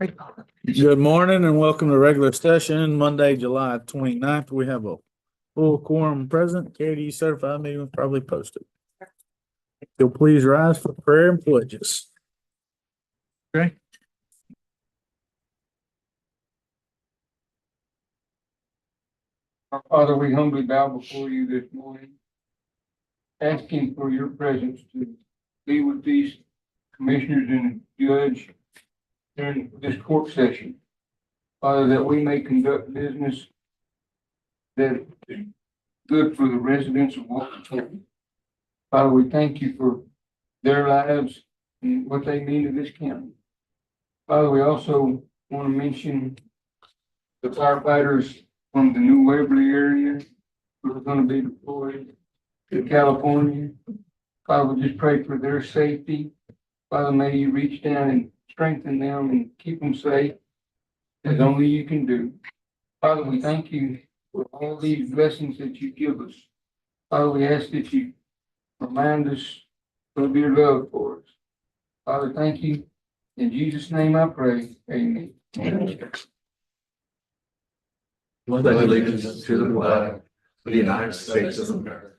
Good morning and welcome to regular session, Monday, July 29th. We have a full quorum present. Katie, certified meeting was probably posted. If you'll please rise for prayer and pledges. Okay. Our Father, we humbly bow before you this morning, asking for your presence to be with these commissioners and judge during this court session. Father, that we may conduct business that is good for the residents of Walker County. Father, we thank you for their lives and what they mean to this county. Father, we also want to mention the firefighters from the New Waverly area who are going to be deployed to California. Father, we just pray for their safety. Father, may you reach down and strengthen them and keep them safe as only you can do. Father, we thank you for all these blessings that you give us. Father, we ask that you remind us of your love for us. Father, thank you. In Jesus' name I pray. Amen. Pledge allegiance to the flag of the United States of America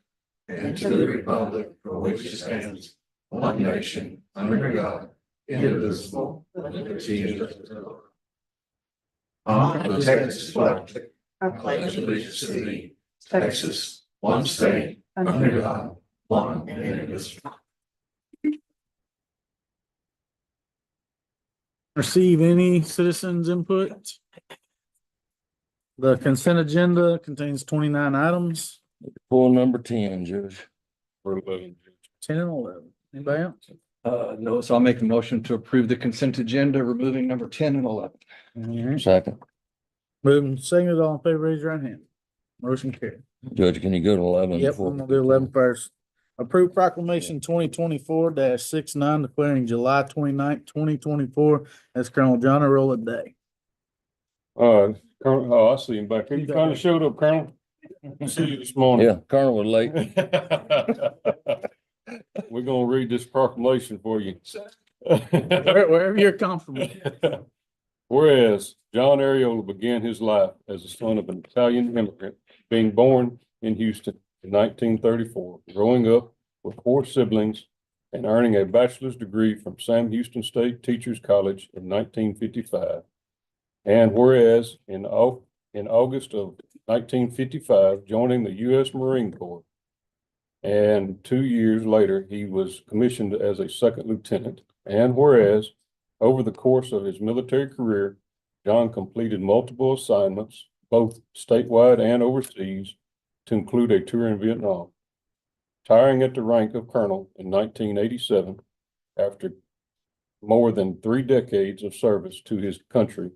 and to the republic for which it stands, one nation, under God, indivisible, with liberty and justice for all. On the Texas flag, I pledge allegiance to thee, Texas, one state, under God, one and indivisible. Receive any citizens' input? The consent agenda contains 29 items, Pull number 10, Judge. or 11, 10 and 11. Anybody else? No, so I'll make a motion to approve the consent agenda, removing number 10 and 11. All right. Second. Moving, second, all in favor, raise your right hand. Motion carried. Judge, can you go to 11? Yep, I'm gonna do 11 first. Approved proclamation 2024-69 declaring July 29th, 2024 as Colonel John Arola Day. Colonel, I see him back here. You finally showed up, Colonel. I see you this morning. Yeah, Colonel was late. We're gonna read this proclamation for you. Wherever you're comfortable. Whereas John Areola began his life as the son of an Italian immigrant, being born in Houston in 1934, growing up with 4 siblings and earning a bachelor's degree from Sam Houston State Teachers College in 1955. And whereas in August of 1955, joining the U.S. Marine Corps, and 2 years later, he was commissioned as a second lieutenant. And whereas over the course of his military career, John completed multiple assignments, both statewide and overseas, to include a tour in Vietnam, retiring at the rank of colonel in 1987 after more than 3 decades of service to his country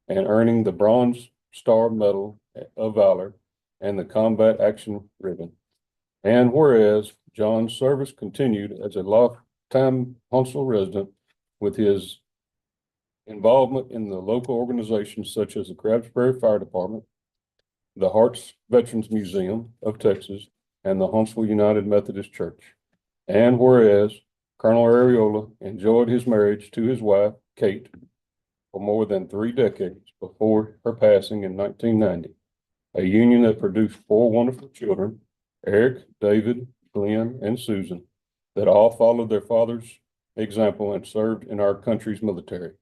and earning the Bronze Star Medal of Valor and the Combat Action Ribbon. And whereas John's service continued as a lifetime Huntsville resident with his involvement in the local organizations such as the Crabsbury Fire Department, the Harts Veterans Museum of Texas, and the Huntsville United Methodist Church. And whereas Colonel Areola enjoyed his marriage to his wife, Kate, for more than 3 decades before her passing in 1990, a union that produced 4 wonderful children, Eric, David, Glenn, and Susan, that all followed their father's example and served in our country's military.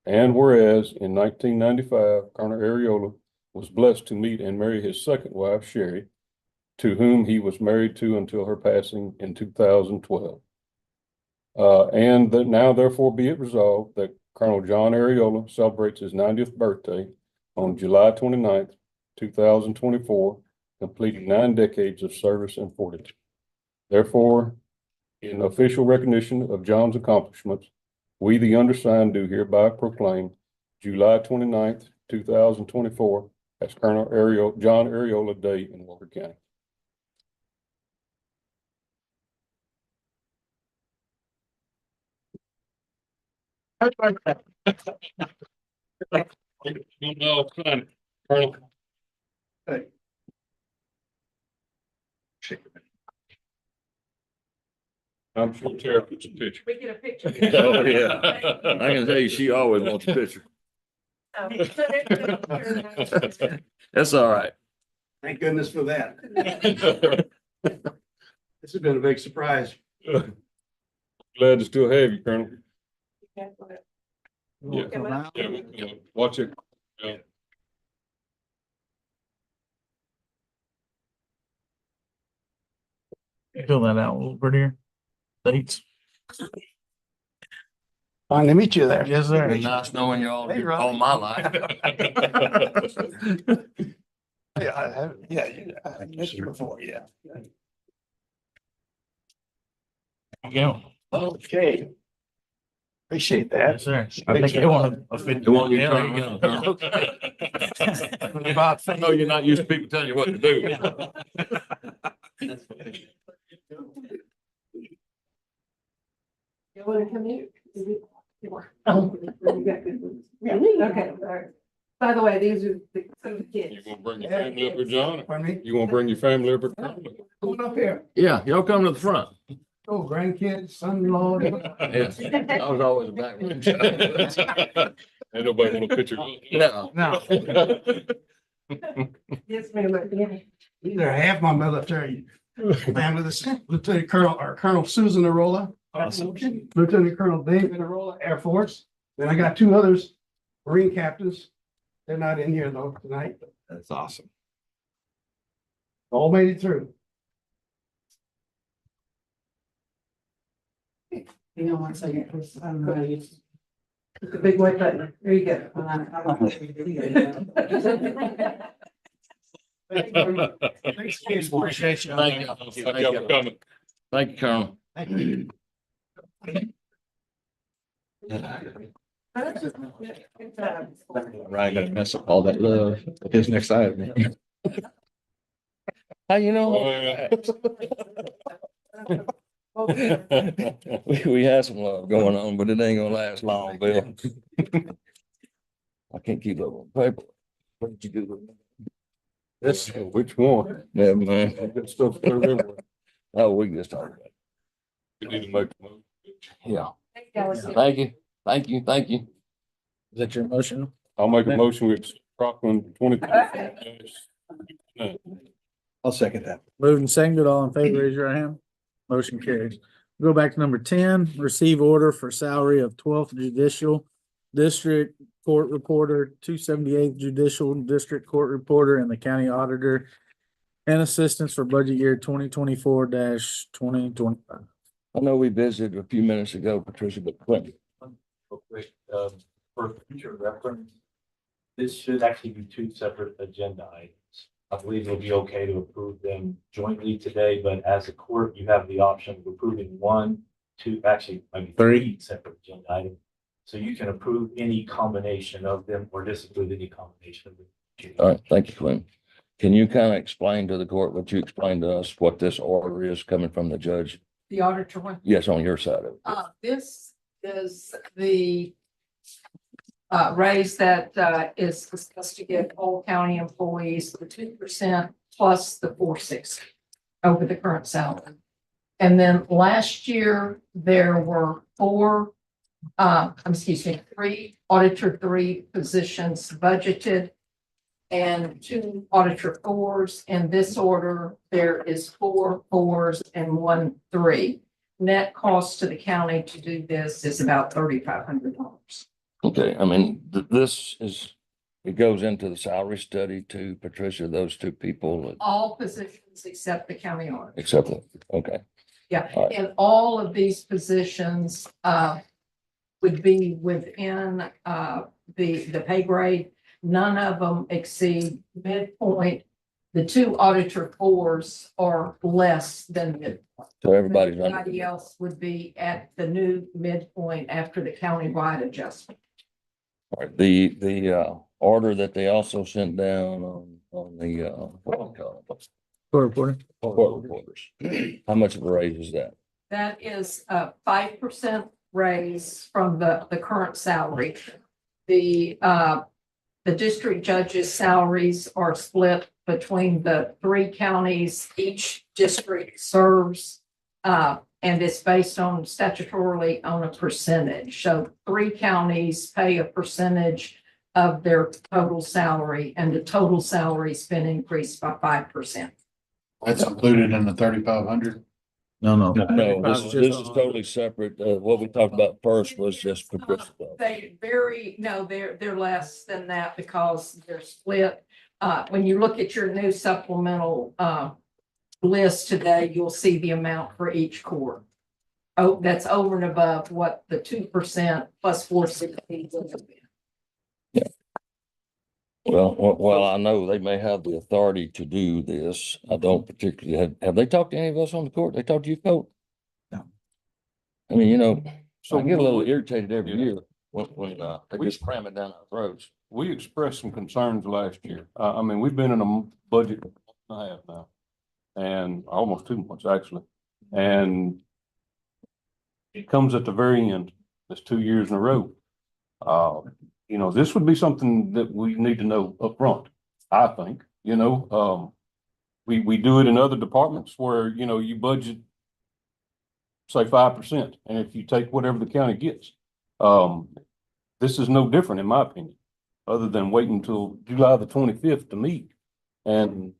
And whereas in 1995, Colonel Areola was blessed to meet and marry his second wife, Sherry, to whom he was married to until her passing in 2012. And that now therefore be it resolved that Colonel John Areola celebrates his 90th birthday on July 29th, 2024, completing 9 decades of service and fortitude. Therefore, in official recognition of John's accomplishments, we, the undersigned, do hereby proclaim July 29th, 2024 as Colonel John Areola Day in Walker County. No, Colonel. Hey. I'm sure Tara puts a picture. We get a picture. Oh, yeah. I can tell you, she always wants a picture. That's all right. Thank goodness for that. This has been a big surprise. Glad to still have you, Colonel. You Yeah. wanna come out? Yeah, watch it. Yeah. Fill that out a little prettier. Dates. Fine to meet you there. Yes, sir. Been nice knowing you all, Hey, Ron. all my life. Yeah, I have, yeah, I met you before, yeah. Yeah. Okay. Appreciate that. Yes, sir. I think they want to. They want you to Yeah, turn there you around. go. About I know you're not used to people telling you what to do. You wanna come in? Okay, all right. By the way, these are the kids. You gonna bring your family up here, John? Pardon me? You gonna bring your family up here? Come on up here. Yeah, y'all come to the front. Oh, grandkids, son-in-law. Yes, I was always a background. Ain't nobody want a picture. No. No. Yes, ma'am. These are half my military family. This is Lieutenant Colonel, or Colonel Susan Arola. Lieutenant Colonel David Arola, Air Force. Then I got two others, Marine captains. They're not in here though tonight. That's awesome. All made it through. Hang on one second, 'cause I'm gonna use the big white button. There you go. Appreciate you. Thank you. Thank you for coming. Thank you, Colonel. Ryan got to mess up all that love. His next item. How you Oh, know? yeah. We had some love going on, but it ain't gonna last long, Bill. I can't keep up on paper. What did you do? This, which one? Yeah, man. Good stuff to remember. Oh, we can just talk about it. We need to make a move. Yeah. Thank you. Thank you. Thank you. Is that your motion? I'll make a motion with Rockland 20. I'll second that. Moving second, all in favor, raise your hand. Motion carries. Go back to number 10, receive order for salary of 12th Judicial District Court Reporter, 278th Judicial District Court Reporter, and the County Auditor, and assistance for budget year 2024-2025. I know we visited a few minutes ago, Patricia, but Quentin. Real quick, for future reference, this should actually be two separate agenda items. I believe it'll be okay to approve them jointly today, but as a court, you have the option of approving one, two, actually, maybe three separate agenda items. So you can approve any combination of them or disapprove any combination of them. All right, thank you, Quentin. Can you kind of explain to the court what you explained to us, what this order is coming from the judge? The auditor one. Yes, on your side of it. This is the raise that is discussed to give all county employees the 2% plus the 4.6 over the current salary. And then last year, there were three auditor 3 positions budgeted and 2 auditor 4s. In this order, there is 4 4s and 1 3. Net cost to the county to do this is about $3,500. Okay, I mean, this is, it goes into the salary study to Patricia, those two people, All positions except the county auditor. except, okay. Yeah, All right. and all of these positions would be within the pay grade. None of them exceed midpoint. The 2 auditor 4s are less than midpoint. So everybody's under. Everybody else would be at the new midpoint after the countywide adjustment. All right, the order that they also sent down on the what do you call it? Court reporter. Court reporters. How much of a raise is that? That is a 5% raise from the current salary. The district judges' salaries are split between the 3 counties. Each district serves, and it's based on statutorily on a percentage. So 3 counties pay a percentage of their total salary, and the total salary's been increased by 5%. That's included in the 3,500. No, no. No, this is, Just this is on- totally separate. What we talked about first was just Patricia. They they're less than that because they're split. When you look at your new supplemental, list today, you'll see the amount for each court. Oh, that's over and above what the 2% plus 460 would have been. Well, I know they may have the authority to do this. I don't particularly, have they talked to any of us on the court? They talked to you, Colt? No. I mean, So I get a little we- irritated every Yeah. year when they just cram it down our throats. We expressed some concerns last year. I mean, we've been in a budget and a half now. And almost 2 months, actually. And it comes at the very end. That's 2 years in a row. This would be something that we need to know upfront, I think, we do it in other departments where, you budget say 5%, and if you take whatever the county gets. This is no different in my opinion, other than waiting until July the 25th to meet and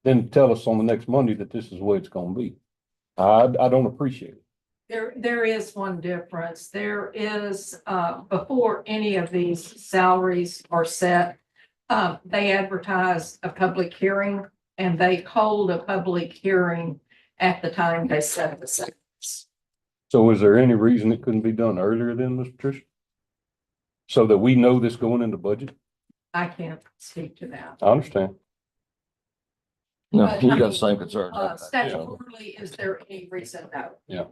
then tell us on the next Monday that this is the way it's gonna be. I don't appreciate it. There is one difference. There is, before any of these salaries are set, they advertise a public hearing and they hold a public hearing at the time they set the salaries. So is there any reason it couldn't be done earlier then, Ms. Patricia? So that we know this going into budget? I can't speak to that. I understand. No, But, you I got mean, the same concerns. Statutorily, is there any reason? No.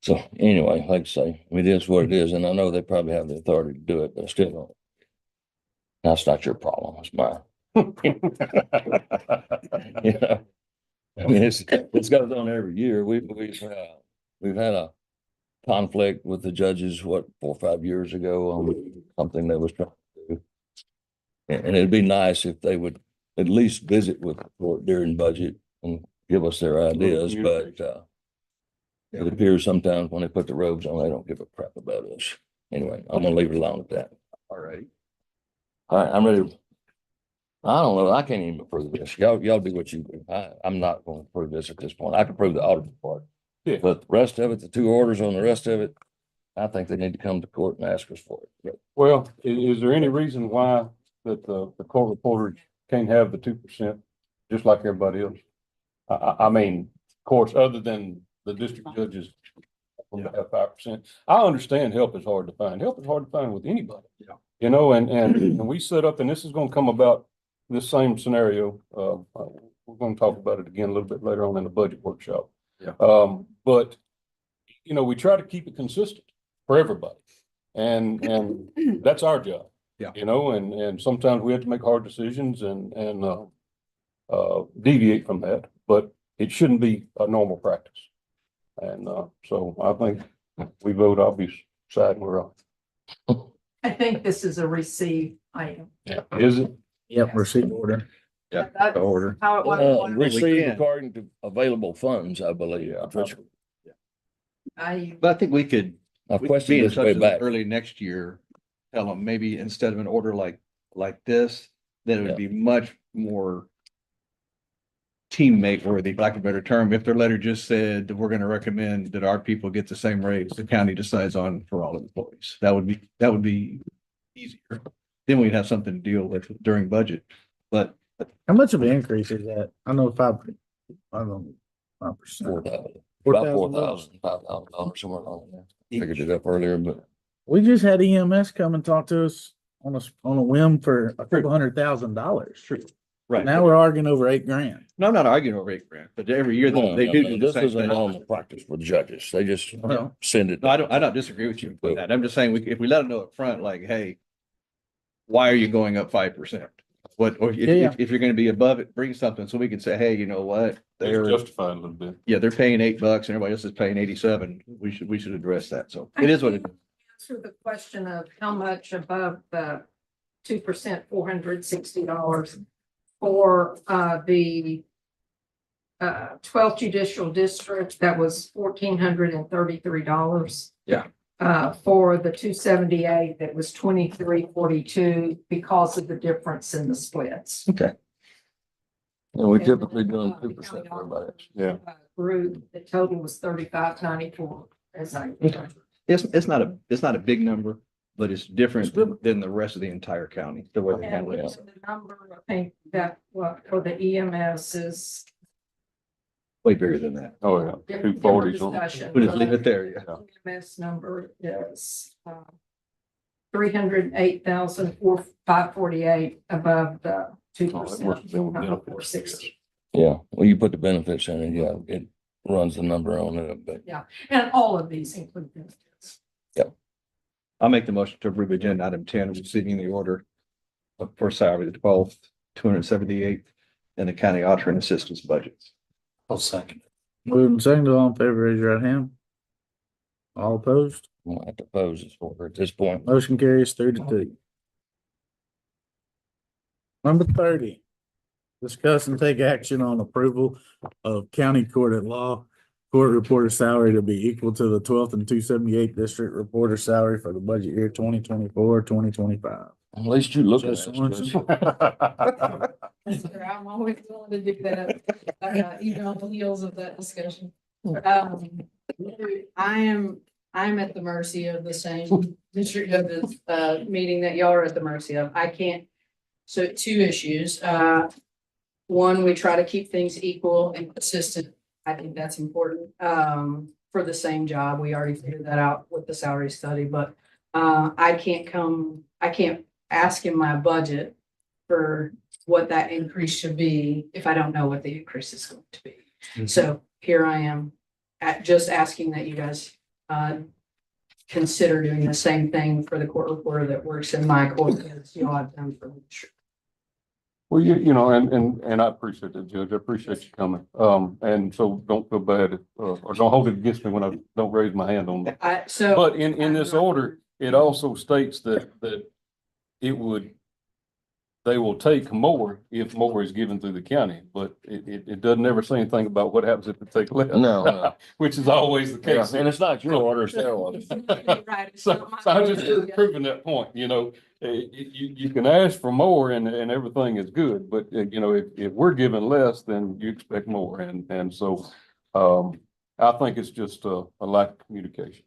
So anyway, like I say, it is what it is, and I know they probably have the authority to do it, but I still don't. That's not your problem, it's mine. I mean, it's got done every year. We've had a conflict with the judges, 4 or 5 years ago on something that was trying to do. And it'd be nice if they would at least visit with the court during budget and give us their ideas, but, it appears sometimes when they put the robes on, they don't give a crap about us. Anyway, I'm gonna leave it alone at that. All right. All right, I'm ready. I don't know. I can't even approve this. Y'all do what you do. I'm not going to approve this at this point. I can approve the audit part. Yeah. But the rest of it, the 2 orders on the rest of it, I think they need to come to court and ask us for it. Well, is there any reason why that the court reporter can't have the 2% just like everybody else? I mean, of course, other than the district judges have 5%. I understand help is hard to find. Help is hard to find with anybody. Yeah. And we set up, and this is gonna come about this same scenario. We're gonna talk about it again a little bit later on in the budget workshop. Yeah. But we try to keep it consistent for everybody. And that's our job. Yeah. And sometimes we have to make hard decisions and deviate from that, but it shouldn't be a normal practice. And so I think we vote, I'll be siding with Rob. I think this is a receive item. Yeah. Is it? Yep, receipt order. Yeah. That's Order. how it was. Receive can. according to available funds, I believe. Patricia. But I think we could I've be questioned in this touch way with them back. early next year. Tell them maybe instead of an order like this, then it Yeah. would be much more teammate worthy, for lack of a better term, if their letter just said that we're going to recommend that our people get the same raise the county decides on for all employees. That would be easier. Then we'd have something to deal with during budget. But How much of an increase is that? I know 5%. 4,000, 4,000. about 4,000, $5,000 somewhere along there. Figured it up earlier, but We just had EMS come and talk to us on a whim for a couple $100,000. True. Right. Now we're arguing over $8,000. no, I'm not arguing over $8,000, but every year no, they no, do no, the this same is a thing. normal practice for the judges. They just Well, send it. No, I don't disagree with you with that. I'm just saying, if we let them know up front, like, hey, why are you going up 5%? Or Yeah. if you're gonna be above it, bring something so we can say, hey, you know what? It's They're, justified a little bit. they're paying $8 and everybody else is paying 87. We should address that. So it is what it is. Answer the question of how much above the 2%, $460 for the 12th judicial district, that was $1,433. Yeah. for the 278, that was 2342 because of the difference in the splits. Okay. And we typically doing 2% for everybody else. Yeah. Group, the total was 3594 as I. It's not a big number, but it's different than the rest of the entire county, the way they And handle it. the number, I think that what for the EMS is. Way bigger than that. Oh, yeah, different 240 discussion. We'll just leave it there, yeah. EMS number is 308,548 above the 2%. Then we benefit. 460. Yeah, well, you put the benefits in and yeah, it runs the number on it, but And all of these include benefits. I'll make the motion to approve agenda item 10, receiving the order for salary, the 12th, 278th, and the county auditor and assistance budgets. I'll second. Moving second, all in favor, raise your right hand. All opposed, we won't have to pose this for at this point. motion carries 3-2. Number 30. Discuss and take action on approval of county court at law court reporter salary to be equal to the 12th and 278th district reporter salary for the budget year 2024-2025. At least you look at Just it. once. I'm always willing to do that, even on the heels of that discussion. I'm at the mercy of the same district judges, meeting that y'all are at the mercy of. I can't. So 2 issues. One, we try to keep things equal and consistent. I think that's important, for the same job. We already figured that out with the salary study, but, I can't ask in my budget for what that increase should be if I don't know what the increase is going to be. So here I am just asking that you guys consider doing the same thing for the court reporter that works in my court as you all have done for me. Well, you know, and I appreciate that, Judge. I appreciate you coming. And so don't feel bad, or don't hold it against me when I don't raise my hand on that. So But in this order, it also states that it would, they will take more if more is given through the county, but it doesn't ever say anything about what happens if it takes less. No, no. Which is always the Yeah, case. and it's not your order, it's their order. Right, it's So, not my so I'm just budget. proving that point, you know, you can ask for more and everything is good, but you know, if we're given less, then you expect more. And so, I think it's just a lack of communication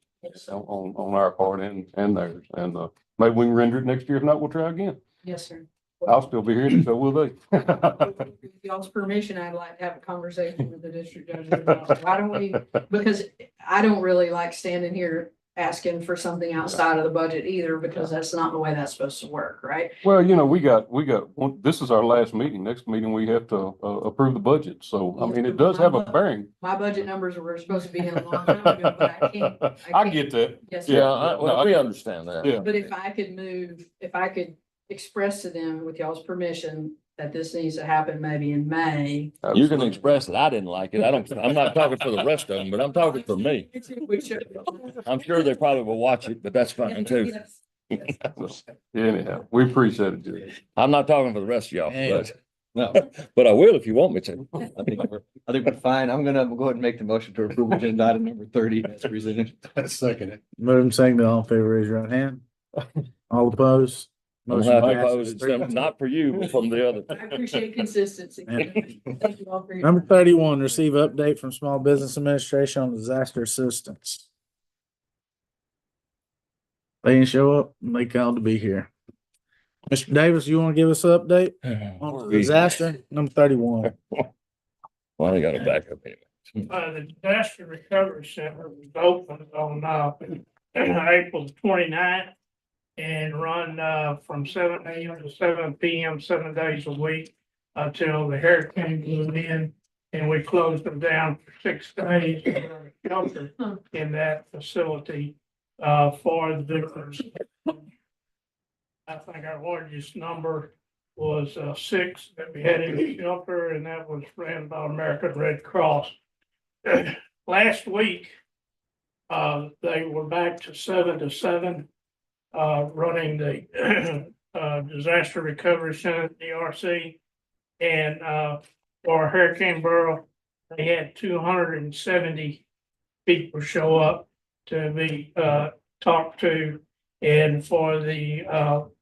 on our part and theirs. And, maybe we can render it next year. If not, we'll try again. Yes, sir. I'll still be here, and so will they. With y'all's permission, I'd like to have a conversation with the district judge. about why don't we, because I don't really like standing here asking for something outside of the budget either, because that's not the way that's supposed to work, right? Well, you know, we got one, this is our last meeting. Next meeting, we have to, approve the budget. So, I mean, it does have a bearing. My budget numbers were supposed to be in a long time ago, but I can't. I get that. Yes, Yeah, sir. well, we understand that. Yeah. But if I could express to them with y'all's permission that this needs to happen maybe in May. You can express that I didn't like it. I'm not talking for the rest of them, but I'm talking for me. We should. I'm sure they probably will watch it, but that's fine too. Anyhow, we appreciate it, Judge. I'm not talking for the rest of y'all, Hey. No, but I will if you want me to. I think we're fine. I'm gonna go ahead and make the motion to approve agenda item number 30 as presented. Second it. Moving second, all in favor, raise your right hand. All opposed. I'm Motion happy passes opposed, not for you, but from the other. I appreciate consistency. Thank you all for your. Number 31, receive update from Small Business Administration on disaster assistance. They didn't show up and they called to be here. Mr. Davis, you want to give us an update on the disaster? Number 31. Well, I got a backup anyway. The disaster recovery center was opened on, April 29th and run, from 7 AM to 7 PM, 7 days a week until the hurricane blew in, and we closed them down for 6 days for shelter in that facility, for the victims. I think our largest number was 6 that we had in the shelter, and that was ran by American Red Cross. Last week, they were back to 7 to 7, running the disaster recovery center, DRC. And for Hurricane Beryl, they had 270 people show up to talked to. And for the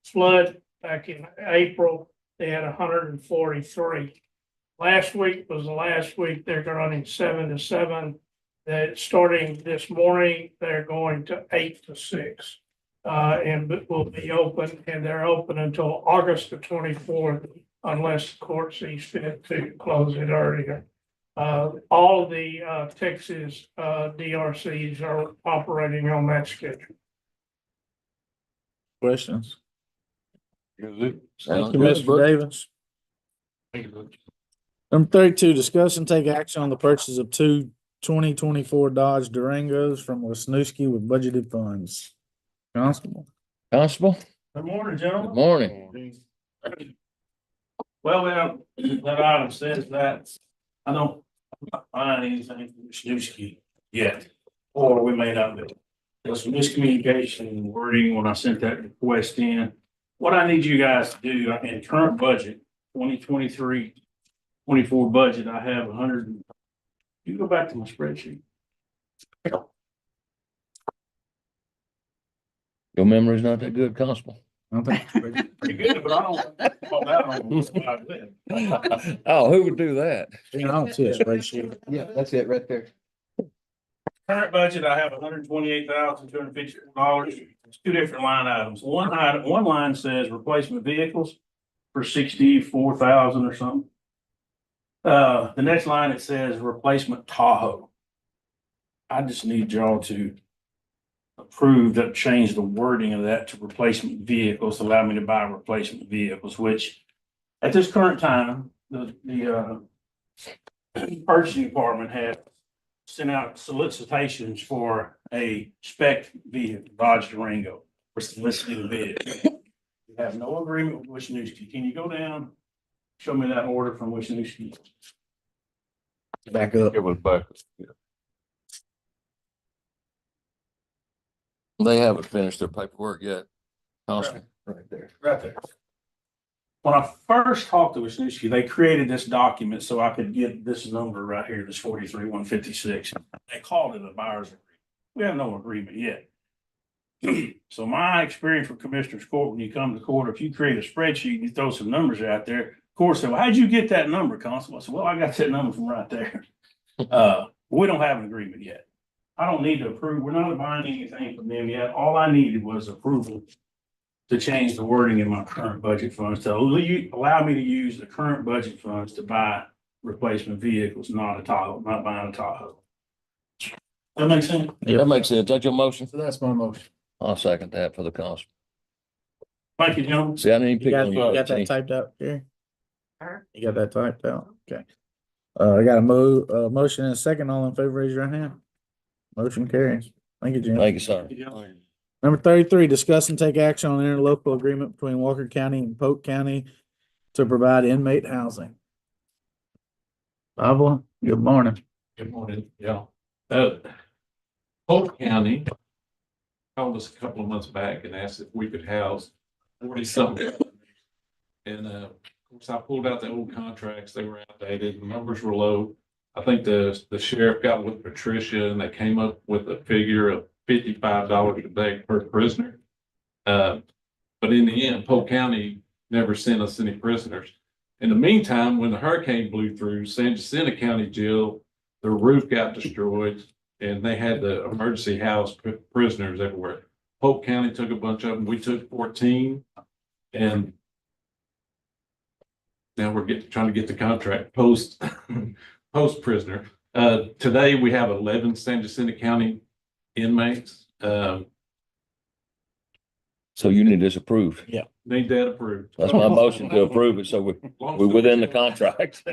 flood back in April, they had 143. Last week was the last week. They're running 7 to 7. That starting this morning, they're going to 8 to 6. And will be open, and they're open until August the 24th, unless the court sees fit to close it earlier. All the Texas DRCs are operating on that schedule. Questions? Is it? Sounds Thank you, good, Mr. Butch. Davis. Number 32, discuss and take action on the purchase of two 2024 Dodge Durangos from Wisniewski with budgeted funds. Constable. Constable, Good morning, good gentlemen. morning. Well, that item says that I don't I'm not buying anything from Wisniewski yet, or we may not be. There's some miscommunication wording when I sent that request in. What I need you guys to do in current budget, 2023-24 budget, I have 100. You go back to my spreadsheet. Your memory's not that good, Constable. I don't think- Pretty good, but I don't. Well, that on slide there. Oh, who would do that? I don't see a spreadsheet. Yeah, that's it right there. Current budget, I have $128,254. It's two different line items. One line says replacement vehicles for 64,000 or something. The next line, it says replacement Tahoe. I just need y'all to approve that, change the wording of that to replacement vehicles, allow me to buy replacement vehicles, which at this current time, the purchasing department has sent out solicitations for a spec vehicle, Dodge Durango, for soliciting bids. We have no agreement with Wisniewski. Can you go down, show me that order from Wisniewski? Back up. It was back. They haven't finished their paperwork yet. Constable. Right there. Right there. When I first talked to Wisniewski, they created this document so I could get this number right here, this 43-156. They called it a buyer's agreement. We have no agreement yet. So my experience with Commissioner's Court, when you come to court, if you create a spreadsheet, and you throw some numbers out there, court said, well, how'd you get that number, Constable? I said, well, I got that number from right there. We don't have an agreement yet. I don't need to approve. We're not buying anything from them yet. All I needed was approval to change the wording in my current budget funds to allow me to use the current budget funds to buy replacement vehicles, not a Tahoe, not buying a Tahoe. That makes sense? That makes sense. That's your motion? So that's my motion. I'll second that for the constable. Thank you, gentlemen. See, I didn't You pick got, on you you. got that Gene. typed out, Gary? You got that typed out? Okay. I got a motion and a second. All in favor, raise your hand. Motion carries. Thank you, Jim. Thank you, sir. Number 33, discuss and take action on interlocal agreement between Walker County and Polk County to provide inmate housing. Pablo, good morning. Good morning, yeah. Polk County called us a couple of months back and asked if we could house 40-something. And, of course, I pulled out the old contracts. They were outdated. The numbers were low. I think the sheriff got with Patricia and they came up with a figure of $55 a day per prisoner. But in the end, Polk County never sent us any prisoners. In the meantime, when the hurricane blew through San Jacinto County Jail, the roof got destroyed and they had the emergency house prisoners everywhere. Polk County took a bunch of them. We took 14 and now we're trying to get the contract post prisoner. Today we have 11 San Jacinto County inmates. So you need this approved. Need that approved. That's my motion to approve it. So we're within the contract.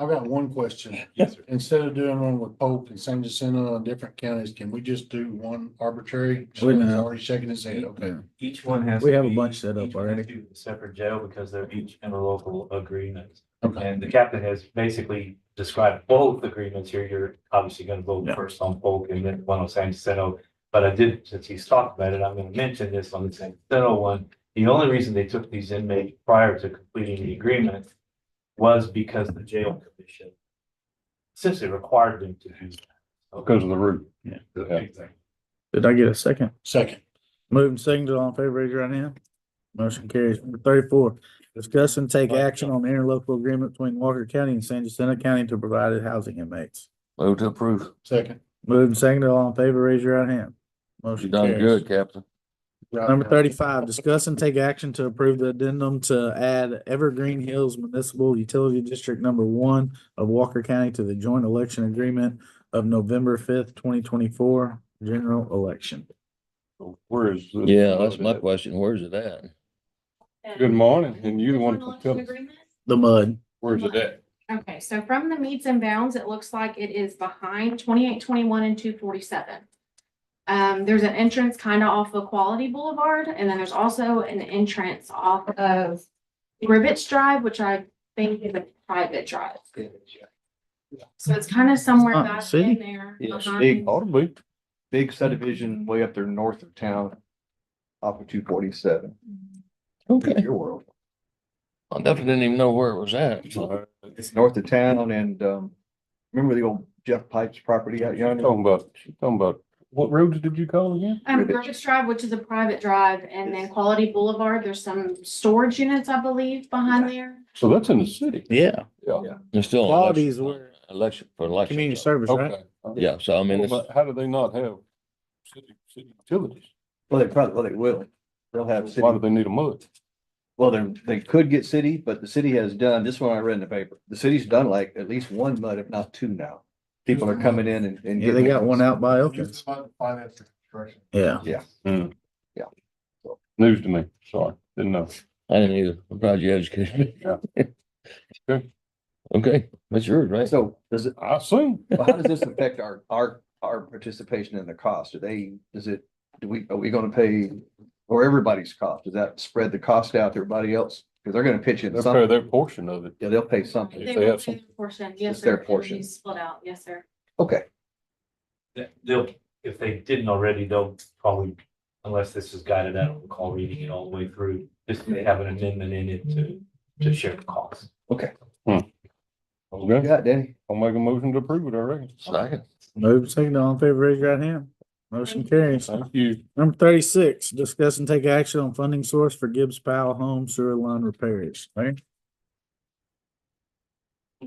I've got one question. Yes, sir. Instead of doing one with Polk and San Jacinto and different counties, can we just do one arbitrary? We know. He's already shaking his head, okay. Each one has. We to have a be- bunch set up each one has already. to be a separate jail because they're each interlocal agreements. Okay. And the captain has basically described both agreements here. You're obviously gonna vote Yeah. first on Polk and then one on San Jacinto. But I did, since he's talked about it, I'm gonna mention this on the San Jacinto one. The only reason they took these inmates prior to completing the agreement was because the jail commission essentially required them to do that. Because of the roof. Exactly. Did I get a second? Second. Moving second, all in favor, raise your right hand. Motion carries. Number 34, discuss and take action on the interlocal agreement between Walker County and San Jacinto County to provide housing inmates. Move to approve. Second. Moving second, all in favor, raise your right hand. You Motion done carries. good, Captain. Number 35, discuss and take action to approve the addendum to add Evergreen Hills Municipal Utility District Number 1 of Walker County to the joint election agreement of November 5th, 2024 general election. Where is? this? Yeah, that's my question. Where's it at? Good morning, and you the one to tell us, The mud. where's it at? Okay, so from the meets and bounds, it looks like it is behind 2821 and 247. There's an entrance kind of off of Quality Boulevard, and then there's also an entrance off of Ribbits Drive, which I think is a private drive. So it's kind of somewhere Oh, back city? in there. Yes, behind- big, Ought to be. big subdivision way up there north of town. Off of 247. Okay. Your world. I definitely didn't even know where it was at. So It's north of town and, remember the old Jeff Pipes property out yonder? She's talking about, what roads did you call again? Ribbits Drive, which is a private drive, and then Quality Boulevard, there's some storage units, I believe, behind there. So that's in the city. Yeah, Yeah. It's still. an Quality election- is where- Election for election. community time. service, right? Okay. Yeah, so I mean, it's, But how do they not have city utilities? Well, they will. They'll have city. Why do they need a mud? Well, they could get city, but the city has done, this one I read in the paper, the city's done like at least one mud, if not two now. People are coming in and. Yeah, they got one out by Elkins. Finance and construction. Yeah. Yeah. News to me, sorry, didn't know. I didn't either. I'm proud you educated me. Okay. Okay, that's yours, right? So does it, I assume. well, how does this affect our participation in the cost? Are we gonna pay, or everybody's cost? Does that spread the cost out to everybody else? Because they're gonna pitch in They'll pay something. their portion of it. Yeah, they'll pay something. If They they will have pay some- their portion, yes, It's their sir. It'll portion. be split out, yes, sir. Okay, They'll, if they didn't already, they'll probably, unless this is guided out on the call, reading it all the way through, just they have an amendment in it to share the cost. okay. You Okay, got it, Danny. I'll make a motion to approve it, I reckon. Second. Move second, all in favor, raise your right hand. Motion carries. Thank you. Number 36, discuss and take action on funding source for Gibbs Powell Home Sewer Line repairs. Right?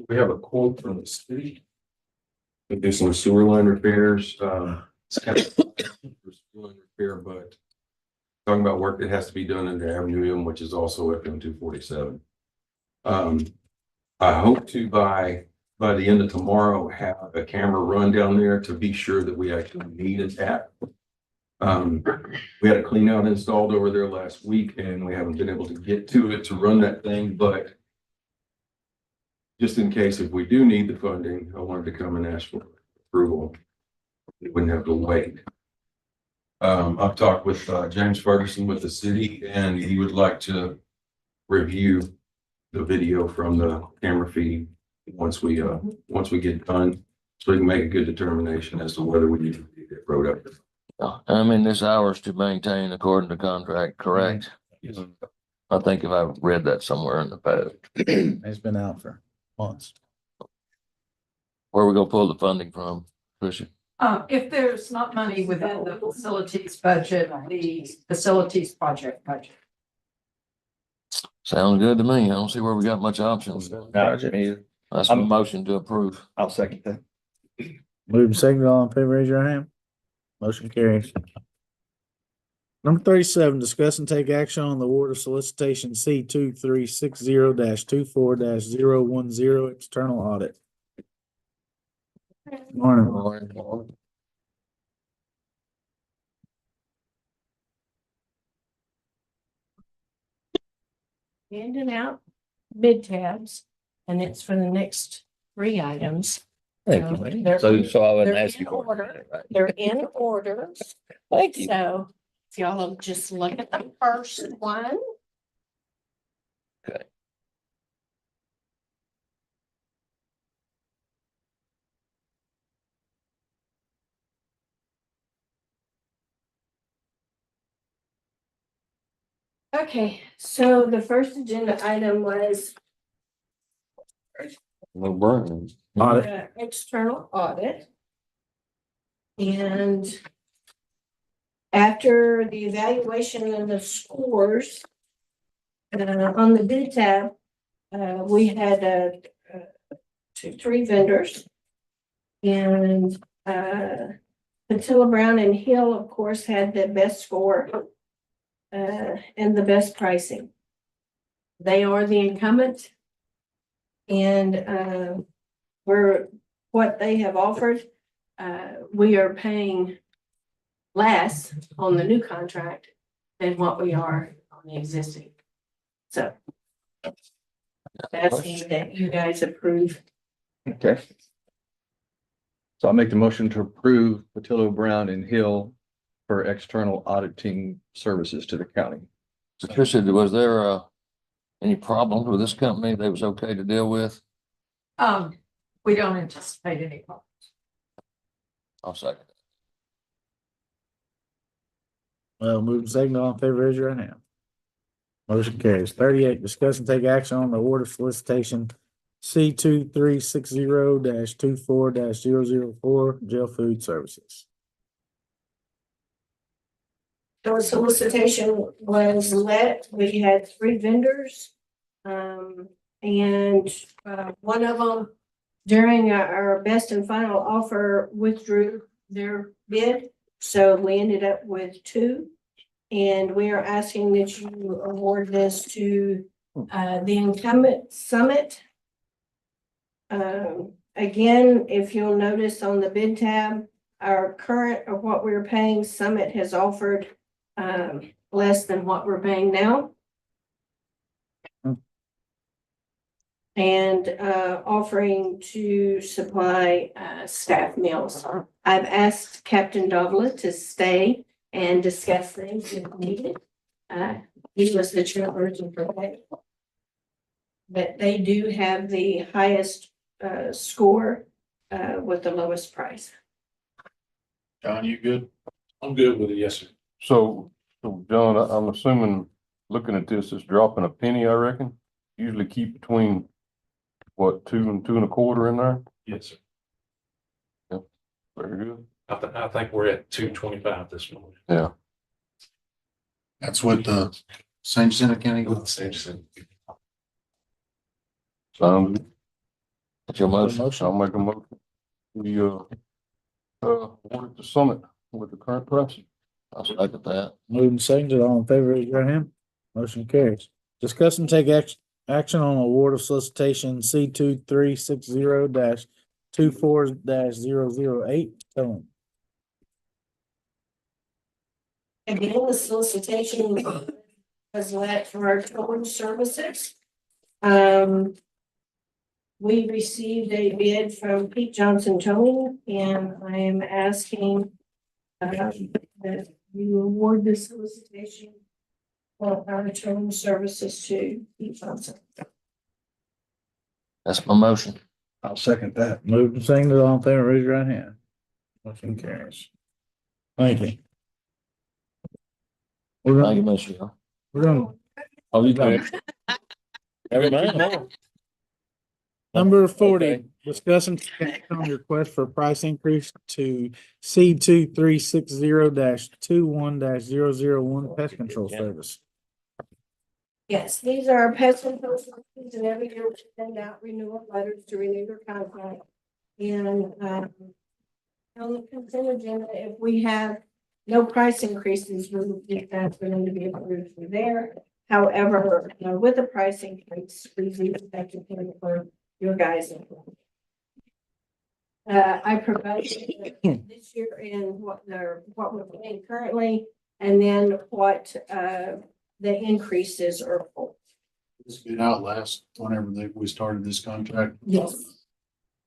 We have a quote from the city. To do some sewer line repairs, it's kind of sewer line repair, but talking about work that has to be done under Avenue M, which is also FM 247. I hope to by the end of tomorrow, have a camera run down there to be sure that we actually need a tap. We had a clean out installed over there last week and we haven't been able to get to it to run that thing, but just in case if we do need the funding, I wanted to come and ask for approval. We wouldn't have to wait. I've talked with James Ferguson with the city and he would like to review the video from the camera feed once we get done, so we can make a good determination as to whether we need to get road up. I mean, this hours to maintain according to contract, correct? Yes. I think if I read that somewhere in the past. It's been out for months. Where we gonna pull the funding from, Tricia? If there's not money within the facilities budget, the facilities project budget. Sounds good to me. I don't see where we got much options. That's a motion to approve. I'll second that. Moving second, all in favor, raise your hand. Motion carries. Number 37, discuss and take action on the award of solicitation C 2360-24-010 external audit. Morning. Handing out bid tabs, and it's for the next 3 items. Thank you. They're- So I wouldn't they're ask you in for order. it. Right. They're in order. Thank you. So if y'all will just look at the first one. Okay. Okay, so the first agenda item was No burn. Audit. external audit. And After the evaluation of the scores, on the bid tab, we had, three vendors. And, Patilla Brown and Hill, of course, had the best score, and the best pricing. They are the incumbent. And, what they have offered, we are paying less on the new contract than what we are on the existing. So that's that you guys approve. Okay. So I'll make the motion to approve Patillo Brown and Hill for external auditing services to the county. Patricia, was there, any problems with this company that was okay to deal with? We don't anticipate any problems. I'll second. Well, moving second, all in favor, raise your right hand. Motion carries. 38, discuss and take action on the award of solicitation C 2360-24-004 jail food services. The solicitation was let, we had three vendors. And one of them during our best and final offer withdrew their bid. So we ended up with two. And we are asking that you award this to the incumbent Summit. Again, if you'll notice on the bid tab, our current of what we're paying, Summit has offered less than what we're paying now. And offering to supply staff meals. I've asked Captain Dovla to stay and discuss things if needed. He was the chairperson for that. But they do have the highest score with the lowest price. John, you good? I'm good with it, yes, sir. So John, I'm assuming, looking at this, it's dropping a penny, I reckon. Usually keep between, what, 2 and 2 1/4 in there? Yes, sir. Very good. I think we're at 225 this morning. Yeah. That's what the St. Jacinto County. Sounds good. That's your motion. I'll make a motion. We, award it to Summit with the current price. I'll second that. Moving second, all in favor, raise your right hand. Motion carries. Discuss and take action on award of solicitation C 2360-24-008 towing. Again, the solicitation was let for our towing services. We received a bid from Pete Johnson Towing, and I am asking that you award the solicitation for our towing services to Pete Johnson. That's my motion. I'll second that. Moving second, all in favor, raise your right hand. Motion carries. Thank you. We're Thank you, gonna, Mr. Hill. we're gonna, Oh, you done? Never mind. number 40, Okay. discuss and take action on your request for a price increase to C 2360-21-001 pest control service. Yes, these are our pest control services, and every year we send out renewal letters to renew their contract. And on the consent agenda, if we have no price increases, we will get that for them to be approved for there. However, with the price increase, we leave it back to him for your guys. I provided this year in what we're paying currently, and then what the increases are for. This bid out last, whenever we started this contract. Yes.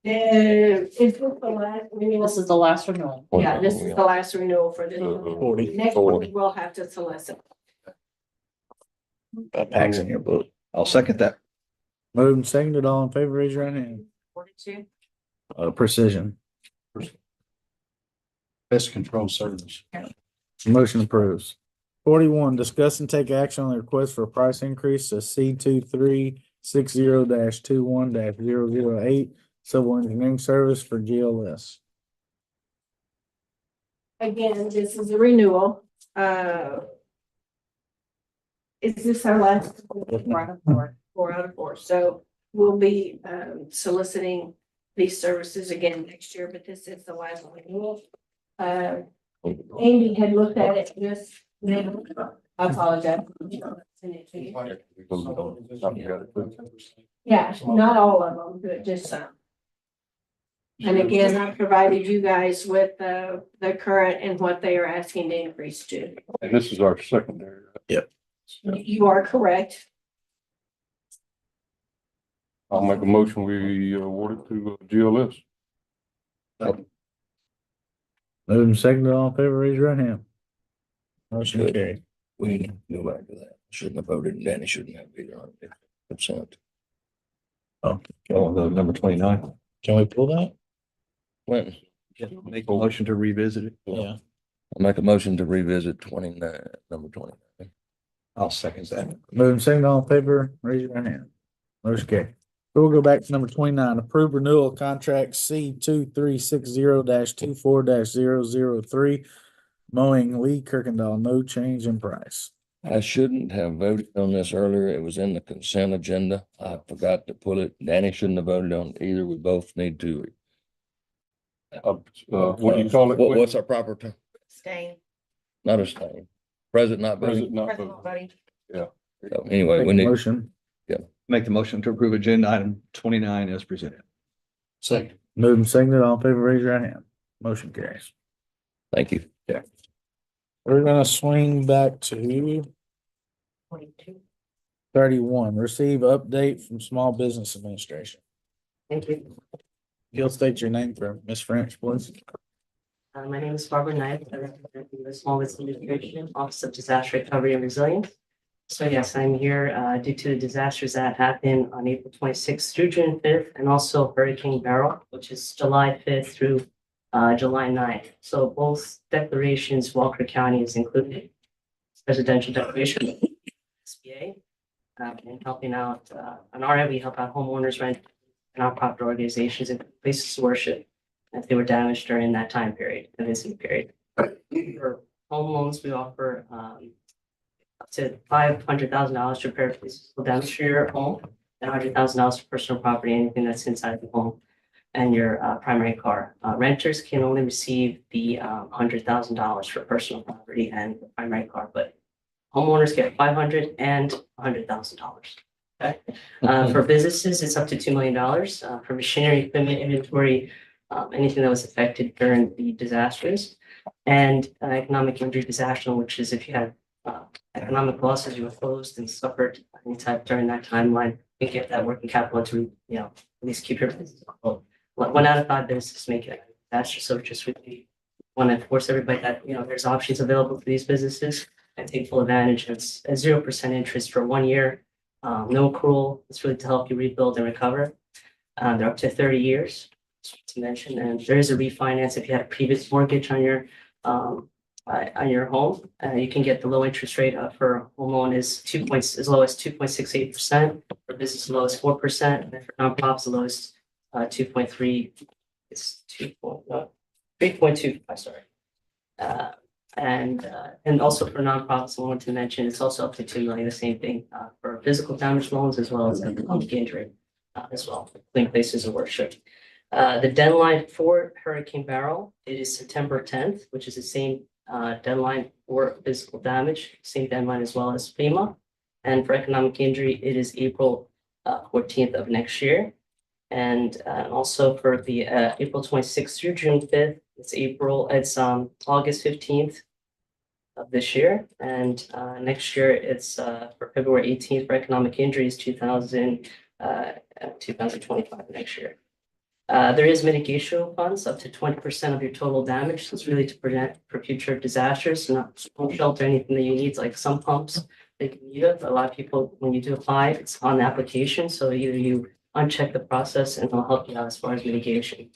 Is this the last renewal? This is the last renewal. Yeah, this is the last renewal for this. 40. Next one, we will have to solicit. That pack's in your book. I'll second that. Moving seconded, all in favor, raise your right hand. 42. Precision. Pest control service. Motion approves. 41, discuss and take action on the request for a price increase to C 2360-21-008 civil engineering service for GLS. Again, this is a renewal. is this our last? 4 out of 4. So we'll be soliciting these services again next year, but this is the last renewal. Andy had looked at it just then. I apologize. Send it to you. Yeah, not all of them, but just some. And again, I provided you guys with the current and what they are asking to increase to. And this is our secondary. Yep. You are correct. I'll make a motion, we award it to GLS. Moving second, all in favor, raise your right hand. Motion carried. We need to go back to that. Shouldn't have voted, and Danny shouldn't have either on consent. Oh, the number 29. Can we pull that? Clinton, Make a motion to revisit it. Yeah. I'll make a motion to revisit 29, number 29. I'll second that. Moving second, all in favor, raise your right hand. Motion carried. So we'll go back to number 29, approve renewal of contract C 2360-24-003. Mowing Lee Kirkendall, no change in price. I shouldn't have voted on this earlier. It was in the consent agenda. I forgot to pull it. Danny shouldn't have voted on it either. We both need to. What do you call it? What's our proper term? Staying. Not a staying. President not President voting. not voting. So anyway, we Make a need, motion. Make the motion to approve agenda item 29 as presented. Second. Moving second, all in favor, raise your right hand. Motion carries. thank you. We're gonna swing back to 31, receive update from Small Business Administration. Thank you. You'll state your name for Ms. French, please. My name is Barbara Knight. I represent the Small Business Administration, Office of Disaster Recovery and Resilience. So yes, I'm here due to the disasters that happened on April 26th through June 5th, and also Hurricane Beryl, which is July 5th through July 9th. So both declarations, Walker County is included. Residential declaration, SBA, and helping out, on our end, we help out homeowners, rent, and nonprofit organizations and places of worship if they were damaged during that time period, the incident period. For home loans, we offer up to $500,000 to repair physical damage to your home, and $100,000 for personal property, anything that's inside the home and your primary car. Renters can only receive the $100,000 for personal property and the primary car, but homeowners get $500,000 and $100,000. Okay. For businesses, it's up to $2 million. For machinery, equipment, inventory, anything that was affected during the disasters, and economic injury disaster, which is if you had economic losses, you were closed and suffered any type during that timeline, you get that working capital to, at least keep your business afloat. 1 out of 5 businesses make it a disaster, so just really want to enforce everybody that, there's options available for these businesses and take full advantage. It's a 0% interest for 1 year, no accrual. It's really to help you rebuild and recover. They're up to 30 years, to mention, and there is a refinance if you had a previous mortgage on your home. You can get the low interest rate for home loan is as low as 2.68%, for business as low as 4%, and for nonprofits the lowest 2.3. It's 3.25. Sorry, and also for nonprofits, I wanted to mention it's also up to 2 million. The same thing for physical damage loans as well as economic injury as well. Clean places of worship. The deadline for Hurricane Beryl, it is September 10th, which is the same deadline for physical damage, same deadline as well as FEMA. And for economic injury, it is April 14th of next year. And also for the April 26th through June 5th, it's August 15th of this year. And next year, it's for February 18th for economic injuries, 2025 next year. There is mitigation funds up to 20% of your total damage. So it's really to prevent for future disasters, not shelter, anything that you need, like some pumps they can use. A lot of people, when you do apply, it's on the application. So either you uncheck the process and it'll help you out as far as mitigation.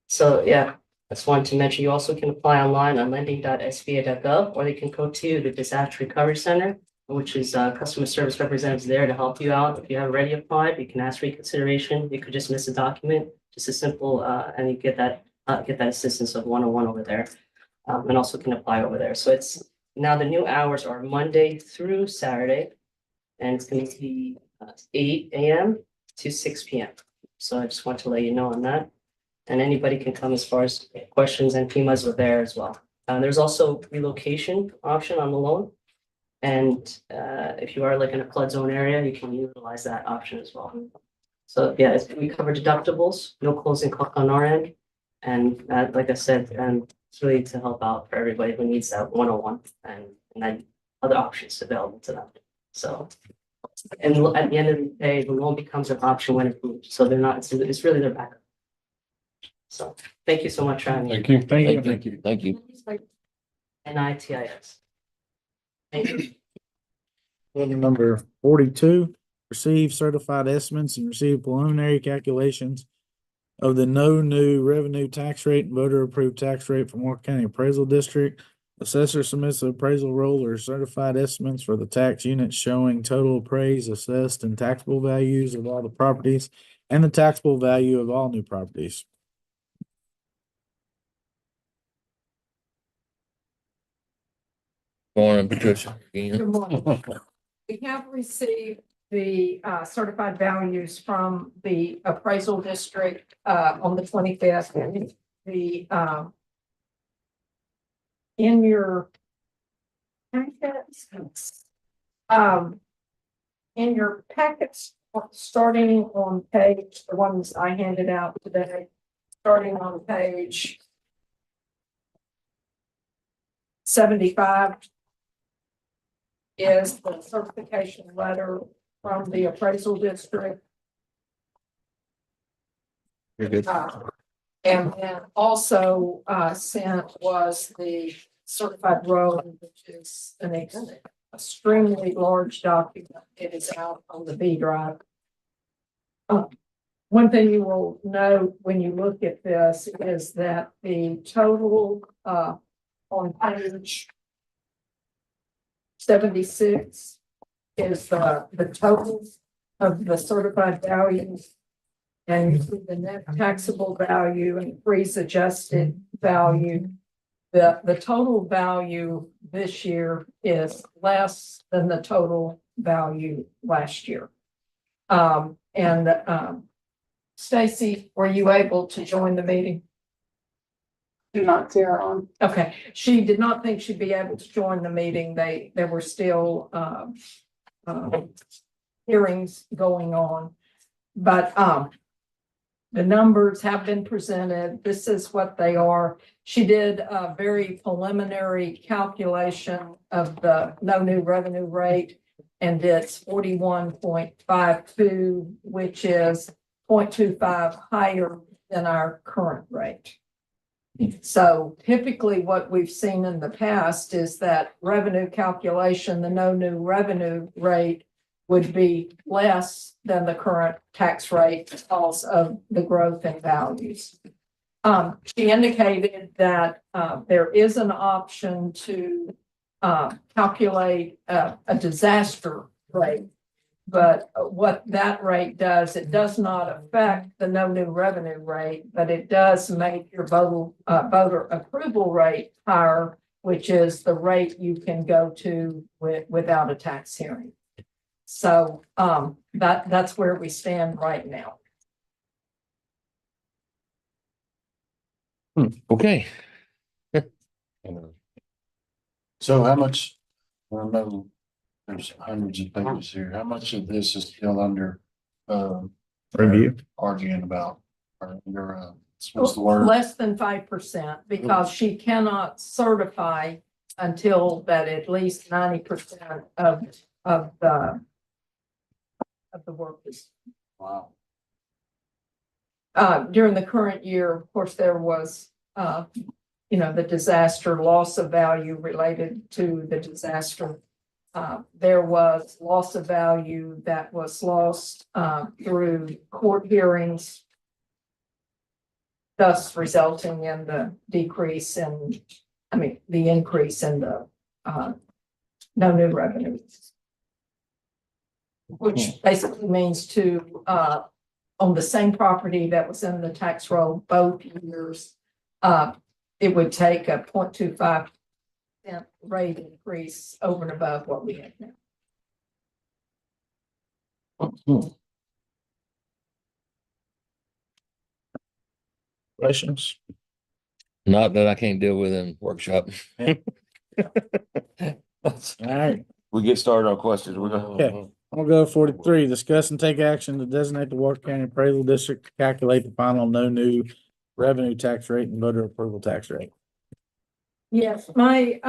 So yeah, I just wanted to mention you also can apply online on lending.sba.gov, or they can go to the Disaster Recovery Center, which is customer service representatives there to help you out. If you have already applied, you can ask reconsideration. You could just miss a document. Just a simple, and you get that assistance of 101 over there, and also can apply over there. So it's Now the new hours are Monday through Saturday. And it's going to be 8 AM to 6 PM. So I just want to let you know on that. And anybody can come as far as questions, and FEMA's are there as well. There's also relocation option on the loan. And if you are like in a flood zone area, you can utilize that option as well. So yeah, we cover deductibles, no closing cost on our end. And like I said, it's really to help out for everybody who needs that 101 and then other options available to them. So, and at the end of the day, the loan becomes an option when approved. So they're not, it's really their backup. So thank you so much for having me. Thank you. Thank you. Thank you. NITIS. Thank you. Item number 42, receive certified estimates and receive preliminary calculations of the no new revenue tax rate and voter approved tax rate from Walker County Appraisal District. Assessor submits the appraisal roll or certified estimates for the tax units showing total appraised, assessed, and taxable values of all the properties and the taxable value of all new properties. Morning, Patricia. Good Again. morning. We have received the certified values from the appraisal district on the 25th. The in your packets, in your packets, starting on page, the ones I handed out today, starting on page 75 is the certification letter from the appraisal district. You're good. And then also sent was the certified road, which is an extremely large document. It is out on the B drive. One thing you will note when you look at this is that the total on page 76 is the total of the certified values. And the net taxable value and freeze adjusted value. The total value this year is less than the total value last year. Stacy, were you able to join the meeting? Do not see her on. Okay, she did not think she'd be able to join the meeting. There were still hearings going on, but the numbers have been presented. This is what they are. She did a very preliminary calculation of the no new revenue rate, and it's 41.52, which is 0.25 higher than our current rate. So typically what we've seen in the past is that revenue calculation, the no new revenue rate would be less than the current tax rate because of the growth in values. She indicated that there is an option to calculate a disaster rate. But what that rate does, it does not affect the no new revenue rate, but it does make your voter approval rate higher, which is the rate you can go to without a tax hearing. So that's where we stand right now. Okay. So how much, I don't know, there's hundreds of pages here. How much of this is still under Review. arguing about? Or under what's the word? Less than 5%, because she cannot certify until that at least 90% of the work is. Wow. During the current year, of course, there was the disaster loss of value related to the disaster. There was loss of value that was lost through court hearings, thus resulting in the increase in the no new revenue. Which basically means on the same property that was in the tax roll both years, it would take a 0.25 5% rate increase over and above what we have now. Questions? Not that I can't deal with in workshop. All right, We get started on questions. We're gonna. okay. I'll go 43, discuss and take action to designate the Walker County Appraisal District to calculate the final no new revenue tax rate and voter approval tax rate. Yes, my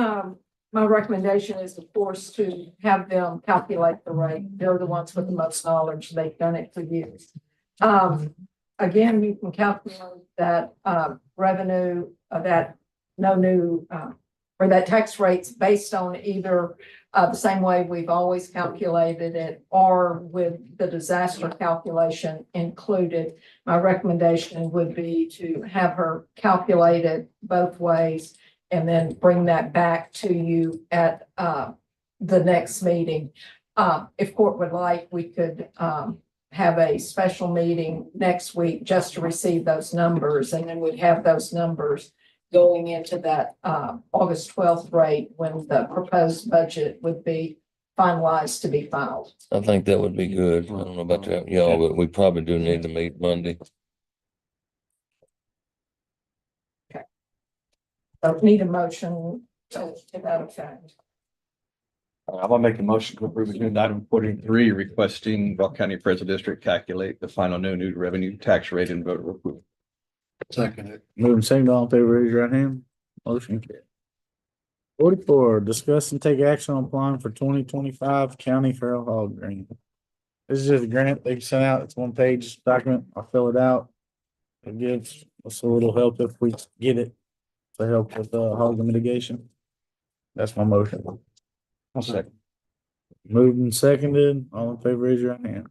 recommendation is, of course, to have them calculate the rate. They're the ones with the most knowledge. They've done it for years. Again, you can calculate that, revenue, that no new, or that tax rates based on either, the same way we've always calculated it or with the disaster calculation included. My recommendation would be to have her calculate it both ways and then bring that back to you at, the next meeting. If court would like, we could, have a special meeting next week just to receive those numbers, and then we'd have those numbers going into that August 12th rate when the proposed budget would be finalized to be filed. I think that would be good. I don't know about that, y'all, but we probably do need to meet Monday. So need a motion to that effect. I'm gonna make a motion to approve agenda item 43, requesting Walker County Appraisal District calculate the final no new revenue tax rate and voter approval. Second it. Moving second, all in favor, raise your right hand. Motion carried. 44, discuss and take action on applying for 2025 County Feral Hog Grant. This is just a grant they sent out. It's one page document. I'll fill it out. It gives us a little help if we get it to help with hog mitigation. That's my motion. I'll second. Moved and seconded, all in favor, raise your right hand.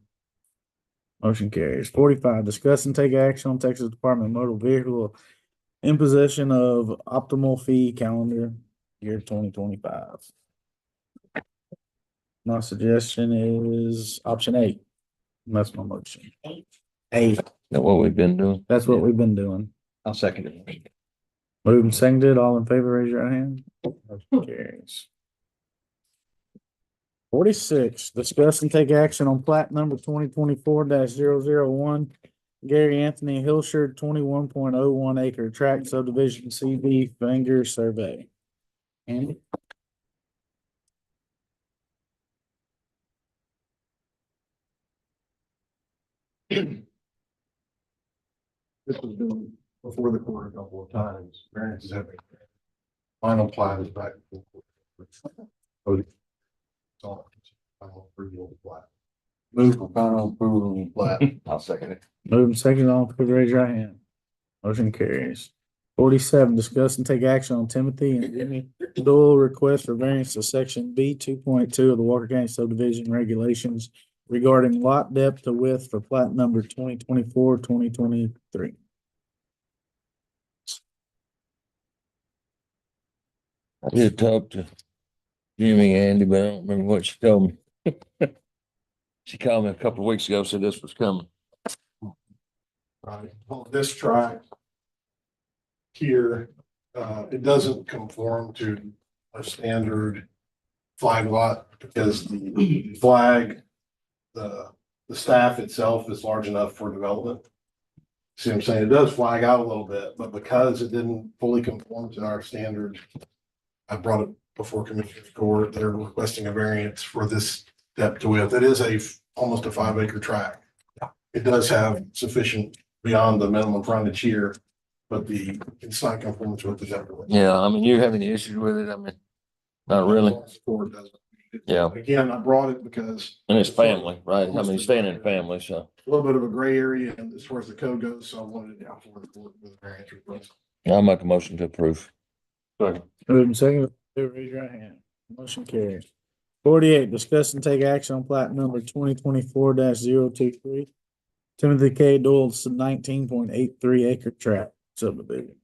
Motion carries. 45, discuss and take action on Texas Department of Motor Vehicle imposition of optimal fee calendar year 2025. My suggestion is option A. That's my motion. A. That what we've been doing? That's what we've been doing. I'll second it. Moved and seconded, all in favor, raise your right hand. Motion carries. 46, discuss and take action on plat number 2024-001, Gary Anthony Hilshire, 21.01 acre tract subdivision CV finger survey. Andy? This was done before the court a couple of times. Variances have been. Final plat is back. Final approval of the plat. Move for final approval of the plat. I'll second it. Moving second, all in favor, raise your right hand. Motion carries. 47, discuss and take action on Timothy and Jimmy Doyle request for variance to section B 2.2 of the Walker County subdivision regulations regarding lot depth to width for plat number 2024-2023. I did talk to Jimmy and Andy, but I don't remember what she told me. She called me a couple of weeks ago, said this was coming. Right, well, this track here, it doesn't conform to a standard flag lot because the flag, the staff itself is large enough for development. See what I'm saying? It does flag out a little bit, but because it didn't fully conform to our standard, I brought it before Commissioner's Court. They're requesting a variance for this depth to width. It is almost a 5 acre tract. It does have sufficient beyond the minimum frontage here, but it's not conforming to what the depth. Yeah, I mean, you have any issues with it? I mean, not really. Court doesn't. Yeah, Again, I brought it because. and it's family, right? I mean, staying in family, so. A little bit of a gray area and as far as the code goes, so I wanted it down for the court with a variance request. I'll make a motion to approve. Moving second, raise your right hand. Motion carries. 48, discuss and take action on plat number 2024-023. Timothy K. Doyle's 19.83 acre tract subdivision.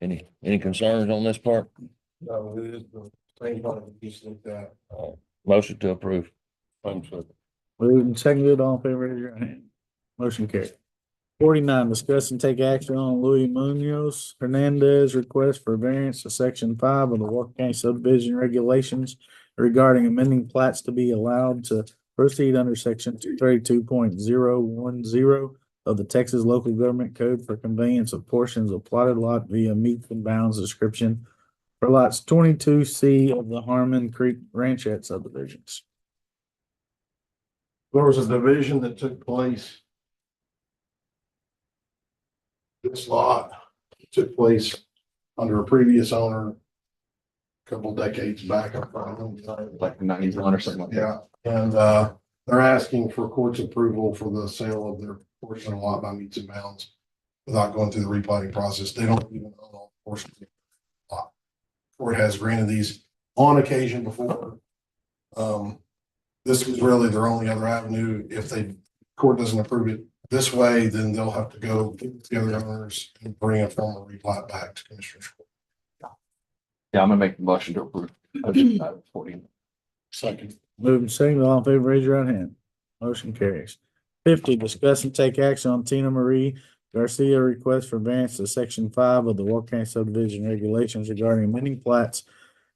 Any concerns on this part? No, it is the same part of piece like that. Motion to approve. Moved and seconded, all in favor, raise your hand. Motion carried. 49, discuss and take action on Louis Munoz Hernandez request for variance to section 5 of the Walker County subdivision regulations regarding amending plats to be allowed to proceed under section 232.010 of the Texas Local Government Code for conveyance of portions of plotted lot via meets and bounds description for lots 22C of the Harmon Creek Ranchette subdivisions. There was a division that took place. This lot took place under a previous owner. A couple decades back, Like 91 or something like that. yeah, and they're asking for court's approval for the sale of their portion of the lot by meets and bounds without going through the replanting process. They don't even own all portions of the lot. Court has granted these on occasion before. This was really their only other avenue. If court doesn't approve it this way, then they'll have to go get the other owners and bring a formal replat back to Commissioner's Court. Yeah, I'm gonna make the motion to approve. Item 40. Second. Moving second, all in favor, raise your right hand. Motion carries. 50, discuss and take action on Tina Marie Garcia request for variance to section 5 of the Walker County subdivision regulations regarding amending plats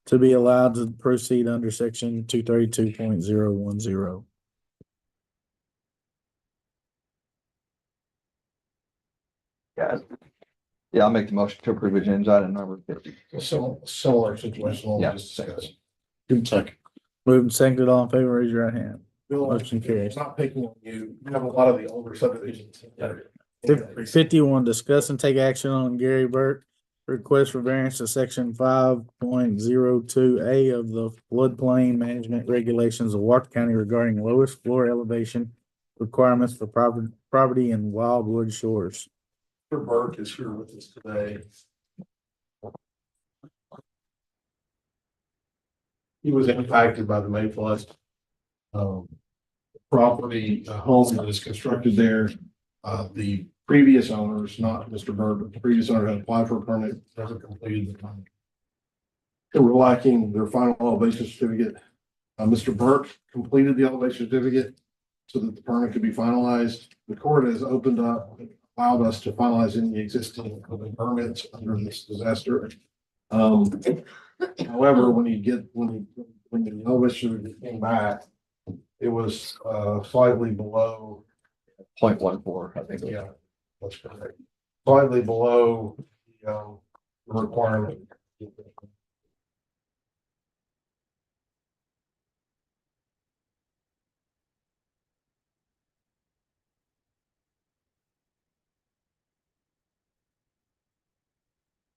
to be allowed to proceed under section 232.010. Yeah, I'll make the motion to approve agenda item number 50. Similar situation. Yeah. Just discussed. Good second. Moving second, all in favor, raise your right hand. Bill, Motion carries. it's not picking on you. You have a lot of the older subdivisions. 51, discuss and take action on Gary Burke request for variance to section 5.02A of the floodplain management regulations of Walker County regarding lowest floor elevation requirements for property in Wildwood Shores. Mr. Burke is here with us today. He was impacted by the May flood. Property, home that is constructed there, the previous owners, not Mr. Burke, but the previous owner had applied for a permit, never completed the permit. They were lacking their final elevation certificate. Mr. Burke completed the elevation certificate so that the permit could be finalized. The court has opened up, allowed us to finalize any existing open permits under this disaster. However, when the elevation came back, it was slightly below 0.14, I think. Yeah, that's correct. Slightly below the requirement.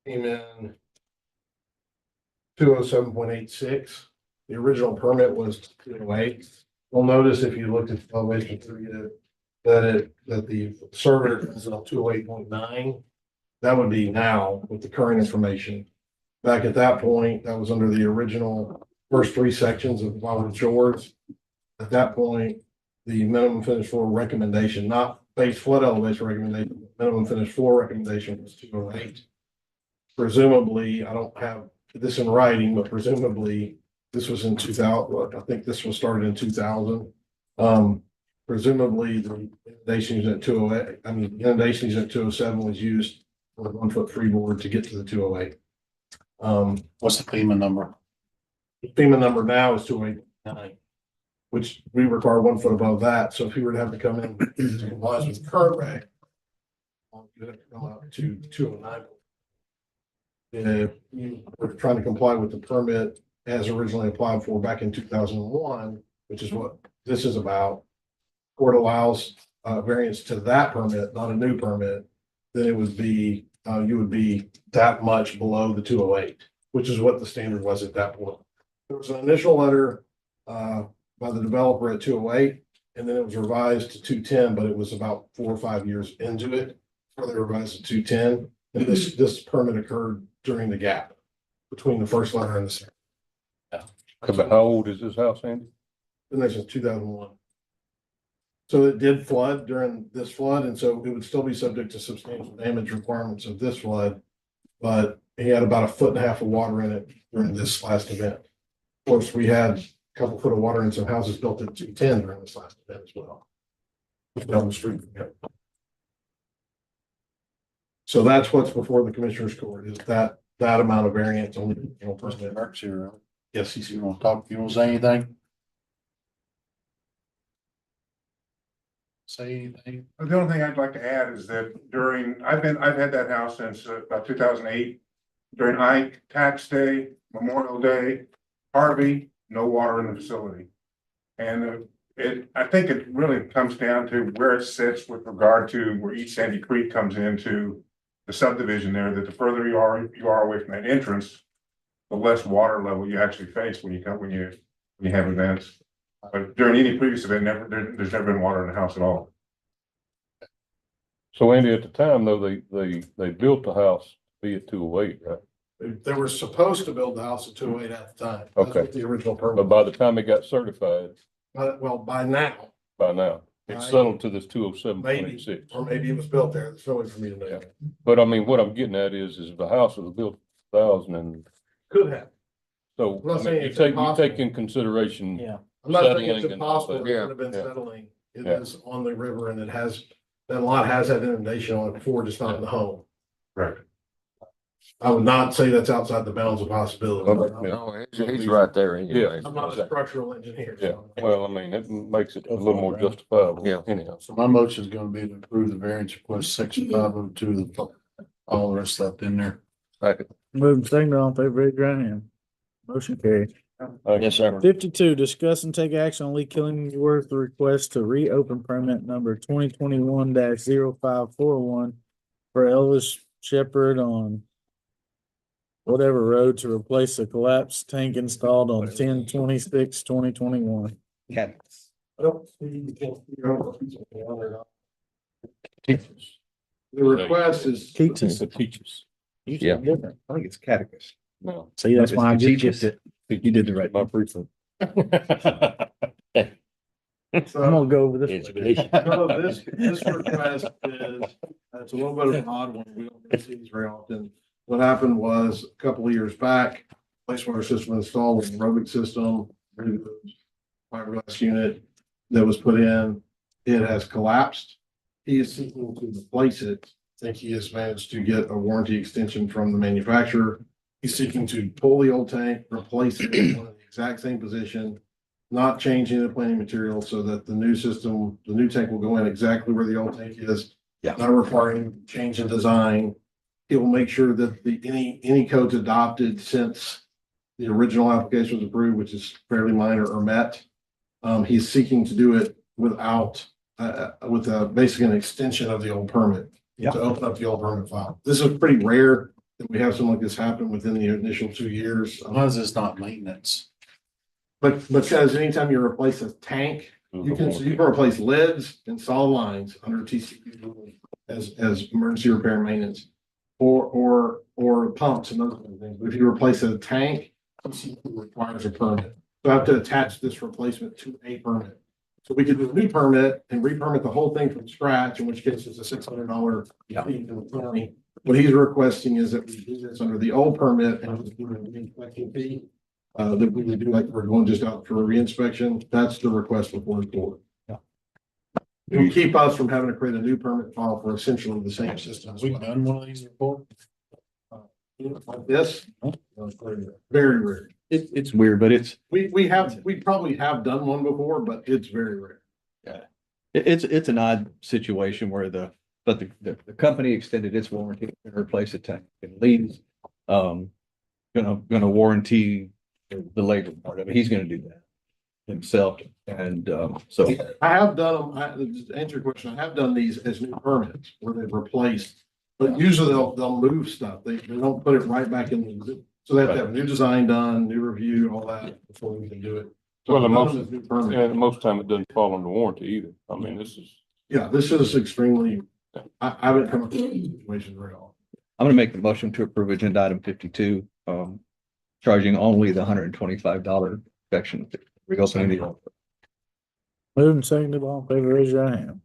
Came in 207.86. The original permit was 208. You'll notice if you looked at the elevation that the surveyor is on 208.9. That would be now with the current information. Back at that point, that was under the original first three sections of Wildwood Shores. At that point, the minimum finished floor recommendation, not base flood elevation recommendation, minimum finished floor recommendation was 208. Presumably, I don't have this in writing, but presumably this was in 2000. I think this was started in 2000. Presumably the inundation unit at 208, the inundation unit at 207 was used for the 1 foot freeboard to get to the 208. What's the FEMA number? The FEMA number now is 289, which we require 1 foot above that. So if he were to have to come in to comply with the current reg, you'd have to come up to 209. If you were trying to comply with the permit as originally applied for back in 2001, which is what this is about, court allows variance to that permit, not a new permit, then it would be, you would be that much below the 208, which is what the standard was at that point. There was an initial letter by the developer at 208, and then it was revised to 210, but it was about 4 or 5 years into it before they revised to 210. And this permit occurred during the gap between the first letter and the second. About how old is this house, Andy? The next is 2001. So it did flood during this flood, and so it would still be subject to substantial damage requirements of this flood. But he had about 1.5 feet of water in it during this last event. Of course, we had a couple foot of water in some houses built at 210 during this last event as well. Down the street from him. So that's what's before the Commissioners Court, is that amount of variance on the original Mr. permit. Burke's here, right? Yes, he's You want to talk, you want to say anything? Say anything? The only thing I'd like to add is that I've had that house since about 2008. During Ike, Tax Day, Memorial Day, Harvey, no water in the facility. And I think it really comes down to where it sits with regard to where East Sandy Creek comes into the subdivision there, that the further you are away from that entrance, the less water level you actually face when you have events. But during any previous event, there's never been water in the house at all. So Andy, at the time though, they built the house be at 208, right? They were supposed to build the house at 208 at the time. That's Okay. what the original But permit. by the time it got certified, Well, by now, by now, it's settled to this 207.26. or maybe it was built there. It's really for me to know. But I mean, what I'm getting at is the house was built 2000 and Could have. so, I'm not I mean, saying you it's take impossible. in consideration. Yeah. I'm not saying it's settling and- impossible. It Yeah, could have been yeah. settling. It Yeah. is on the river and that lot has had inundation on it before, just not in the home. Right. I would not say that's outside the bounds of possibility. No, he's right there anyway. I'm not a structural engineer. Yeah, well, I mean, it makes it a little more justifiable. Yeah. Anyhow. So my motion is gonna be to approve the variance request, section 502, all the rest left in there. Moving second, all in favor, raise your right hand. Motion carried. Yes, sir. 52, discuss and take action on Lee Killingworth request to reopen permit number 2021-0541 for Elvis Shepherd on whatever road to replace the collapsed tank installed on 10/26/2021. I don't see. The request is. Teaches. The teachers. Yeah. Different. I think it's catechus. No. See, that's why I It's just teaches. it. You did the right. My precinct. I'm gonna go over this. Education. No, this request is, it's a little bit of an odd one. We don't see these very often. What happened was a couple of years back, wastewater system installed with an aerobic system, fiberglass unit that was put in, it has collapsed. He is seeking to replace it. I think he has managed to get a warranty extension from the manufacturer. He's seeking to pull the old tank, replace it in the exact same position, not changing the planning material so that the new system, the new tank will go in exactly where the old tank is. Yeah. Not requiring change in design. It will make sure that any codes adopted since the original application was approved, which is fairly minor, are met. He's seeking to do it without, with basically an extension of the old permit. Yeah. To open up the old permit file. This is pretty rare that we have something like this happen within the initial 2 years. Why is this not maintenance? But says anytime you replace a tank, you can replace lids and solid lines under TCP as emergency repair and maintenance. Or pumps and those kind of things. But if you replace a tank, TCP requires a permit. So I have to attach this replacement to a permit. So we could do a new permit and re-permit the whole thing from scratch, in which case it's a $600 fee to the county. What he's requesting is that we do this under the old permit and just do a re-inspection fee. That we would do like we're going just out for a re-inspection. That's the request before the board. Yeah. It will keep us from having to create a new permit file for essentially the same system. We've done one of these before. Like this, very rare. It's weird, but We probably have done one before, but it's very rare. it's an odd situation where the company extended its warranty and replaced the tank and Lee's gonna warranty the labor part of it. He's gonna do that himself. And so I have done them, to answer your question, I have done these as new permits where they've replaced, but usually they'll move stuff. They don't put it right back in the, so they have to have new design done, new review, all that before we can do it. So Well, I've done them as new permits. Yeah, most time it doesn't fall under warranty either. I mean, this is. Yeah, this is extremely, I haven't come up with these situations very often. I'm gonna make the motion to approve agenda item 52, charging only the $125 section. Reopening the. Moving second, all in favor, raise your hand.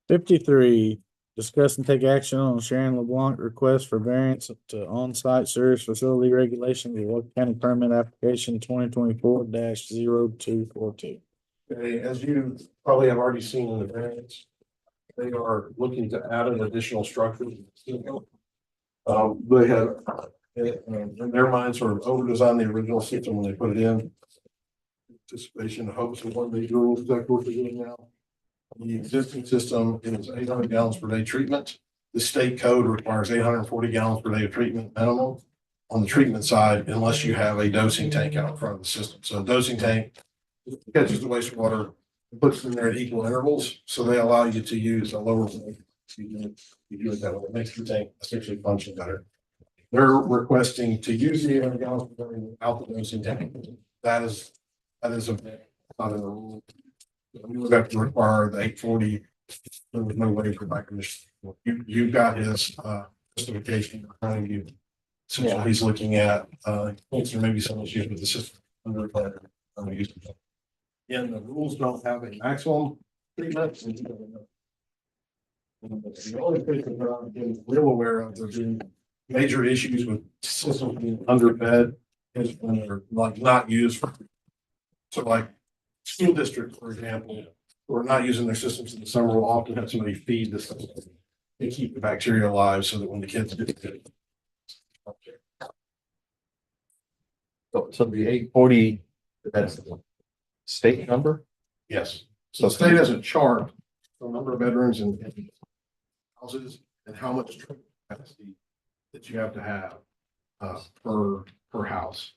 53, discuss and take action on Sharon LeBlanc request for variance to on-site service facility regulations of Walker County permit application 2024-0242. Okay, as you probably have already seen in the variance, they are looking to add an additional structure. They had, in their mind, sort of over-designed the original system when they put it in. Anticipation, hopes of what they do, exactly what they're doing now. The existing system is 800 gallons per day treatment. The state code requires 840 gallons per day of treatment minimum on the treatment side, unless you have a dosing tank out in front of the system. So a dosing tank catches the wastewater, puts them there at equal intervals, so they allow you to use a lower. You do it that way, it makes the tank essentially function better. They're requesting to use the 800 gallons per day without the dosing tank. That is not in the rule. We would have to require the 840. There was no way for my commission. You've got his justification behind you. So what he's looking at, thinks there may be some issues with the system under the and the rules don't have a maximum treatment. The only thing that I'm getting real aware of, there's been major issues with systems being underfed is when they're like not used for. So like school districts, for example, who are not using their systems in the summer will often have somebody feed the system. They keep the bacteria alive so that when the kids get it. So the 840, that's the state number? Yes. So the state has a chart, the number of bedrooms and houses and how much treatment capacity that you have to have per house.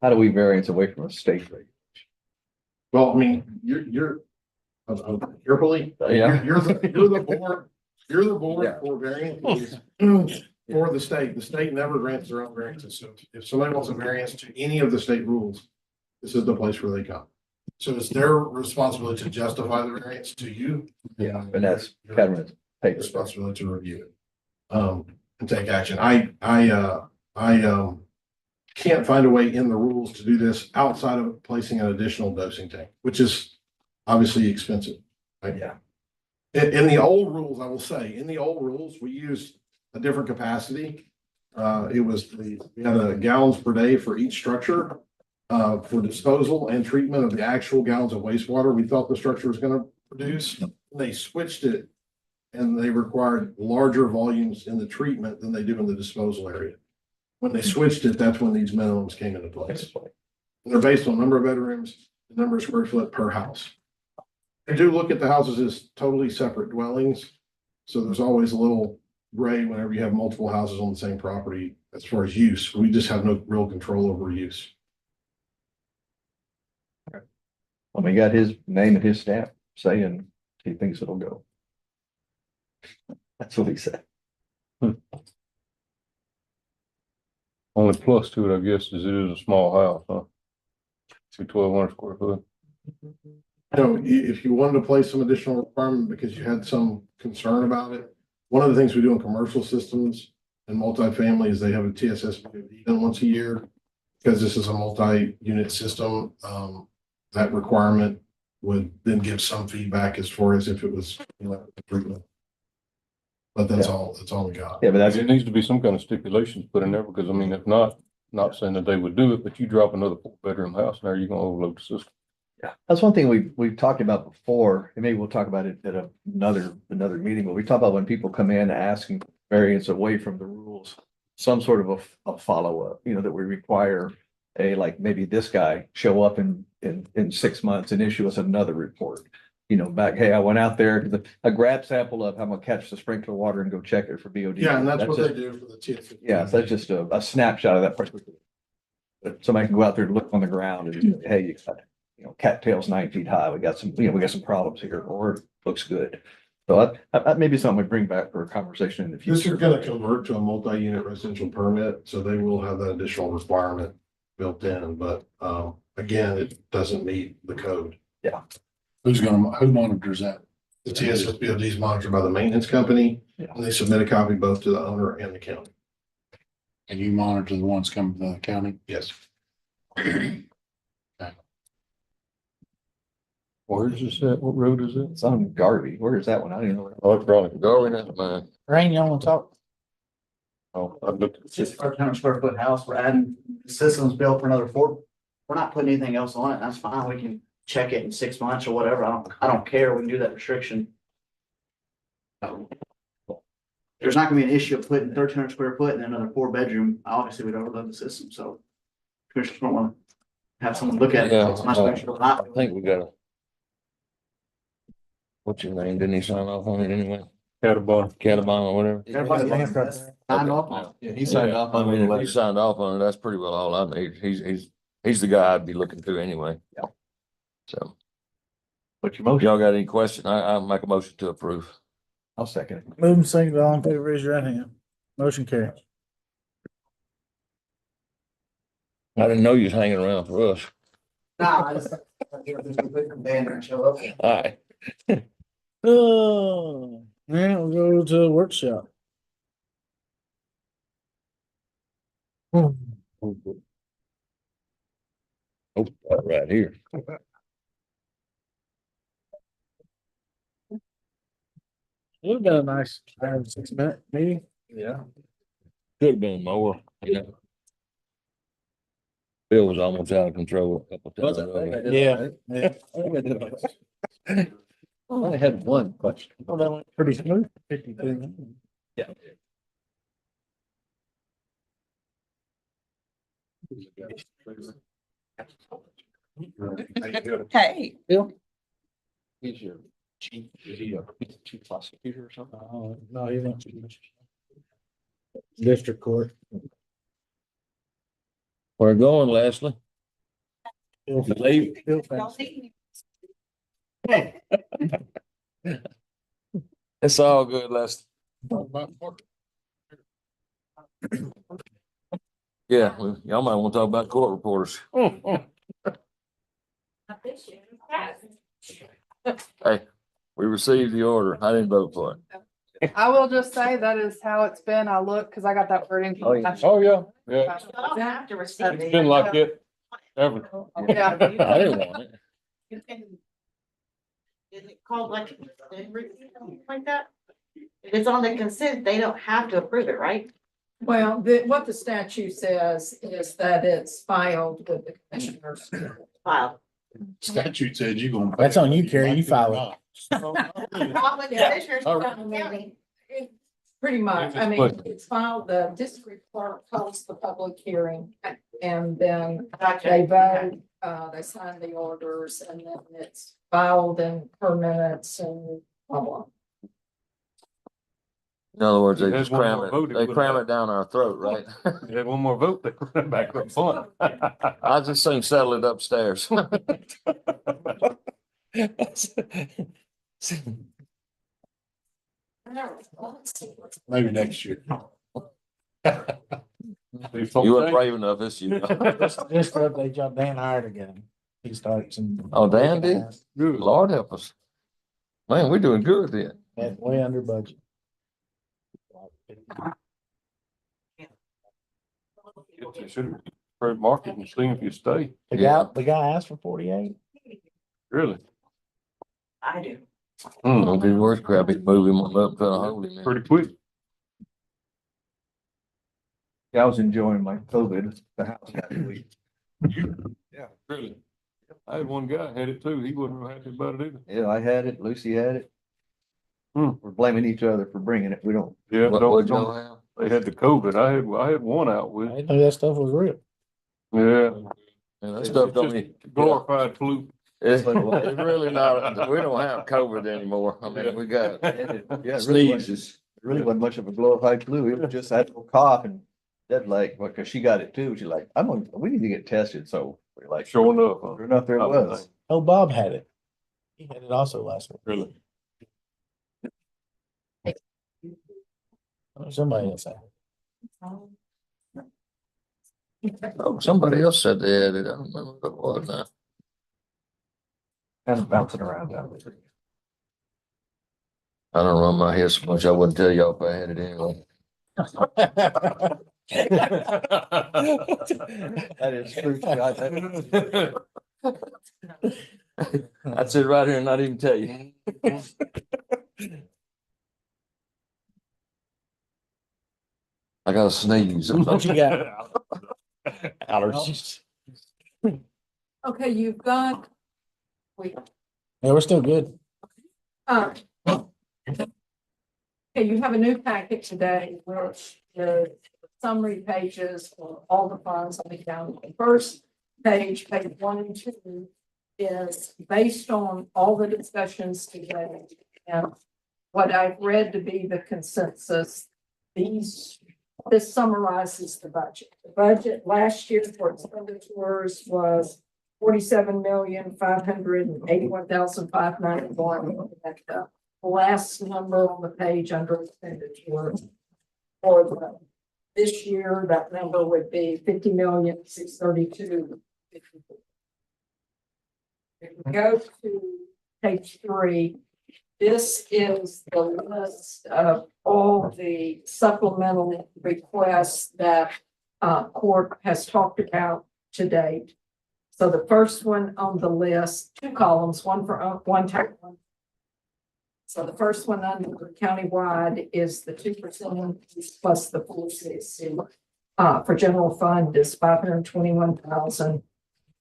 How do we variance away from a state rate? Well, I mean, you're carefully, Yeah. you're the board for variance for the state. The state never grants their own variances. So if somebody wants a variance to any of the state rules, this is the place where they come. So it's their responsibility to justify the variance to you. Yeah, and that's government's paper. Responsibility to review it. And take action. I can't find a way in the rules to do this outside of placing an additional dosing tank, which is obviously expensive. Right? Yeah. In the old rules, I will say, in the old rules, we used a different capacity. We had a gallons per day for each structure for disposal and treatment of the actual gallons of wastewater we thought the structure was going to produce. They switched it and they required larger volumes in the treatment than they do in the disposal area. When they switched it, that's when these minimums came into place. And they're based on number of bedrooms, the number of square foot per house. They do look at the houses as totally separate dwellings. So there's always a little gray whenever you have multiple houses on the same property as far as use. We just have no real control over use. Well, we got his name and his staff saying he thinks it'll go. That's what he said. Only plus to it, I guess, is it is a small house, huh? 1,200 square foot. So if you wanted to place some additional requirement because you had some concern about it, one of the things we do in commercial systems and multifamily is they have a TSS done once a year. Because this is a multi-unit system, that requirement would then give some feedback as far as if it was, treatment. But that's all we got. Yeah, but that's, There needs to be some kind of stipulations put in there, because I mean, if not saying that they would do it, but you drop another 4-bedroom house, now you're gonna overload the system. yeah, that's one thing we've talked about before, and maybe we'll talk about it at another meeting, but we talk about when people come in asking variance away from the rules, some sort of a follow-up, that we require like maybe this guy show up in 6 months and issue us another report. Back, hey, I went out there, a grab sample of how I'm gonna catch the sprinkler water and go check it for BOD. Yeah, and that's what just- they do for the TSS. Yeah, so that's just a snapshot of that person. But somebody can go out there and look on the ground and, hey, you got, cattails 9 feet high. We got some problems here, or it looks good. So that may be something we bring back for a conversation in the future. This is gonna convert to a multi-unit residential permit, so they will have that additional requirement built in, but again, it doesn't meet the code. Yeah. Who monitors that? The TSS BOD is monitored by the maintenance company, and they submit a copy both to the owner and the county. And you monitor the ones coming from the county? Yes. Where is this at? What road is it? It's on Garvey. Where is that one? I don't even know. Oh, it's probably Garvey, that's mine. Rain, y'all wanna talk? Oh, I looked at It's just a 500 square foot house. We're adding, the system's built for another 4. We're not putting anything else on it. That's fine. We can check it in 6 months or whatever. I don't care. We can do that restriction. So, there's not gonna be an issue of putting 1,300 square foot and another 4 bedroom. Obviously, we'd overload the system, so. Commissioners don't want to have someone look at it. Yeah, It's my special lot. I think we gotta. What's your name? Didn't he sign off on it anyway? Catabon or whatever. Everybody signed off on it. Yeah, he signed off I on mean, the if he letter. signed off on it, that's pretty well all I need. He's the guy I'd be looking to anyway. Yeah. So, What's your motion? y'all got any question? I'll make a motion to approve. I'll second it. Moving second, all in favor, raise your right hand. Motion carries. I didn't know you was hanging around for us. Nah, I just. Banner and show up. All right. Oh, yeah, we'll go to the workshop. Oh, right here. Would have been a nice 6 minute meeting. Yeah. Could have been more, you know. Bill was almost out of control a couple Was times. it? Yeah. I only had one question. Well, that went pretty smooth. 52. Yeah. Hey. Bill? He's your chief, is he a chief prosecutor or something? Oh, no, he went to district court. We're going, Leslie. Bill- You leave? Bill thinks- It's all good, Leslie. Yeah, y'all might want to talk about court reporters. Hey, we received the order. I didn't vote for it. I will just say that is how it's been. I look, because I got that wording. Oh, yeah. Oh, yeah, yeah. Don't have to receive It's it. been like it ever. Yeah. I didn't want it. You can. Is it called like that? If it's on the consent, they don't have to approve it, right? Well, what the statute says is that it's filed with the commissioners. File. Statute said you gonna. That's on you, Carrie. You file Pretty much, I mean, But- it's filed, the district clerk holds the public hearing and then Gotcha. they vote, they sign the orders and then it's filed in per minutes and blah, blah. In other words, they There's just one cram more it, vote it they would cram have. it down our throat, right? You had one more vote, they put it back up front. I just soon settle it upstairs. Maybe next year. You weren't brave enough this year. Just that they jumped Dan hired again. He starts and. Oh, Dan did? Good. Lord help us. Man, we're doing good then. And way under budget. You should have market and see if you stay. The guy asked for 48. Really? I do. Don't be worse crap, he'd move him up, put a hole in there. Pretty quick. Yeah, I was enjoying my COVID, the house that week. Yeah. Really? I had one guy had it too. He wasn't real happy about it either. Yeah, I had it, Lucy had it. Hmm. We're blaming each other for bringing it. We don't. Yeah, What'd y'all don't, have? they had the COVID. I had one out I with. didn't know that stuff was real. Yeah. Man, that It's stuff just don't need. glorified flu. It's really not, we don't have COVID anymore. I mean, we got Yeah, it really wasn't, sneezes. it really wasn't much of a glorified flu. It was just that little cough and that like, well, cause she got it too. She's like, we need to get tested. So we're like, Sure enough. Huh? sure enough, there it was. Oh, Bob had it. He had it also last week. Really? Somebody else had it. Oh, somebody else said they had it. I don't remember what it was now. Kind of bouncing around down there. I don't run my head so much. I wouldn't tell y'all if I had it anyway. That is true. I'd sit right here and not even tell you. I got a sneeze. What you got? Allergies. Okay, you've got. Yeah, we're still good. Uh, Okay, you have a new packet today, which is summary pages for all the funds on the county. The first page, page 1 and 2, is based on all the discussions today and what I've read to be the consensus. This summarizes the budget. The budget last year for expenditures was 47,581,591. At the last number on the page under expenditures for this year, that number would be 50,632,000. If we go to page 3, this is the list of all the supplemental requests that court has talked about to date. So the first one on the list, 2 columns, one for one type one. So the first one under countywide is the 2% increase plus the full CSC. For general fund is 521,000.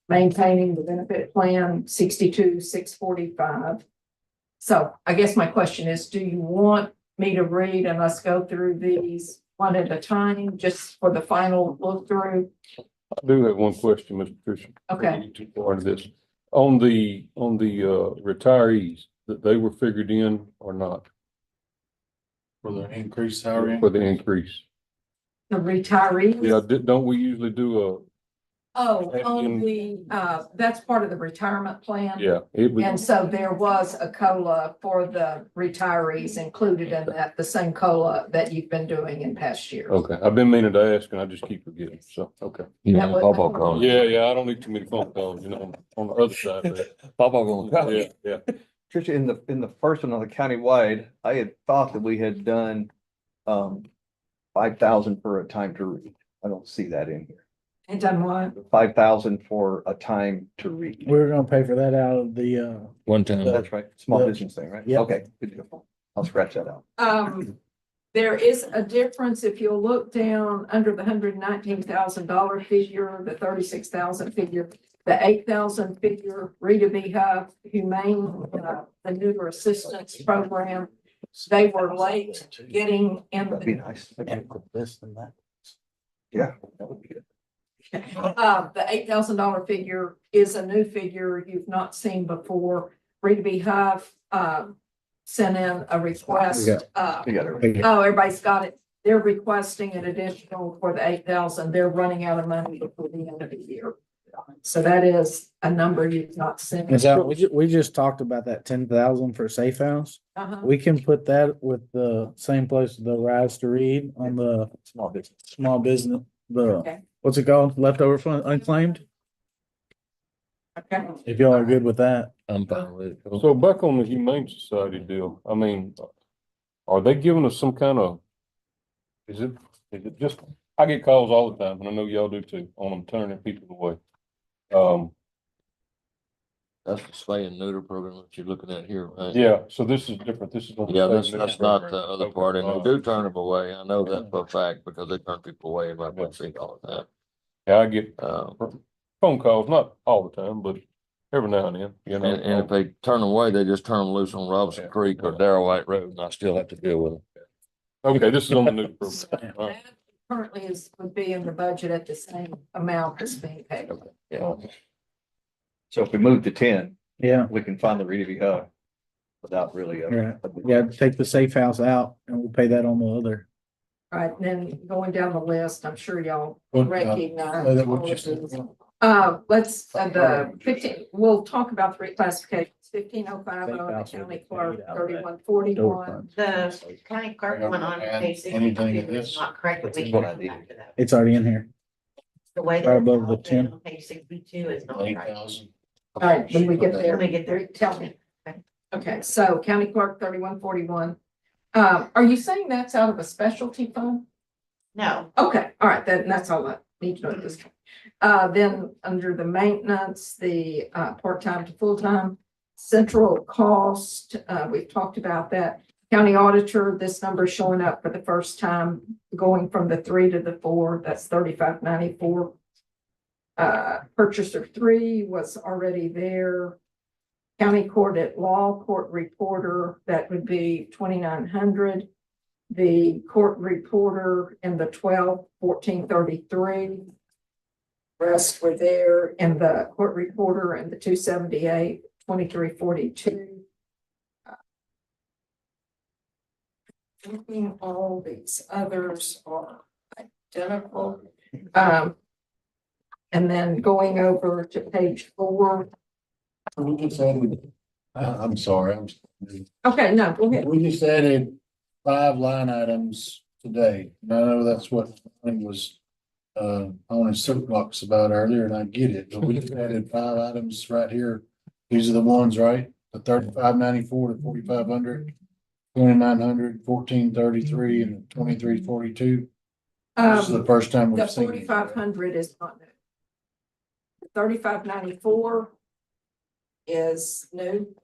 Maintaining the benefit plan, 62,645. So I guess my question is, do you want me to read and let's go through these one at a time, just for the final look through? I do have one question, Mr. Fisher. Okay. Before we get too far into this. On the retirees, that they were figured in or not? For the increased salary? For the increase. The retirees? Yeah, don't we usually do Oh, on the, that's part of the retirement plan. yeah, it And was, so there was a COLA for the retirees included in that, the same COLA that you've been doing in past years. okay, I've been meaning to ask and I just keep forgetting, so, okay. Yeah, Papa called. Yeah, I don't need too many phone calls, on the other side of that. Papa gonna call you. Yeah. Tricia, in the first one on the countywide, I had thought that we had done 5,000 for a time to read. I don't see that in here. And done what? 5,000 for a time to read. We were gonna pay for that out of the, One time. That's right. Small the- business thing, right? Yep. Okay, good deal. I'll scratch that out. There is a difference if you'll look down under the $119,000 figure, the 36,000 figure, the 8,000 figure, Rita B. Huff, Humane, the newer assistance program. They were late getting in. That'd be nice. this and that. Yeah, that would be good. The $8,000 figure is a new figure you've not seen before. Rita B. Huff, sent in a request. You got it. Oh, everybody's got it. They're requesting an additional for the 8,000. They're running out of money before the end of the year. So that is a number you've not seen. Is that, we just talked about that 10,000 for Safe House. Uh-huh. We can put that with the same place, the Rise to Read on the small business, Okay. what's it called? Leftover fund, unclaimed? Okay. If y'all are good with that. I'm fine with it. So back on the Humane Society deal, I mean, are they giving us some kind of, is it just, I get calls all the time, and I know y'all do too, on them turning people away. That's the spay and neuter program that you're looking at here, right? Yeah, so this is different, this is. on the Yeah, spay and that's neuter not program. the other Okay. part, and they do turn them away. I know that for a fact because they turn people away like we see all the time. Yeah, I get Um, phone calls, not all the time, but every now and then, and if they turn them away, they just turn them loose on Robinson Creek or Darrell White Road, and I still have to deal with them. Okay, this is on the new program. All right. That currently would be in the budget at the same amount that's being paid. Yeah. So if we move to 10, Yeah. we can find the Rita V. Huff without really. Yeah. Yeah, take the Safe House out and we'll pay that on the other. All right, and then going down the list, I'm sure y'all Well, recognize. that would all of just- these. Let's, the 15, we'll talk about the reclassifications, 15050, the county clerk, 3141. The county clerk went on page Anything 62, in this? it's not correct, but we That's can what I come back to that. It's already in here. The way Right that above the it's 10. on page 62 is not right. 8,000. All right, when we get there. When we get there. Tell me. Okay, so county clerk, 3141. Are you saying that's out of a specialty fund? No, Okay, all right, that's all I need to know at this point. Then under the maintenance, the part-time to full-time, central cost, we've talked about that. County auditor, this number is showing up for the first time, going from the 3 to the 4, that's 3594. Purchaser 3 was already there. County court at law, court reporter, that would be 2,900. the court reporter in the 12-1433. Rest were there, and the court reporter in the 278-2342. Thinking all these others are identical. And then going over to page 4. I'm sorry, Okay, no, go ahead. we just added 5 line items today. And I know that's what Wayne was on his soapbox about earlier, and I get it, but we just added 5 items right here. These are the ones, right? The 3594 to 4500, 2900, 1433, and 2342. This is the first time The we've seen it. 4,500 is not new. The 3594 is new.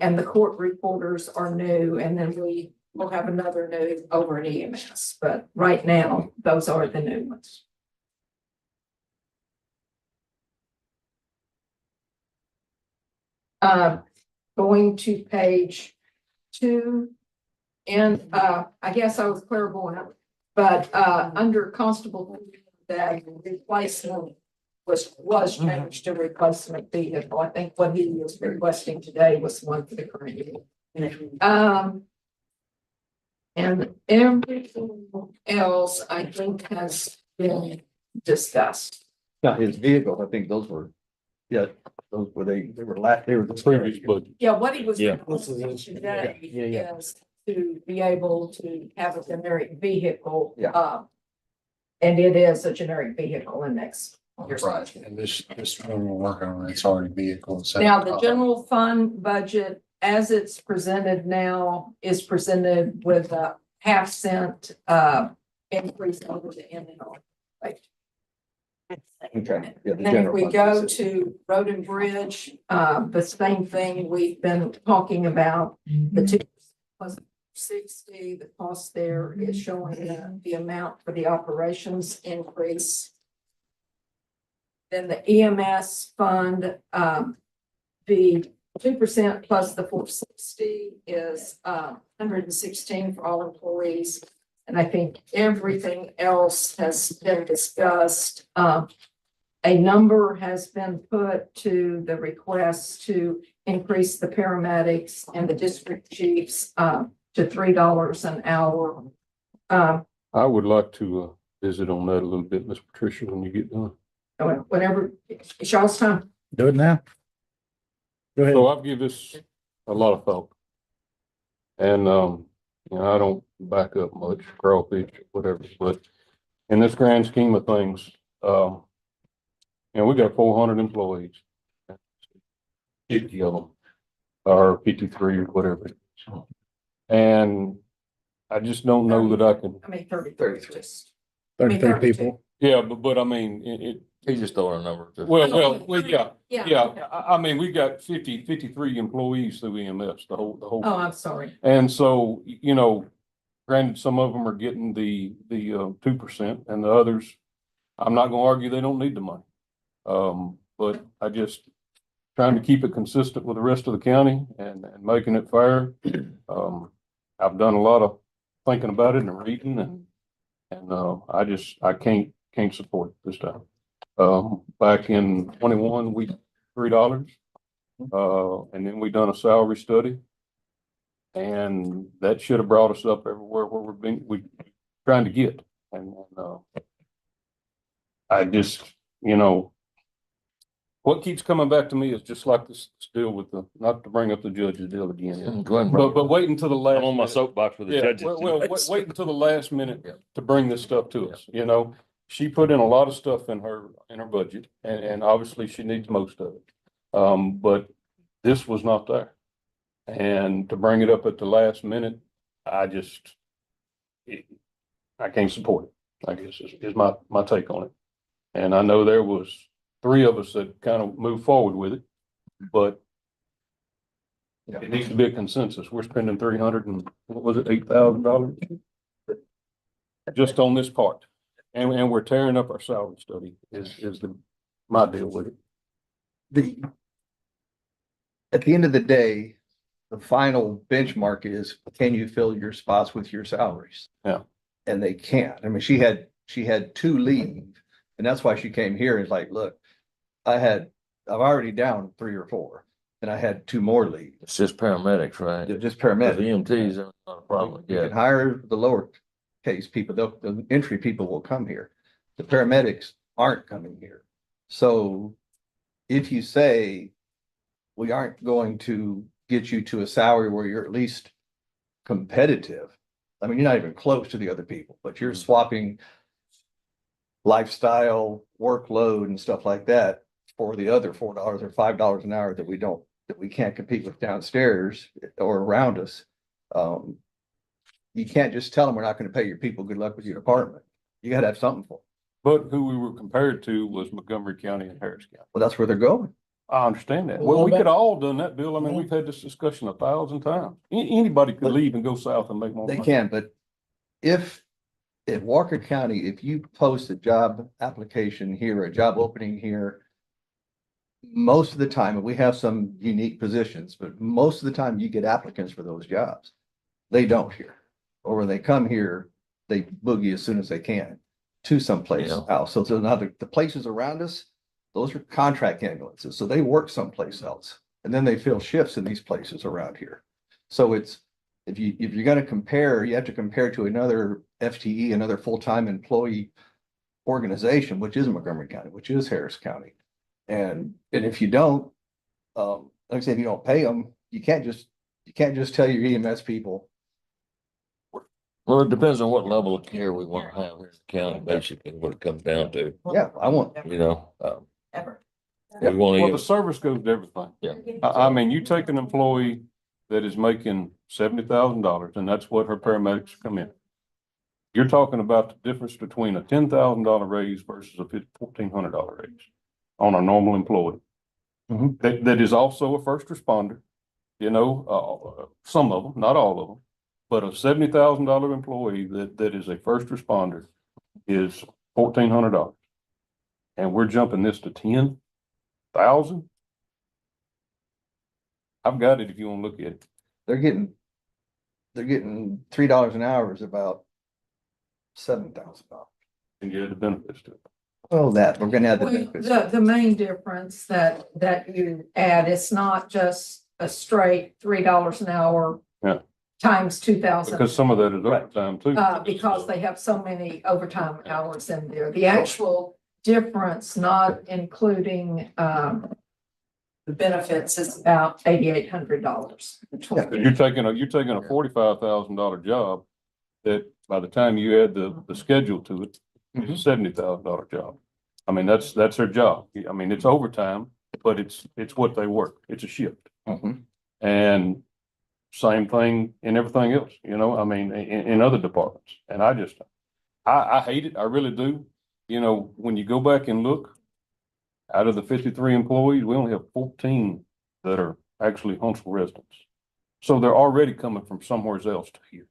And the court reporters are new, and then we will have another new over at EMS, but right now, those are the new ones. Going to page 2, and I guess I was clairvoyant, but under constable, that replacement was changed to replacement vehicle. I think what he was requesting today was one for the current year. And everything else, I think, has been discussed. Now, his vehicle, I think those were, yeah, those were they were the Previous budget. Yeah, what he was Yeah. requesting today Yeah. is to be able to have a generic vehicle. Yeah. And it is a generic vehicle in next year's Right, budget. and this one we're working on, it's already vehicles. Now, the general fund budget, as it's presented now, is presented with a 0.5 cent increase over the NNR. Right. Okay. Yeah, the And then if general we fund go is- to road and bridge, the same thing we've been talking about, the 2 plus 60, the cost there is showing the amount for the operations increase. Then the EMS fund, the 2% plus the 460 is 116 for all employees. And I think everything else has been discussed. A number has been put to the request to increase the paramedics and the district chiefs to $3 an hour. I would like to visit on that a little bit, Ms. Patricia, when you get done. Whenever, it's y'all's time. Do it now. Go ahead. So I've given this a lot of thought. And, you know, I don't back up much, crawfish, whatever, but in this grand scheme of things, you know, we got 400 employees. 50 of them, or 53 or whatever. And I just don't know that I can. I mean, 33. 33 people. Yeah, but I mean, He's just throwing a number. well, yeah, Yeah. yeah. I mean, we've got 53 employees through EMS, the whole. Oh, I'm sorry. And so, you know, granted, some of them are getting the 2% and the others, I'm not gonna argue they don't need the money. But I just trying to keep it consistent with the rest of the county and making it fair. I've done a lot of thinking about it and reading and I can't support it this time. Back in 21, we $3. And then we done a salary study. And that should have brought us up everywhere where we trying to get. And I just, you know, what keeps coming back to me is just like this deal with not to bring up the judge's deal again. Go ahead, bro. But wait until the last. I'm on my soapbox with the Yeah, judges. well, wait until the last minute Yeah. to bring this stuff to us, you know? She put in a lot of stuff in her budget and obviously she needs most of it. But this was not there. And to bring it up at the last minute, I can't support it, I guess is my take on it. And I know there was 3 of us that kind of moved forward with it, but it needs to be a consensus. We're spending $8,000 just on this part. And we're tearing up our salary study is my deal with it. At the end of the day, the final benchmark is, can you fill your spots with your salaries? Yeah. And they can't. I mean, she had 2 leave, and that's why she came here and was like, look, I'm already down 3 or 4, and I had 2 more leave. It's just paramedics, right? They're just The paramedics. EMTs are not a problem, You can yeah. hire the lower case people, the entry people will come here. The paramedics aren't coming here. So if you say we aren't going to get you to a salary where you're at least competitive, I mean, you're not even close to the other people, but you're swapping lifestyle, workload and stuff like that for the other $4 or $5 an hour that we can't compete with downstairs or around us. You can't just tell them we're not going to pay your people. Good luck with your department. You got to have something for them. But who we were compared to was Montgomery County and Harris County. Well, that's where they're going. I understand that. Well, Well, we but- could have all done that, Bill. I mean, we've had this discussion 1,000 times. Anybody could But- leave and go south and make more They money. can, but if Walker County, if you post a job application here, a job opening here, most of the time, and we have some unique positions, but most of the time you get applicants for those jobs. They don't here. Or when they come here, they boogie as soon as they can to someplace Yeah. else. So now the places around us, those are contract ambulances. So they work someplace else. And then they fill shifts in these places around here. So it's, if you're gonna compare, you have to compare to another FTE, another full-time employee organization, which is Montgomery County, which is Harris County. And if you don't, like I said, if you don't pay them, you can't just tell your EMS people, Well, it depends on what level of care we want to have here in the county, basically, what it comes down to, yeah, I want, you know? Ever. We want Well, to the service goes to everything. Yeah. I mean, you take an employee that is making $70,000 and that's what her paramedics come in. You're talking about the difference between a $10,000 raise versus a $1,400 raise on a normal employee. Mhm. That is also a first responder, you know, some of them, not all of them. But a $70,000 employee that is a first responder is $1,400. And we're jumping this to 10,000. I've got it if you want to look at it. they're getting $3 an hour is about $7,000. And you add the benefits to it. Well, we're gonna add the Well, benefits. the main difference that you add, it's not just a straight $3 an hour. Yeah. Times 2,000. Because some of that is overtime too. Because they have so many overtime hours in there. The actual difference, not including, the benefits, is about $8,800. You're taking a $45,000 job that by the time you add the schedule to it, it's a $70,000 job. I mean, that's their job. I mean, it's overtime, but it's what they work. It's a shift. Mhm. And same thing in everything else, you know, I mean, in other departments. And I hate it. I really do. You know, when you go back and look, out of the 53 employees, we only have 14 that are actually Huntsville residents. So they're already coming from somewhere else to here.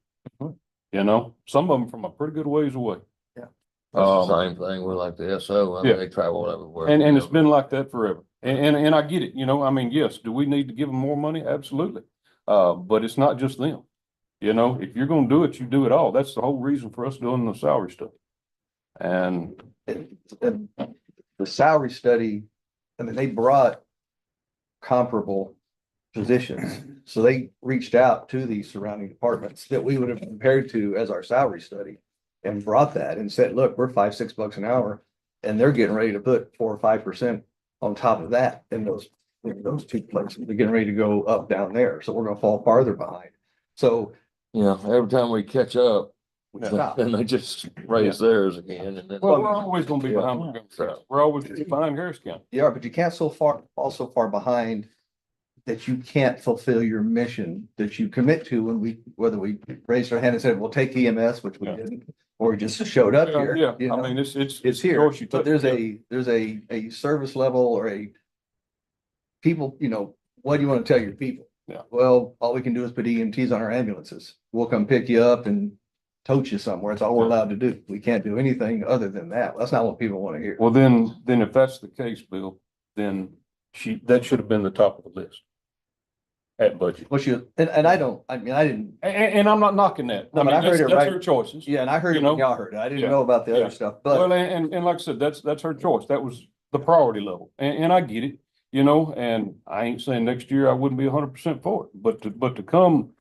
You know, some of them from a pretty good ways away. Yeah. That's the same thing with like the SO, I mean, Yeah. they travel everywhere. And it's been like that forever. And I get it, you know, I mean, yes, do we need to give them more money? Absolutely. But it's not just them. You know, if you're gonna do it, you do it all. That's the whole reason for us doing the salary stuff. And And the salary study, I mean, they brought comparable positions. So they reached out to the surrounding departments that we would have compared to as our salary study and brought that and said, look, we're $5-6 an hour. And they're getting ready to put 4 or 5% on top of that in those 2 places. They're getting ready to go up down there. So we're gonna fall farther behind. So Yeah, every time we catch up, we stop. then they just raise theirs again and then. well, we're always gonna be behind Montgomery County. We're always gonna be behind Harris County. Yeah, but you can't fall so far behind that you can't fulfill your mission that you commit to whether we raised our hand and said, we'll take EMS, which we Yeah. didn't, or we just showed up here. Yeah, you I know? mean, it's It's here, choice you but take. there's a service level or a people, you know, what do you want to tell your people? Yeah. Well, all we can do is put EMTs on our ambulances. We'll come pick you up and tote you somewhere. It's all we're allowed to do. We can't do anything other than that. That's not what people want to hear. Well, then if that's the case, Bill, then that should have been the top of the list. at budget. What you, and I don't, I mean, I didn't. And I'm not knocking that. No, but I heard that's it right. her choices. Yeah, and I heard You it when know? y'all heard it. I didn't Yeah. know about the Yeah. other stuff, Well, but and like I said, that's her choice. That was the priority level. And I get it, you know, and I ain't saying next year I wouldn't be 100% for it, but to come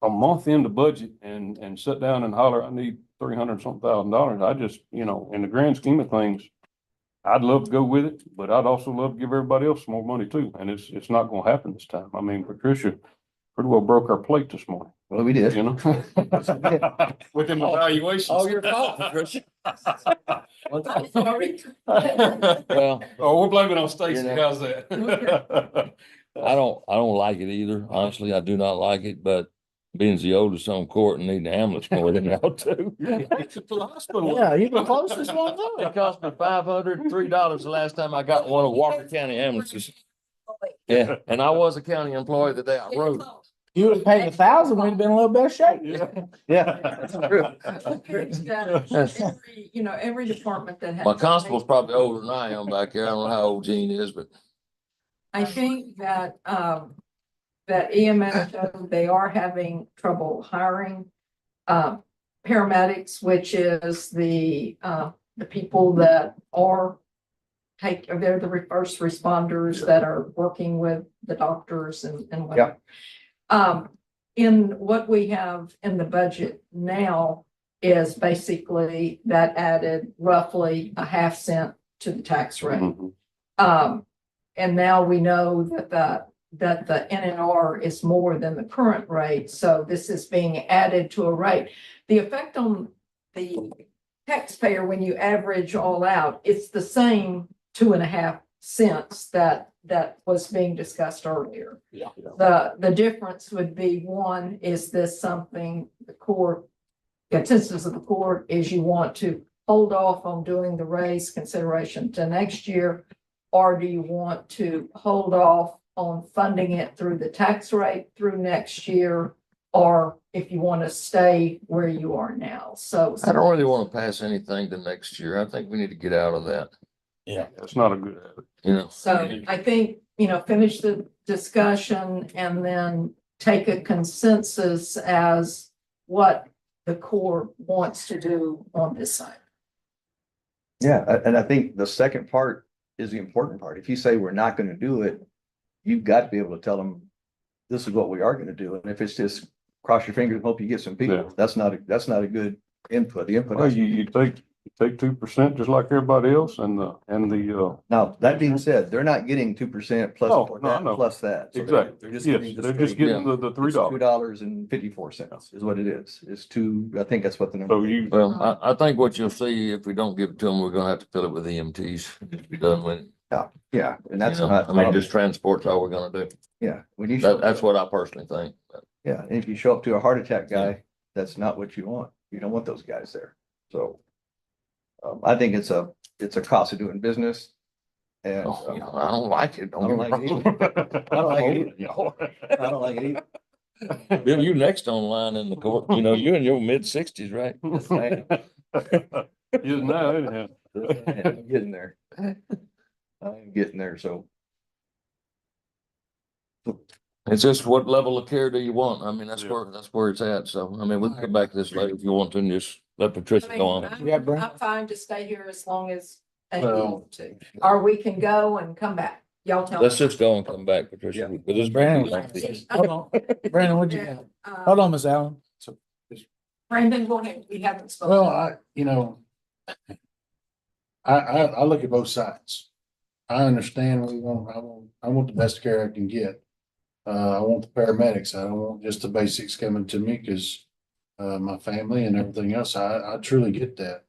a month into budget and sit down and holler, I need 300 something $1,000. I just, you know, in the grand scheme of things, I'd love to go with it, but I'd also love to give everybody else more money too. And it's not gonna happen this time. I mean, Patricia pretty well broke our plate this morning, well, we did. you know? With them evaluations. All your fault, Patricia. Well, oh, we'll blame it on Stacy. You know. How's that? I don't like it either. Honestly, I do not like it, but being the oldest on court and needing an ambulance more than now too. To the hospital. Yeah, you the closest one. It cost me $503 the last time I got one of Walker County ambulances. Yeah, and I was a county employee the day I rode. You would have paid 1,000, we'd have been in a little better shape. Yeah, that's true. Every, you know, every department that has. My constable's probably older than I am back there. I don't know how old Gene is, but I think that, that EMS, they are having trouble hiring, paramedics, which is the people that are they're the first responders that are working with the doctors and whatnot. In what we have in the budget now is basically that added roughly a half cent to the tax rate. And now we know that the NNR is more than the current rate, so this is being added to a rate. The effect on the taxpayer, when you average all out, it's the same 2.5 cents that was being discussed earlier. Yeah. The difference would be, one, is this something the court, consensus of the court is you want to hold off on doing the raise consideration to next year, or do you want to hold off on funding it through the tax rate through next year, or if you want to stay where you are now? So I don't really want to pass anything to next year. I think we need to get out of that, Yeah, it's not a good habit. you know. So I think, you know, finish the discussion and then take a consensus as what the court wants to do on this side. Yeah, and I think the second part is the important part. If you say we're not gonna do it, you've got to be able to tell them, this is what we are gonna do. And if it's just cross your fingers and hope you get some people, Yeah. that's not a good input. The input. Well, has to you take 2% just like everybody else and the Now, that being said, they're not getting 2% plus No, or no, I that, know. plus that. So Exactly. They're just Yes, getting they're just straight- getting the $3. $2.54 is what it is. It's two, I think that's what the number. So you, Well, I think what you'll see, if we don't give it to them, we're gonna have to fill it with EMTs. Be done with it. Yeah, and that's You know, not. I mean, just transport's all we're gonna do. Yeah, when you. show That's up- what I personally think. Yeah, and if you show up to a heart attack guy, that's not what you want. You don't want those guys there. So. I think it's a cost of doing business. And Oh, you know, I don't like it. I don't like it either. I don't like it either. I don't like it either. Bill, you next on line in the court. You know, you're in your mid-60s, right? you know, anyhow. I'm getting there. I'm getting there, so. It's just what level of care do you want? I mean, that's where it's at. So, I mean, we can come back to this later if you want to and just let Patricia go on. I'm fine to stay here as long as they Well- want to, or we can go and come back. Y'all tell. Let's me. just go and come back, Patricia. But it's Brandon, Brandon. hold on. Brandon, what'd you got? Hold on, Miss Allen. Brandon, go ahead. We haven't spoken. Well, I look at both sides. I understand I want the best care I can get. I want the paramedics. I don't want just the basics coming to me because my family and everything else. I truly get that.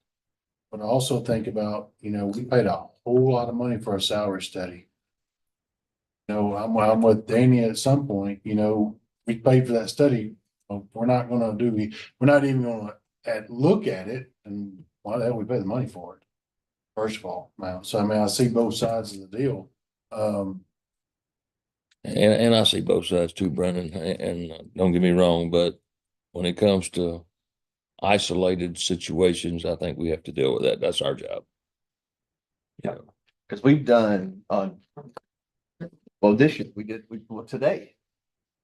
But I also think about, we paid a whole lot of money for a salary study. I'm with Danny at some point, we paid for that study. We're not even gonna look at it, and why the hell we pay the money for it? First of all, now, so I see both sides of the deal. And I see both sides too, Brendan, and don't get me wrong, but when it comes to isolated situations, I think we have to deal with that. That's our job. Yeah, because we've done on Well, this year well, today,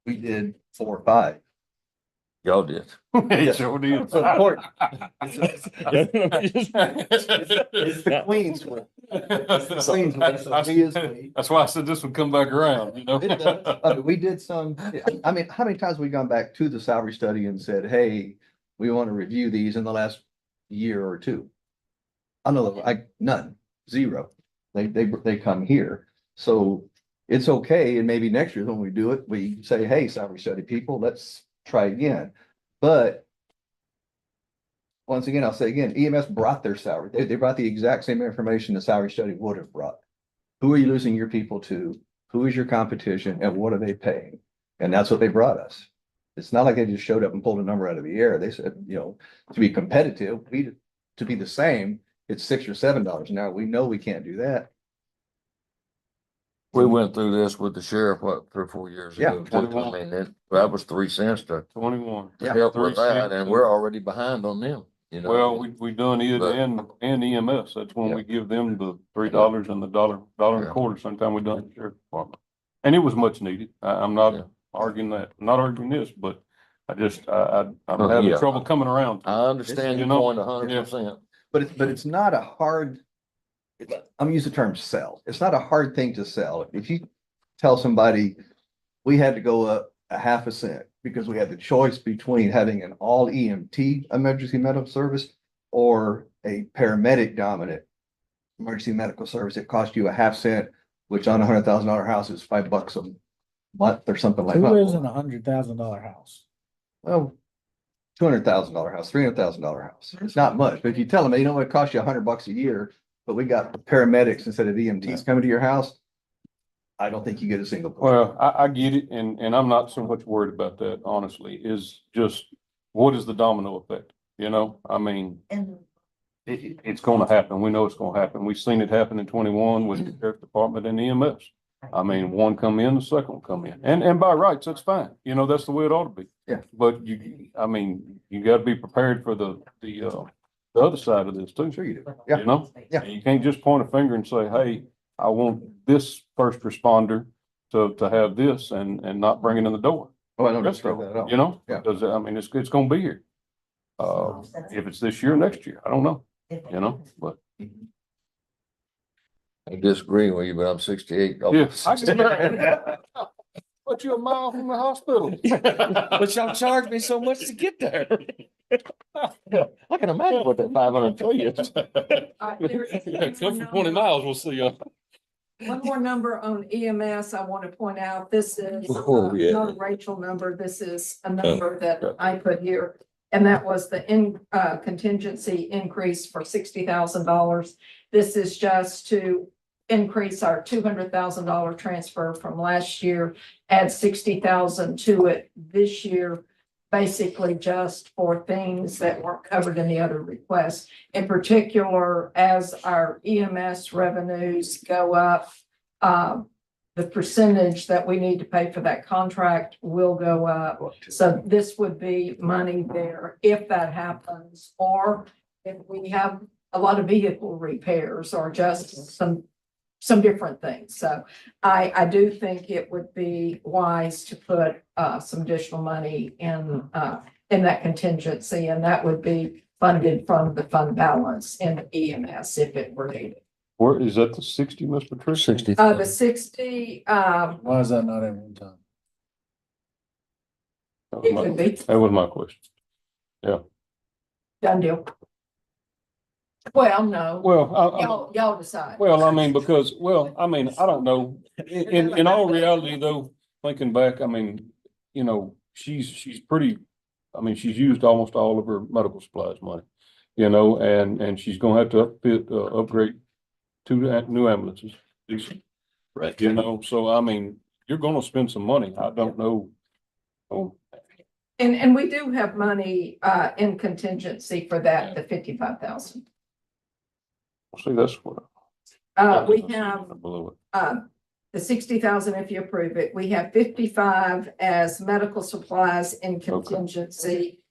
we did 4 or 5. Y'all did. It sure did. So of course, it's the Queen's one. It's the Queen's one, so we is we. That's why I said this would come back around, you know? It does. I mean, we did some, I mean, how many times have we gone back to the salary study and said, hey, we want to review these in the last year or two? I know, like, none, 0. They come here. So it's okay. And maybe next year when we do it, we say, hey, salary study people, let's try again. But once again, I'll say again, EMS brought their salary. They brought the exact same information the salary study would have brought. Who are you losing your people to? Who is your competition and what are they paying? And that's what they brought us. It's not like they just showed up and pulled a number out of the air. They said, you know, to be competitive, to be the same, it's $6 or $7. Now we know we can't do that. We went through this with the sheriff, what, 3 or 4 years Yeah, ago? too. I mean, that was 3 cents to 21. help with 3 that, cents. and we're already behind on them, you know? Well, we done it But- and EMS. That's when we give them the $3 and the dollar and a quarter. Sometime we done it in the sheriff's department. And it was much needed. I'm Yeah. not arguing that, I'm not arguing this, but I'm having Yeah. trouble coming around. I understand You your know, point 100%. But it's not a hard, I'm using the term sell. It's not a hard thing to sell. If you tell somebody, we had to go up a half a cent because we had the choice between having an all EMT emergency medical service or a paramedic dominant emergency medical service. It cost you a half cent, which on $100,000 house is $5 a month or something like Who that. lives in $100,000 house? Well, $200,000 house, $300,000 house. It's not much, but if you tell them, you know, it costs you $100 a year, but we got paramedics instead of EMTs coming to your house. I don't think you get a single. Well, I get it, and I'm not so much worried about that, honestly, is just what is the domino effect? You know, I mean, it's gonna happen. We know it's gonna happen. We've seen it happen in 21 with the sheriff department and EMS. I mean, one come in, the second one come in, and by rights, that's fine. You know, that's the way it ought to be. Yeah. But you gotta be prepared for the other side of this too. Sure you do. Yeah. You know? Yeah. And you can't just point a finger and say, hey, I want this first responder to have this and not bring it in the door. Oh, I don't discredit that at all. You know? Yeah. Because, I mean, it's gonna be here. If it's this year, next year, I don't know, you know, but. I disagree with you, but I'm 68. Yeah, I can. But you're a mile from the hospital. But y'all charge me so much to get there. I can imagine what that 503 is. Yeah, come for 20 miles, we'll see you. One more number on EMS I want to point out. This is Oh, yeah. not a Rachel number. This is a number that I put here. And that was the contingency increase for $60,000. This is just to increase our $200,000 transfer from last year, add 60,000 to it this year, basically just for things that weren't covered in the other requests. In particular, as our EMS revenues go up, the percentage that we need to pay for that contract will go up. So this would be money there if that happens, or if we have a lot of vehicle repairs or just some different things. So I do think it would be wise to put some additional money in that contingency, and that would be funded from the fund balance in EMS if it were needed. Where is that, the 60, Ms. Patricia? 60. The 60, Why is that not every one time? it could be That was my question. done deal. Well, no, Well, y'all decide. well, I mean, because, I mean, I don't know. In all reality though, thinking back, I mean, you know, she's pretty, I mean, she's used almost all of her medical supplies money, you know, and she's gonna have to upgrade 2 new ambulances. Right. You know, so I mean, you're gonna spend some money. I don't know. Oh, And we do have money in contingency for that, the 55,000. see, that's what. We have Below the 60,000 if you approve it. We have 55 as medical supplies in contingency.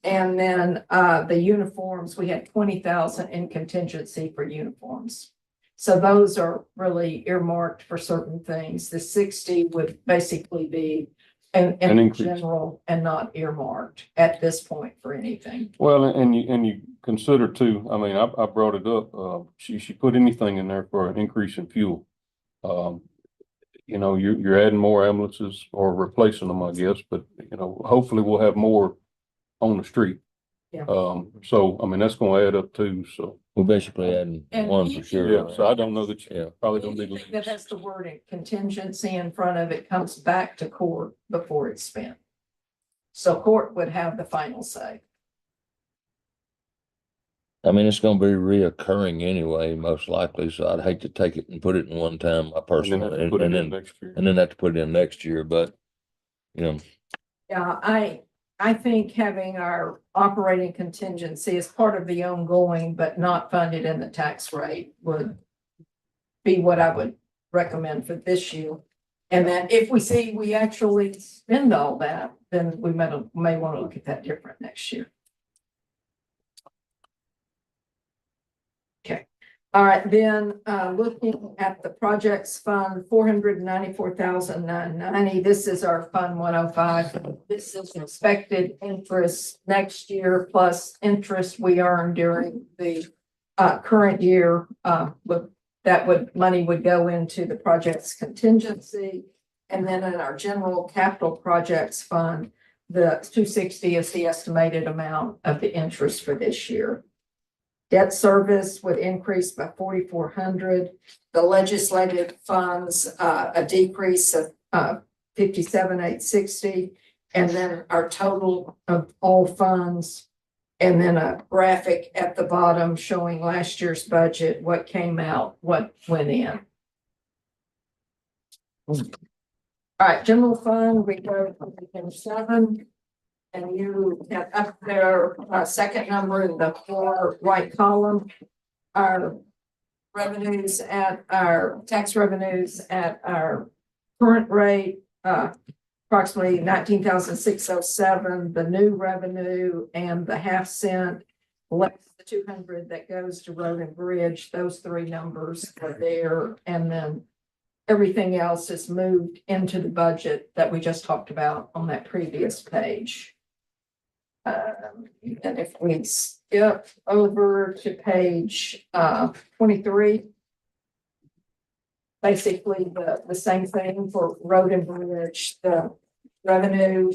And then the uniforms, we had 20,000 in contingency for uniforms. So those are really earmarked for certain things. The 60 would basically be An in increase. general and not earmarked at this point for anything. Well, and you consider too, I mean, I brought it up, she put anything in there for an increase in fuel. You know, you're adding more ambulances or replacing them, I guess, but you know, hopefully we'll have more on the street. Yeah. So, I mean, that's gonna add up too, so. We're basically adding And one for each- sure. Yeah, so I don't know that Yeah. you probably don't need. Anything that has the word contingency in front of it comes back to court before it's spent. So court would have the final say. I mean, it's gonna be reoccurring anyway, most likely, so I'd hate to take it and put it in one time, I personally, have to and put it in then, next year. and then have to put it in next year, but, you know, Yeah, I think having our operating contingency as part of the ongoing, but not funded in the tax rate would be what I would recommend for this year. And then if we see we actually spend all that, then we may want to look at that different next year. Okay, all right, then, looking at the projects fund, 494,990. This is our Fund 105. This is expected interest next year plus interest we earn during the current year. Money would go into the project's contingency. And then in our general capital projects fund, the 260 is the estimated amount of the interest for this year. Debt service would increase by 4,400. The legislative funds, a decrease of 57,860. And then our total of all funds. And then a graphic at the bottom showing last year's budget, what came out, what went in. All right, general fund, we go to page 7. And you have up there, second number in the far right column, our revenues at our tax revenues at our current rate, approximately 19,607. The new revenue and the half-cent less the 200 that goes to road and bridge. Those three numbers are there, and then everything else is moved into the budget that we just talked about on that previous page. And if we skip over to page 23, basically the same thing for road and bridge. The revenue,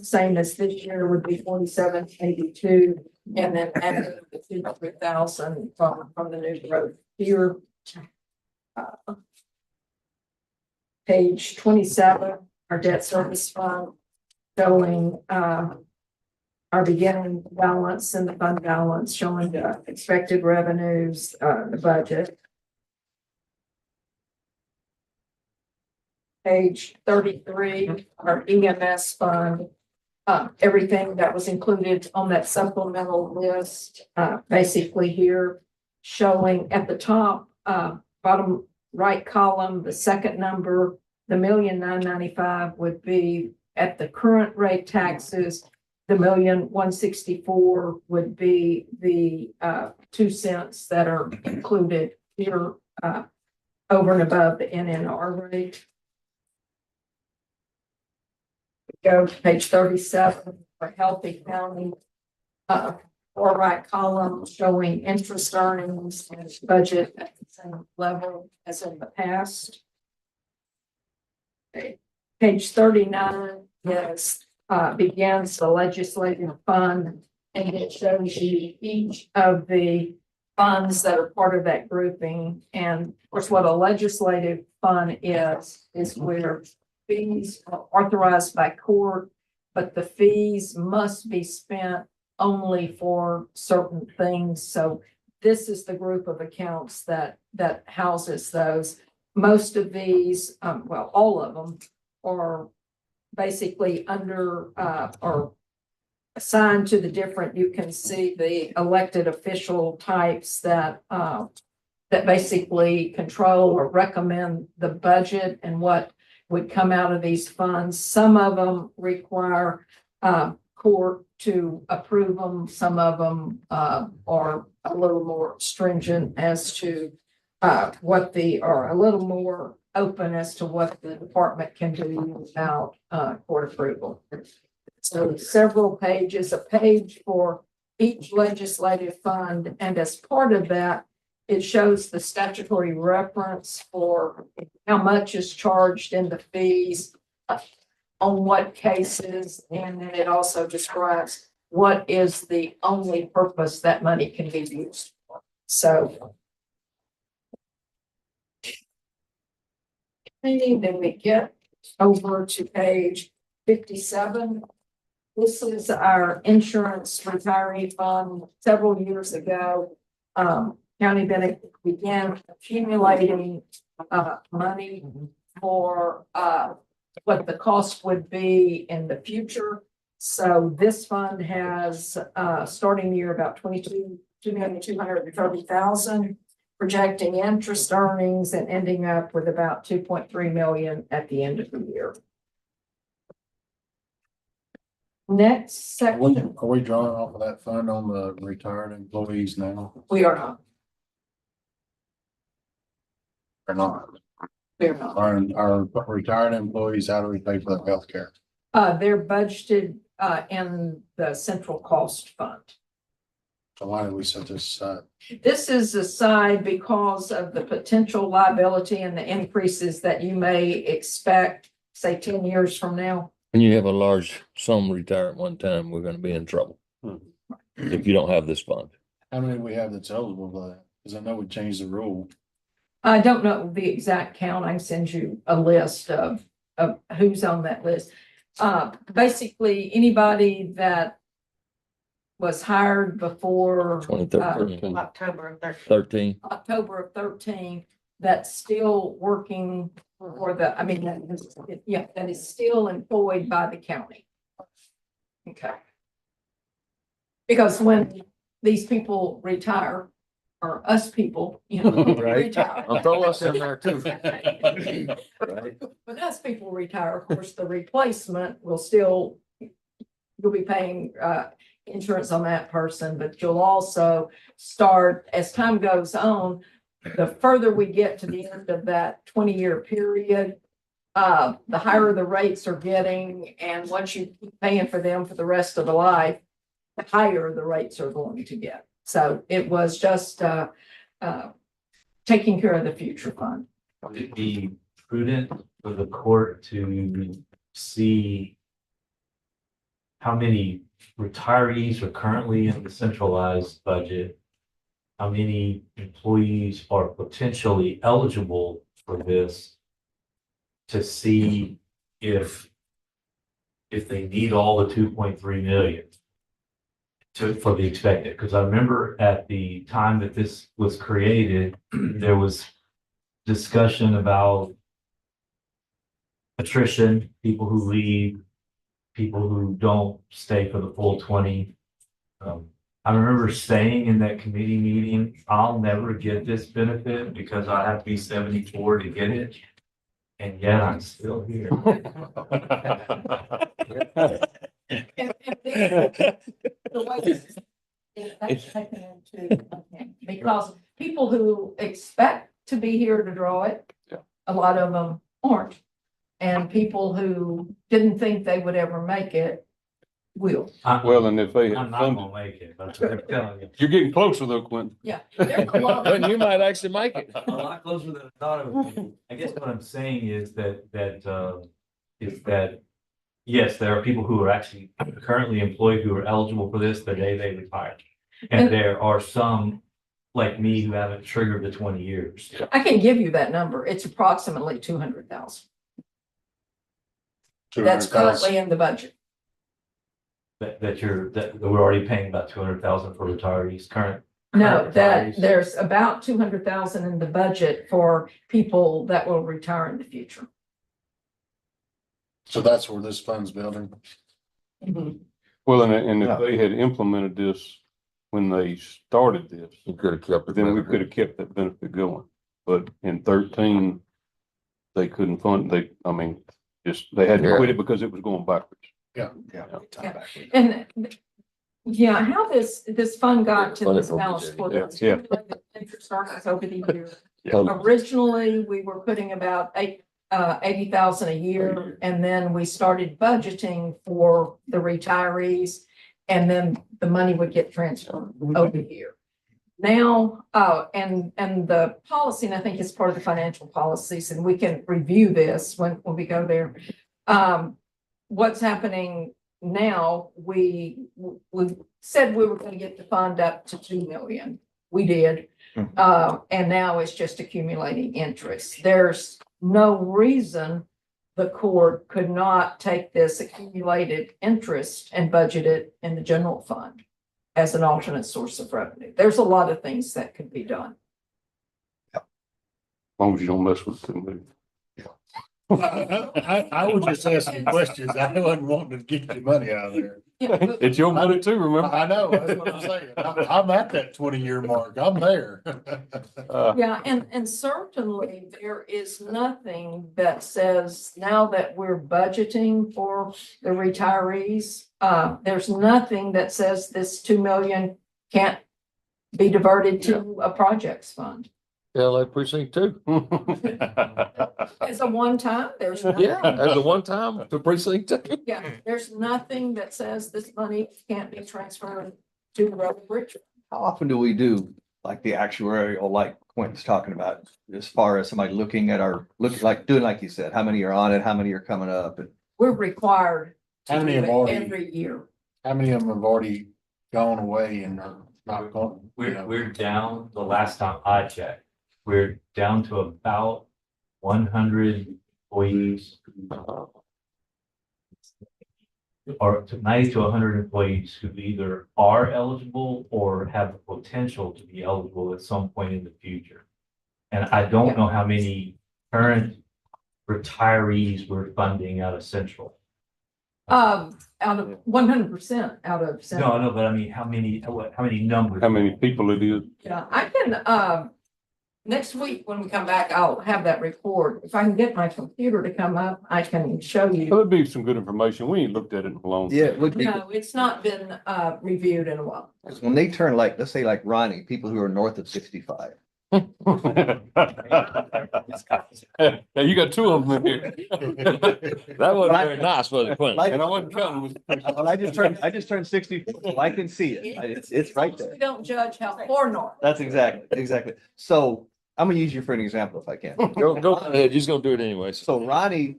same as this year, would be 4782, and then adding the 200,000 from the new road here. Page 27, our debt service fund, showing our beginning balance and the fund balance, showing the expected revenues, the budget. Page 33, our EMS fund, everything that was included on that supplemental list, basically here, showing at the top, bottom right column, the second number, the 1,995,000 would be at the current rate taxes. The 1,164,000 would be the 2 cents that are included here over and above the NNR rate. Go to page 37 for Healthy County. Far right column showing interest earnings and budget at the same level as in the past. Okay. Page 39 is begins the legislative fund, and it shows you each of the funds that are part of that grouping. And of course, what a legislative fund is where fees are authorized by court, but the fees must be spent only for certain things. So this is the group of accounts that houses those. Most of these, well, all of them are basically under or assigned to the different. You can see the elected official types that basically control or recommend the budget and what would come out of these funds. Some of them require court to approve them. Some of them are a little more stringent as to or a little more open as to what the department can do without, court approval. So several pages, a page for each legislative fund, and as part of that, it shows the statutory reference for how much is charged in the fees, on what cases, and then it also describes what is the only purpose that money can be used for. So. And then we get over to page 57. This is our insurance retiree fund. Several years ago, County Bennett began accumulating money for what the cost would be in the future. So this fund has starting the year about 2,230,000, projecting interest earnings and ending up with about 2.3 million at the end of the year. Next section. Are we drawing off of that fund on the retired employees now We are not. or not? We are not. Our retired employees, how do we pay for their health care? They're budgeted in the central cost fund. So why do we set this aside? This is aside because of the potential liability and the increases that you may expect, say 10 years from now. When you have a large sum retire at one time, we're gonna be in trouble. If you don't have this fund. How many do we have that's eligible for that? Because I know we changed the rule. I don't know the exact count. I can send you a list of who's on that list. Basically, anybody that was hired before 2013. October of 13. October of 13, that's still working for that is still employed by the county. Okay. Because when these people retire, or us people, retire. I'll throw us in there too. When us people retire, of course, the replacement will still, you'll be paying insurance on that person, but you'll also start, as time goes on, the further we get to the end of that 20-year period, the higher the rates are getting, and once you keep paying for them for the rest of the life, the higher the rates are going to get. So it was just taking care of the future fund. Would it be prudent for the court to see how many retirees are currently in the centralized budget? How many employees are potentially eligible for this, to see if they need all the 2.3 million for the expected? Because I remember at the time that this was created, there was discussion about attrition, people who leave, people who don't stay for the full 20. I remember saying in that committee meeting, I'll never get this benefit because I have to be 74 to get it. And yet I'm still here. Because people who expect to be here to draw it, a lot of them aren't. And people who didn't think they would ever make it will. Well, and if they I'm had not funded, gonna make it, but I'm telling you. you're getting closer though, Quentin. Yeah. there's a lot of- Then you might actually make it. A lot closer than I thought it would be. I guess what I'm saying is that yes, there are people who are actually currently employed who are eligible for this the day they retire. And there are some like me who haven't triggered the 20 years. I can give you that number. It's approximately 200,000. That's currently in the budget. That we're already paying about 200,000 for retirees current. No, current that retirees. there's about 200,000 in the budget for people that will retire in the future. So that's where this fund's building. Well, and if they had implemented this when they started this, You could have kept it. then we could have kept that benefit going. But in 13, they couldn't fund, they had to quit it because it was going backwards. Yeah. And yeah, how this fund got to Fund it this over balance there. for Yeah, this. yeah. Interest earnings over the years. Originally, we were putting about 80,000 a year, and then we started budgeting for the retirees, and then the money would get transferred over here. Now, and the policy, and I think it's part of the financial policies, and we can review this when we go there. What's happening now, we said we were going to get the fund up to 2 million. We did. And now it's just accumulating interest. There's no reason the court could not take this accumulated interest and budget it in the general fund as an alternate source of revenue. There's a lot of things that could be done. As long as you don't mess with them. I was just asking questions. I wasn't wanting to get your money out of there. It's your money too, remember? I know, that's what I'm saying. I'm at that 20-year mark. I'm there. Yeah, and certainly there is nothing that says now that we're budgeting for the retirees, there's nothing that says this 2 million can't be diverted to a projects fund. LA precinct 2. As a one-time, there's nothing. Yeah, as a one-time to precinct 2. Yeah, there's nothing that says this money can't be transferred to the road bridge. How often do we do like the actuarial, like Quentin's talking about, as far as somebody looking at our, doing like you said, how many are on it, how many are coming up? And We're required How to do many have it already, every year. how many of them have already gone away and are not going? you know? We're down, the last time I checked, we're down to about 100 employees. Or to 90 to 100 employees who either are eligible or have the potential to be eligible at some point in the future. And I don't know how many current retirees we're funding out of Central. Out of 100% out of. No, no, but I mean, how many numbers? How many people it is? Yeah, I can, next week when we come back, I'll have that report. If I can get my computer to come up, I can show Well, you. that'd be some good information. We ain't looked at it in a long. yeah, it would be, No, it's not been, reviewed in a while. because when they turn like, let's say like Ronnie, people who are north of 65. Yeah, you got 2 of them in here. That wasn't very nice, was it, Quentin? And I wasn't counting with. Well, I just turned 60, so I can see it. It's right there. We don't judge how far north. That's exactly. So I'm gonna use you for an example if I can. Go ahead, you're gonna do it anyway. So Ronnie,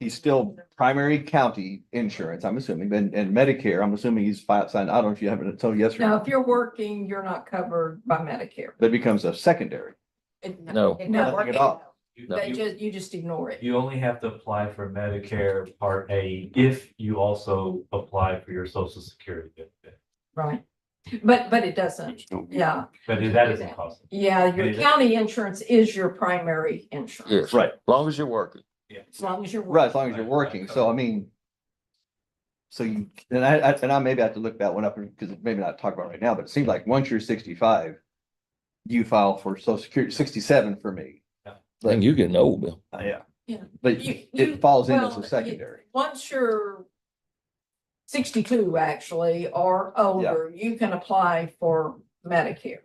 he's still primary county insurance, I'm assuming, and Medicare, I'm assuming he's signed, I don't know if you haven't told yes or Now, no. if you're working, you're not covered by Medicare. That becomes a secondary. No. Nothing at all. You just ignore it. You only have to apply for Medicare Part A if you also apply for your Social Security benefit. Right. But it doesn't. Yeah. But that isn't costing. Yeah, your county insurance is your primary insurance. Yes, Right. as long as you're working. As long as you're. Right, as long as you're working. So I mean, so you, and I maybe have to look that one up because maybe not talk about it right now, but it seems like once you're 65, you file for Social Security, 67 for me. I think you're getting old, Bill. Yeah. Yeah. But You- it falls in as well, a secondary. Once you're 62 actually or older, you can apply for Medicare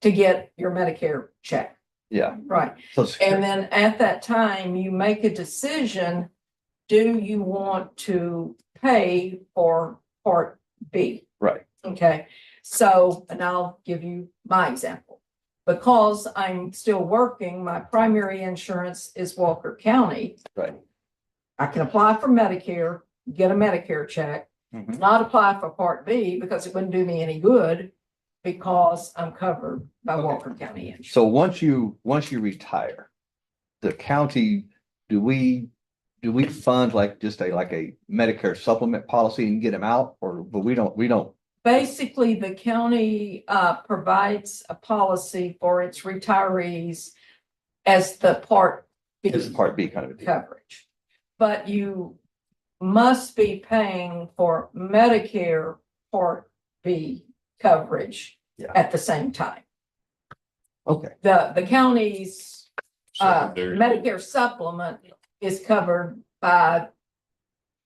to get your Medicare check. Yeah. Right. Social Security. And then at that time, you make a decision. Do you want to pay for Part B? Right. Okay, so, and I'll give you my example. Because I'm still working, my primary insurance is Walker County. Right. I can apply for Medicare, get a Medicare check, Mhm. not apply for Part B because it wouldn't do me any good because I'm covered by Walker County insurance. So once you retire, the county, do we fund like just like a Medicare supplement policy and get them out, or, but we don't. Basically, the county provides a policy for its retirees as the Part B It's Part B kind of a deal. coverage. But you must be paying for Medicare Part B coverage at the same time. Okay. The county's Secondary. Medicare supplement is covered by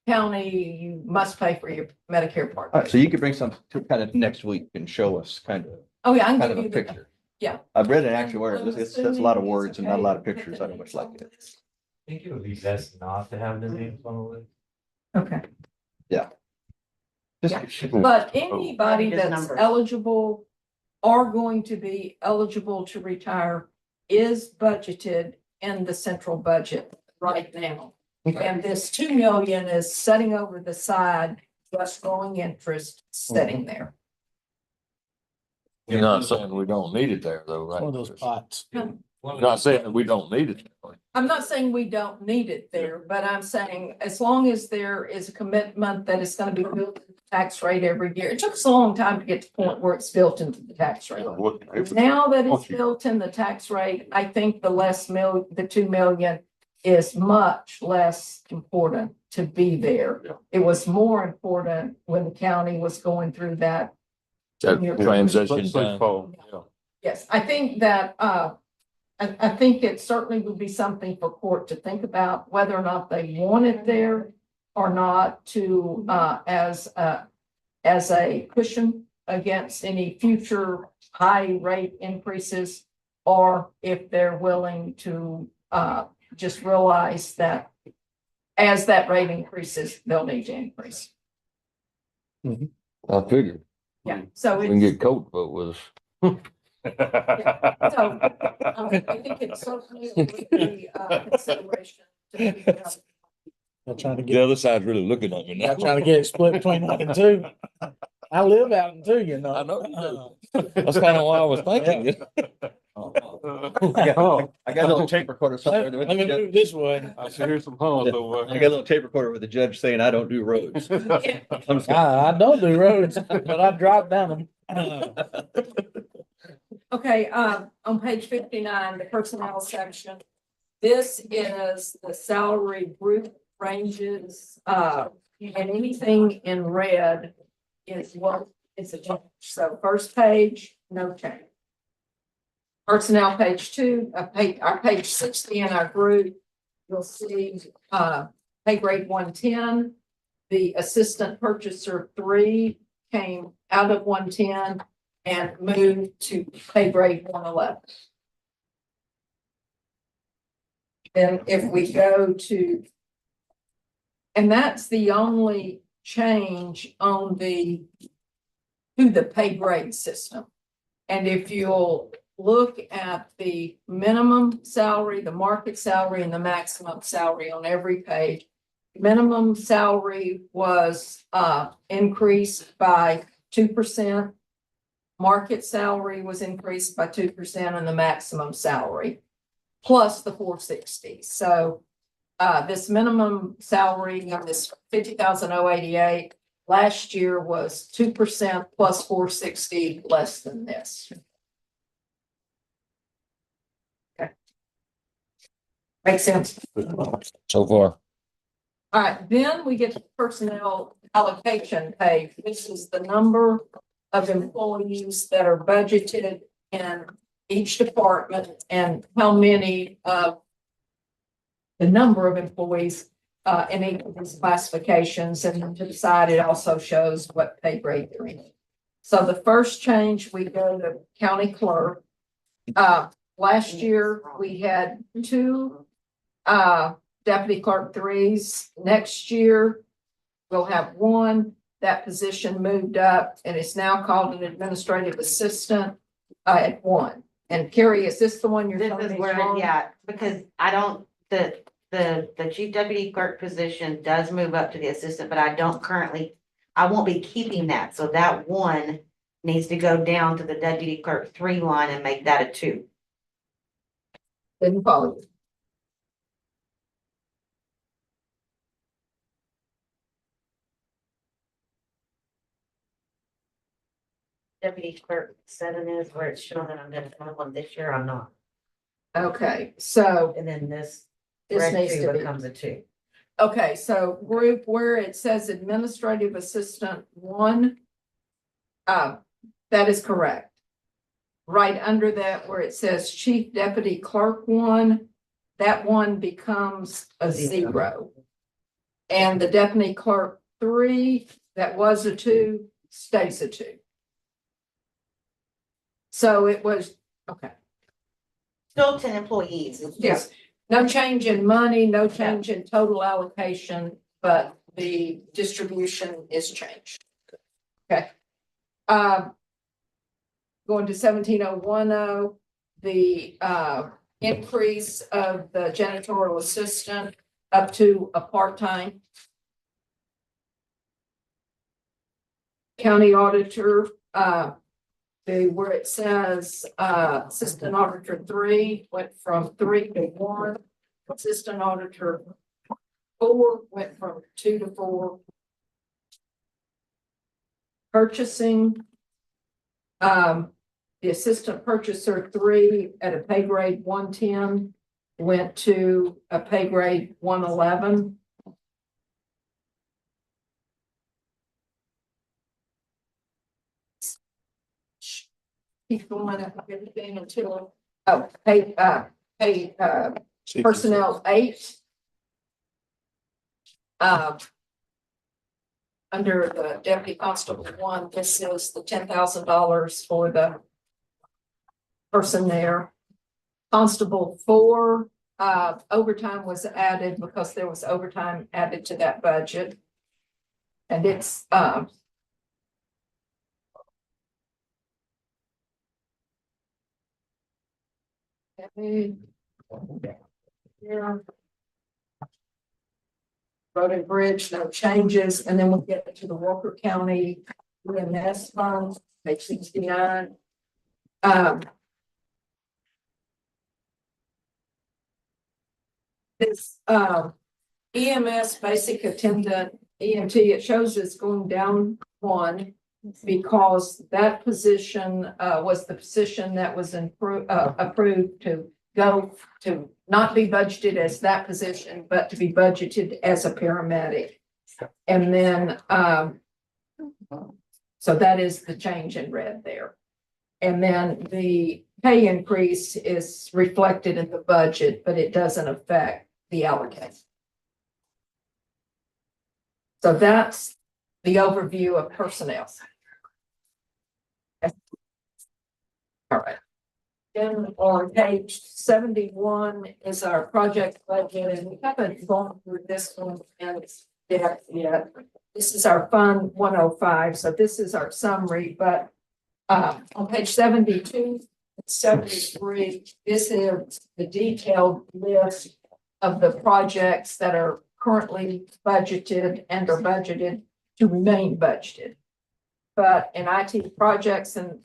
county. You must pay for your Medicare Part All B. right, so you could bring some to kind of next week and show us kind of, Oh, yeah, I can kind give of a you the, picture. Yeah. I've read an actuary, it's a lot of words and not a lot of pictures. I don't much like it. I think it would be best not to have the names on the list. Okay. Yeah. Yeah. But Oh. anybody Just that's numbers. eligible or going to be eligible to retire is budgeted in the central budget right now. And this 2 million is setting over the side, just growing interest sitting there. You're not saying we don't need it there though, right? One of those pots. You're not saying that we don't need it. I'm not saying we don't need it there, but I'm saying as long as there is a commitment that it's gonna be built into the tax rate every year. It took us a long time to get to the point where it's built into the tax rate. Now that it's built in the tax rate, I think the 2 million is much less important to be there. It was more important when the county was going through that. That transition time. Yes, I think that, I think it certainly would be something for court to think about whether or not they want it there or not to, as a cushion against any future high rate increases, or if they're willing to, just realize that as that rate increases, they'll need to increase. I figured. Yeah, so We can it's, get Coke vote with us. so, I think it's certainly a consideration. I'm trying to The get, other side's really looking at me now. I'm trying to get it split between 1 and 2. I live out in 2, you know. I know you do. That's kind of why I was thinking. I got a little tape recorder somewhere. Let me move this way. I should hear some hums over I got a little tape recorder with the judge saying I don't do roads. I don't do roads, but I drive down them. Okay, on page 59, the personnel section. This is the salary group ranges, and anything in red is what is a change. So first page, no change. Personnel page 2, our page 60 in our group, you'll see, pay grade 110. The assistant purchaser 3 came out of 110 and moved to pay grade 111. Then if we go to, and that's the only change on the, to the pay grade system. And if you'll look at the minimum salary, the market salary, and the maximum salary on every page, minimum salary was increased by 2%. Market salary was increased by 2%, and the maximum salary plus the 460. So this minimum salary of this 50,088 last year was 2% plus 460 less than this. Okay. Makes sense. So far. All right, then we get to personnel allocation page. This is the number of employees that are budgeted in each department and how many of the number of employees in each of these classifications. And to the side, it also shows what pay grade they're in. So the first change, we go to county clerk. Last year, we had 2 deputy clerk 3s. Next year, we'll have 1. That position moved up and it's now called an administrative assistant at 1. And Carrie, is this the one you're This telling is me? where, wrong? yeah, because I don't, the chief deputy clerk position does move up to the assistant, but I don't currently, I won't be keeping that. So that 1 needs to go down to the deputy clerk 3 line and make that a 2. Didn't follow you. Deputy clerk 7 is where it's showing that I'm gonna have 1 this year, I'm not. Okay, so And then this this red needs 2 to be. becomes a 2. Okay, so group where it says administrative assistant 1, that is correct. Right under that where it says chief deputy clerk 1, that 1 becomes a 0. And the deputy clerk 3, that was a 2, stays a 2. So it was Okay. Still 10 employees. It's Yes, just- no change in money, no change in total allocation, but the distribution is changed. Okay. Going to 17010, the increase of the janitorial assistant up to a part-time. County auditor, where it says, assistant auditor 3 went from 3 to 1. Assistant auditor 4 went from 2 to 4. Purchasing, the assistant purchaser 3 at a pay grade 110 went to a pay grade 111. Keep going up everything until, personnel 8. Under the deputy constable 1, this is the $10,000 for the person there. Constable 4, overtime was added because there was overtime added to that budget. And it's, yeah. Road and bridge, no changes, and then we'll get to the Walker County EMS fund, page 69. This EMS basic attendant EMT, it shows it's going down 1 because that position was the position that was approved to go to not be budgeted as that position, but to be budgeted as a paramedic. And then, so that is the change in red there. And then the pay increase is reflected in the budget, but it doesn't affect the allocation. So that's the overview of personnel. All right. Then on page 71 is our project budget, and we haven't gone through this one in depth yet. This is our Fund 105, so this is our summary, but on page 72 and 73, this is the detailed list of the projects that are currently budgeted and are budgeted to remain budgeted. But in IT projects, and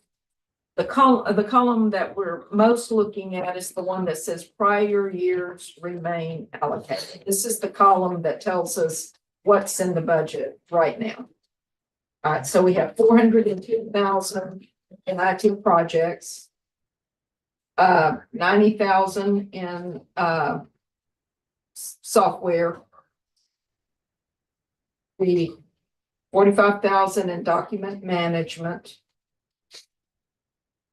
the column that we're most looking at is the one that says prior years remain allocated. This is the column that tells us what's in the budget right now. All right, so we have 402,000 in IT projects, 90,000 in software, the 45,000 in document management.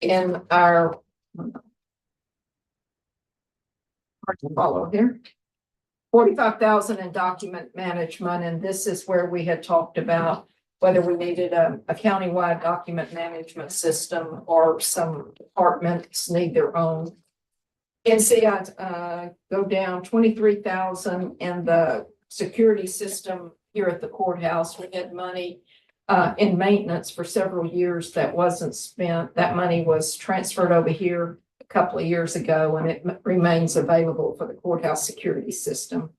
In our hard to follow here, 45,000 in document management, and this is where we had talked about whether we needed a countywide document management system or some departments need their own. NCI go down 23,000 in the security system here at the courthouse. We had money in maintenance for several years that wasn't spent. That money was transferred over here a couple of years ago, and it remains available for the courthouse security system.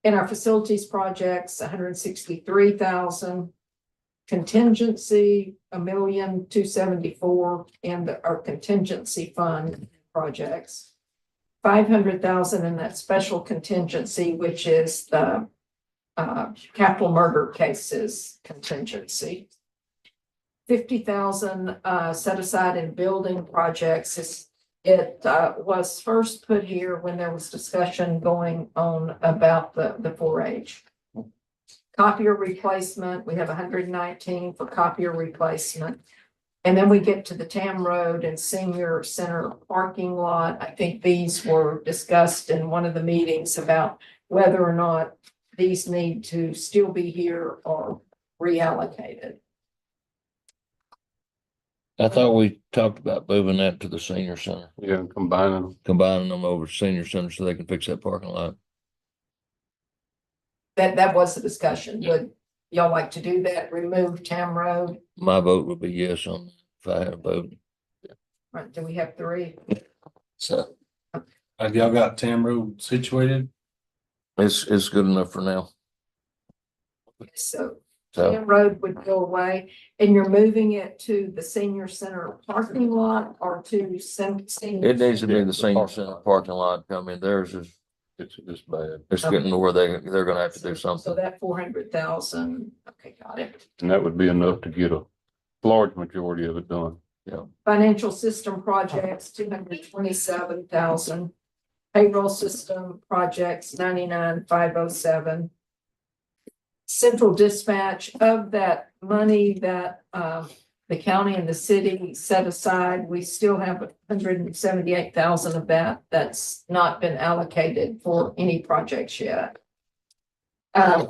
In our facilities projects, 163,000. Contingency, 1,274,000 in our contingency fund projects. 500,000 in that special contingency, which is the capital murder cases contingency. 50,000 set aside in building projects. It was first put here when there was discussion going on about the 4-H. Copier replacement, we have 119 for copier replacement. And then we get to the Tam Road and Senior Center parking lot. I think these were discussed in one of the meetings about whether or not these need to still be here or reallocated. I thought we talked about moving that to the senior center, Yeah, and combining them. over to senior center so they can fix that parking lot. That was the discussion. Would y'all like to do that? Remove Tam Road? My vote would be yes on, if I had a vote. Right, do we have three? So Have y'all got Tam Road situated? it's good enough for now. So So Tam Road would go away, and you're moving it to the senior center parking lot or to senior? it needs to be the senior center parking lot. I mean, theirs is, It's bad. it's getting to where they're gonna have to do So something. that 400,000, okay, got it. And that would be enough to get a large majority of it done. Yeah. Financial system projects, 227,000. Payroll system projects, 99,507. Central dispatch, of that money that the county and the city set aside, we still have 178,000 of that that's not been allocated for any projects yet.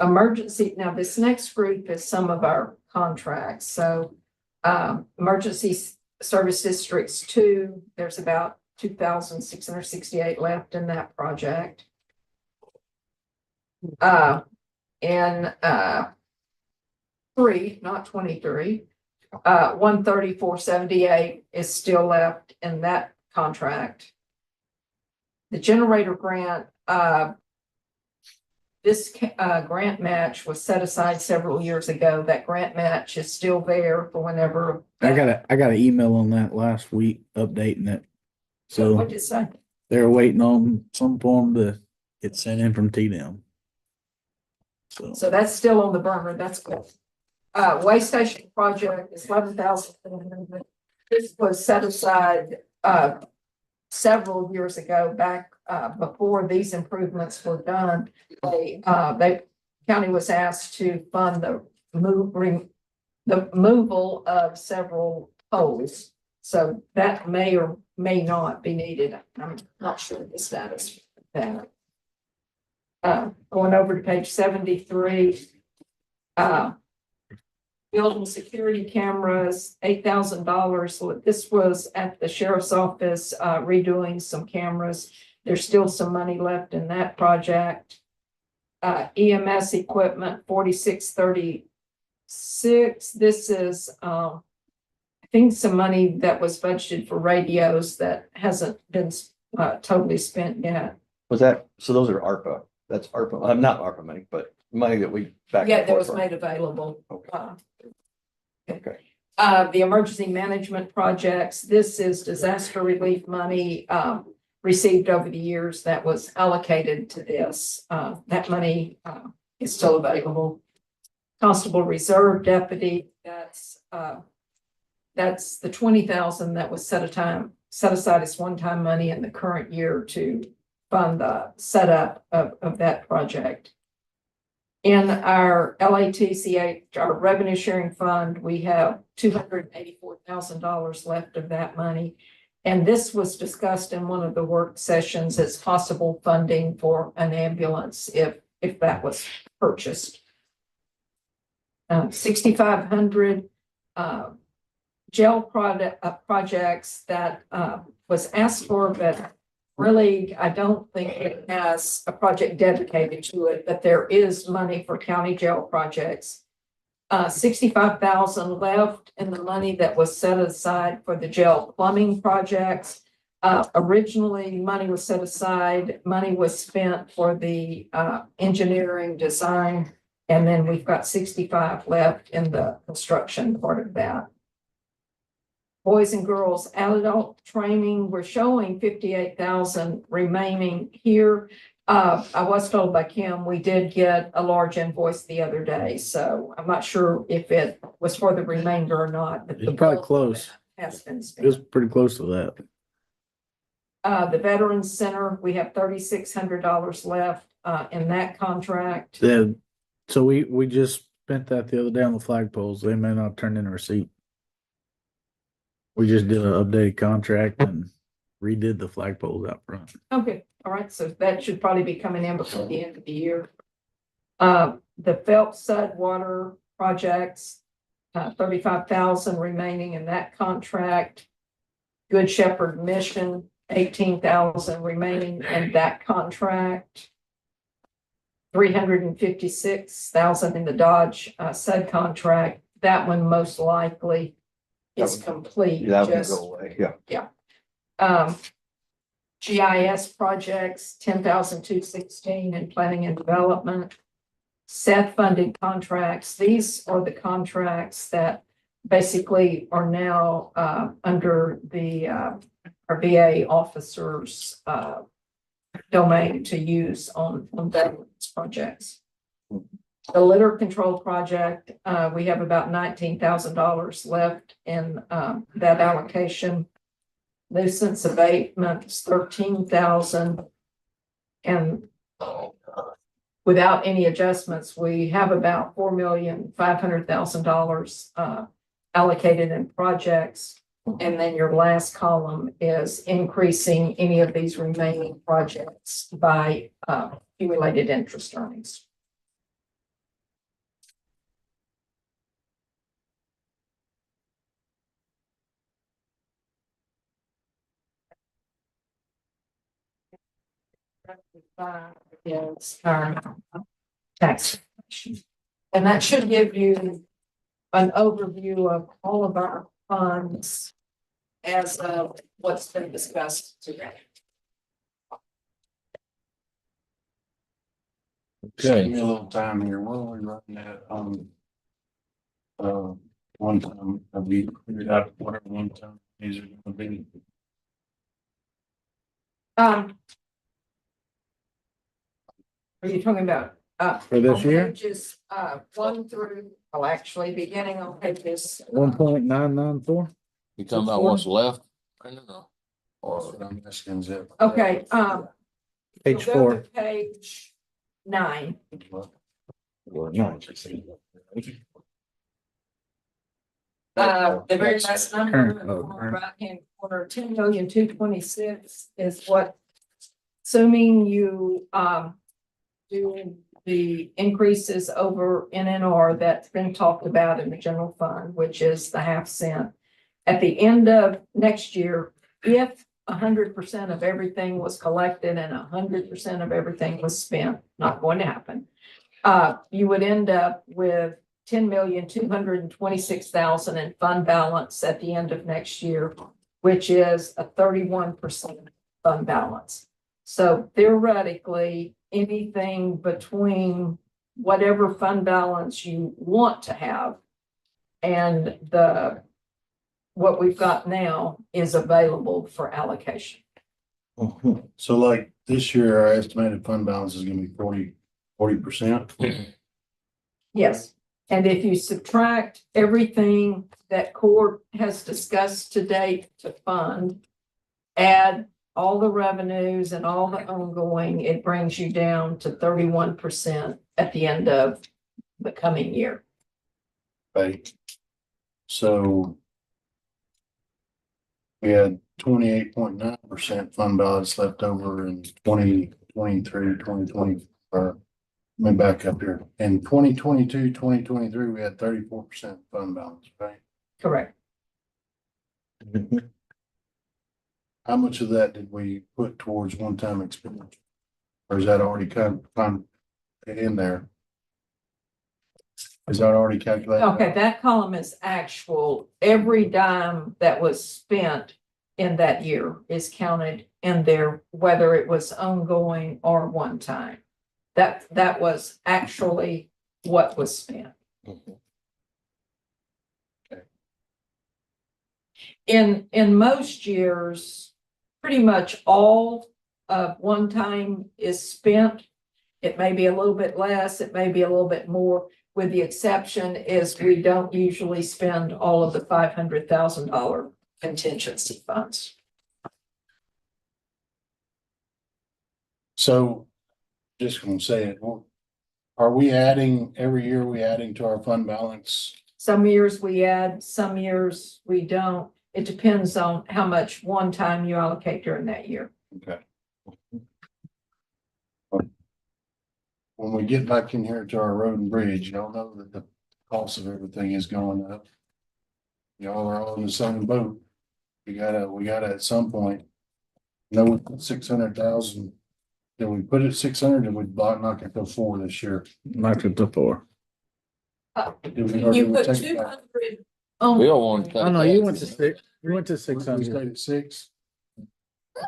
Emergency, now this next group is some of our contracts, so emergency service districts 2, there's about 2,668 left in that project. In 3, not 23, 134.78 is still left in that contract. The generator grant, this grant match was set aside several years ago. That grant match is still there for whenever. I got an email on that last week updating it. So What'd it say? they're waiting on some form to get sent in from TDM. So that's still on the burner. That's good. Waste station project is 11,700. This was set aside several years ago, back before these improvements were done. County was asked to fund the removal of several poles. So that may or may not be needed. I'm not sure the status of that. Going over to page 73. Building security cameras, $8,000. This was at the sheriff's office, redoing some cameras. There's still some money left in that project. EMS equipment, 4636. This is, I think, some money that was budgeted for radios that hasn't been totally spent yet. Was that, so those are ARPA, that's ARPA, not ARPA money, but money that we back. Yeah, that was made available. Okay. The emergency management projects, this is disaster relief money received over the years that was allocated to this. That money is still available. Constable Reserve Deputy, that's the 20,000 that was set aside as one-time money in the current year to fund the setup of that project. In our LATCH, our revenue sharing fund, we have $284,000 left of that money. And this was discussed in one of the work sessions as possible funding for an ambulance if that was purchased. 6,500 jail projects that was asked for, but really, I don't think it has a project dedicated to it, but there is money for county jail projects. 65,000 left in the money that was set aside for the jail plumbing projects. Originally, money was set aside, money was spent for the engineering design, and then we've got 65 left in the construction part of that. Boys and girls adult training, we're showing 58,000 remaining here. I was told by Kim, we did get a large invoice the other day, so I'm not sure if it was for the remainder or not. But It's probably close. has been It spent. was pretty close to that. The Veterans Center, we have $3,600 left in that contract. So we just spent that the other day on the flagpoles. They may not turn in a receipt. We just did an updated contract and redid the flagpoles out front. Okay, all right, so that should probably be coming in before the end of the year. The Phelps Sud water projects, $35,000 remaining in that contract. Good Shepherd Mission, $18,000 remaining in that contract. $356,000 in the Dodge said contract. That one most likely is complete. That would just- go away, yeah. GIS projects, 10,216 in planning and development. Seth funded contracts. These are the contracts that basically are now under the our VA officers domain to use on veterans projects. The litter control project, we have about $19,000 left in that allocation. Nuisance abatements, 13,000. And without any adjustments, we have about $4,500,000 allocated in projects. And then your last column is increasing any of these remaining projects by accumulated interest earnings. Is our tax. And that should give you an overview of all of our funds as of what's been discussed today. Give me a little time here. What are we running at? One time, have we figured out whatever one time these are gonna be? Are you talking about? For this on year? Pages 1 through, well, actually, beginning on pages. 1.994. You talking about what's left? I don't know. Or I'm missing zip. Okay, Page you'll go 4. to Page 9. Or no. The very last number, Current, in the current. right-hand corner, 10,226,000 is what, assuming you, do the increases over NNR that's been talked about in the general fund, which is the half-cent. At the end of next year, if 100% of everything was collected and 100% of everything was spent, not going to happen, you would end up with 10,226,000 in fund balance at the end of next year, which is a 31% fund balance. So theoretically, anything between whatever fund balance you want to have and what we've got now is available for allocation. So like this year, our estimated fund balance is gonna be 40%. Yes, and if you subtract everything that court has discussed to date to fund, add all the revenues and all the ongoing, it brings you down to 31% at the end of the coming year. Right. So we had 28.9% fund balance left over in 2023, 2020, or let me back up here. In 2022, 2023, we had 34% fund balance, right? Correct. How much of that did we put towards one-time expenditure? Or is that already come in there? Is that already calculated? Okay, that column is actual. Every dime that was spent in that year is counted in there, whether it was ongoing or one time. That was actually what was spent. Okay. In most years, pretty much all of one time is spent. It may be a little bit less, it may be a little bit more, with the exception is we don't usually spend all of the $500,000 contingency funds. So just gonna say it, are we adding, every year we adding to our fund balance? Some years we add, some years we don't. It depends on how much one time you allocate during that year. Okay. When we get back in here to our road and bridge, y'all know that the cost of everything is going up. Y'all are all in the same boat. We gotta at some point. No, 600,000. Did we put it 600? Did we knock it to 4 this year? Knocked it to 4. Did we- or You did we put take it two back? hundred We on. don't want to. Oh, no, you went to 6. You went to We 600. stayed at 6.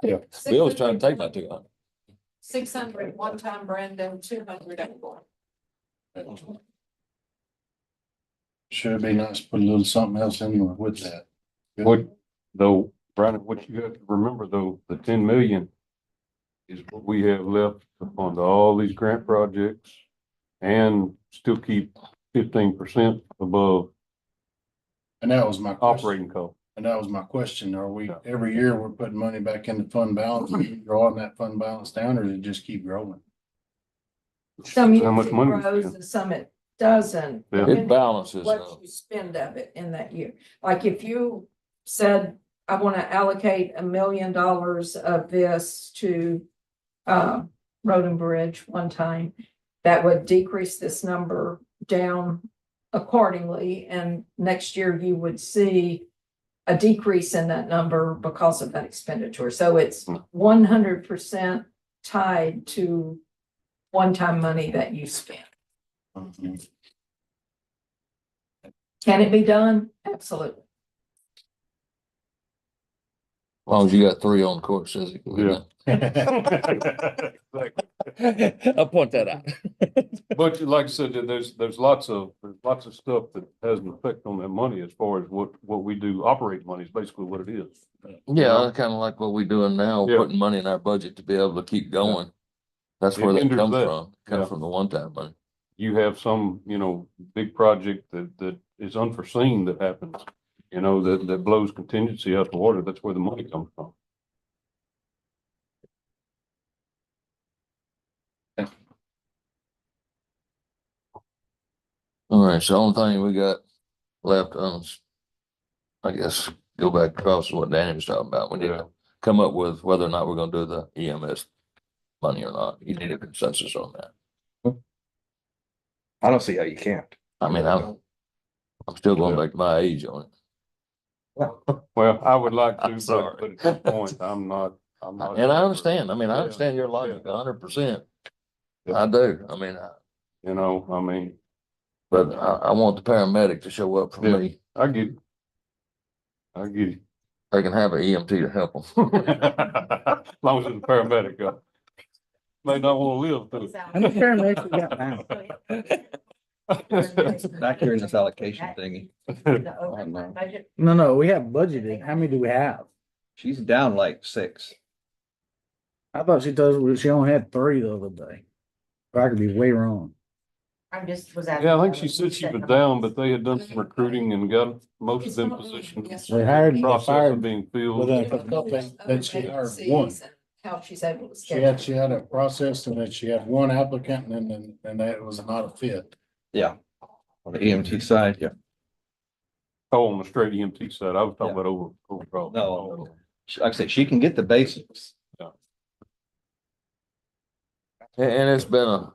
Yeah, Bill was trying to take my 200. 600 one time, Brandon, 200 April. Should be nice to put a little something else in with that. What, though, Brandon, what you have to remember though, the 10 million is what we have left to fund all these grant projects and still keep 15% above And that was my question. operating cost. And that was my question. Are we, every year we're putting money back in the fund balance, drawing that fund balance down, or does it just keep growing? Some How much years it money we grows spend. and some it doesn't. Yeah. depending It balances on What out. you spend of it in that year. Like if you said, I want to allocate $1 million of this to road and bridge one time, that would decrease this number down accordingly. And next year you would see a decrease in that number because of that expenditure. So it's 100% tied to one-time money that you spent. Can it be done? Absolutely. As long as you got 3 on the court, says it can be done. I'll point that out. But like I said, there's lots of stuff that has an effect on that money as far as what we do. Operating money is basically what it is. Yeah, kind of like what we're doing now, Yeah. putting money in our budget to be able to keep going. That's where It that hinders comes that. from. Comes Yeah. from the one-time money. You have some, big project that is unforeseen that happens, that blows contingency out the water. That's where the money comes from. All right, so the only thing we got left, I guess, go back across to what Danny was talking about. We need to come up with whether or not we're gonna do the EMS money or not. You need a consensus on that. I don't see how you can't. I mean, I'm still going back to my age on it. Well, I would like I'm to, sorry. but at this point, I'm not. And I understand. I mean, I Yeah. understand your logic 100%. Yeah. I do. I mean, but I want the paramedic to show up for Yeah. me. I get it. They can have an EMT to help them. As long as it's a paramedic, may not want to live through it. How many paramedics we got now? Back here in this allocation thingy. No, we have budgeted. How many do we have? She's down like 6. I thought she only had 3 the other day. But I could be way wrong. I just was. Yeah, I think she said she was down, but they had done some recruiting and got most of them positions. They hired me, Process fired of being filled. Within a couple of things, then she hired one. How she's able to She schedule. had a process and then she had one applicant and then that was not a fit. Yeah. On the EMT side, yeah. Oh, on the straight EMT side, I was talking about overall. No, like I say, she can get the basics. And it's been a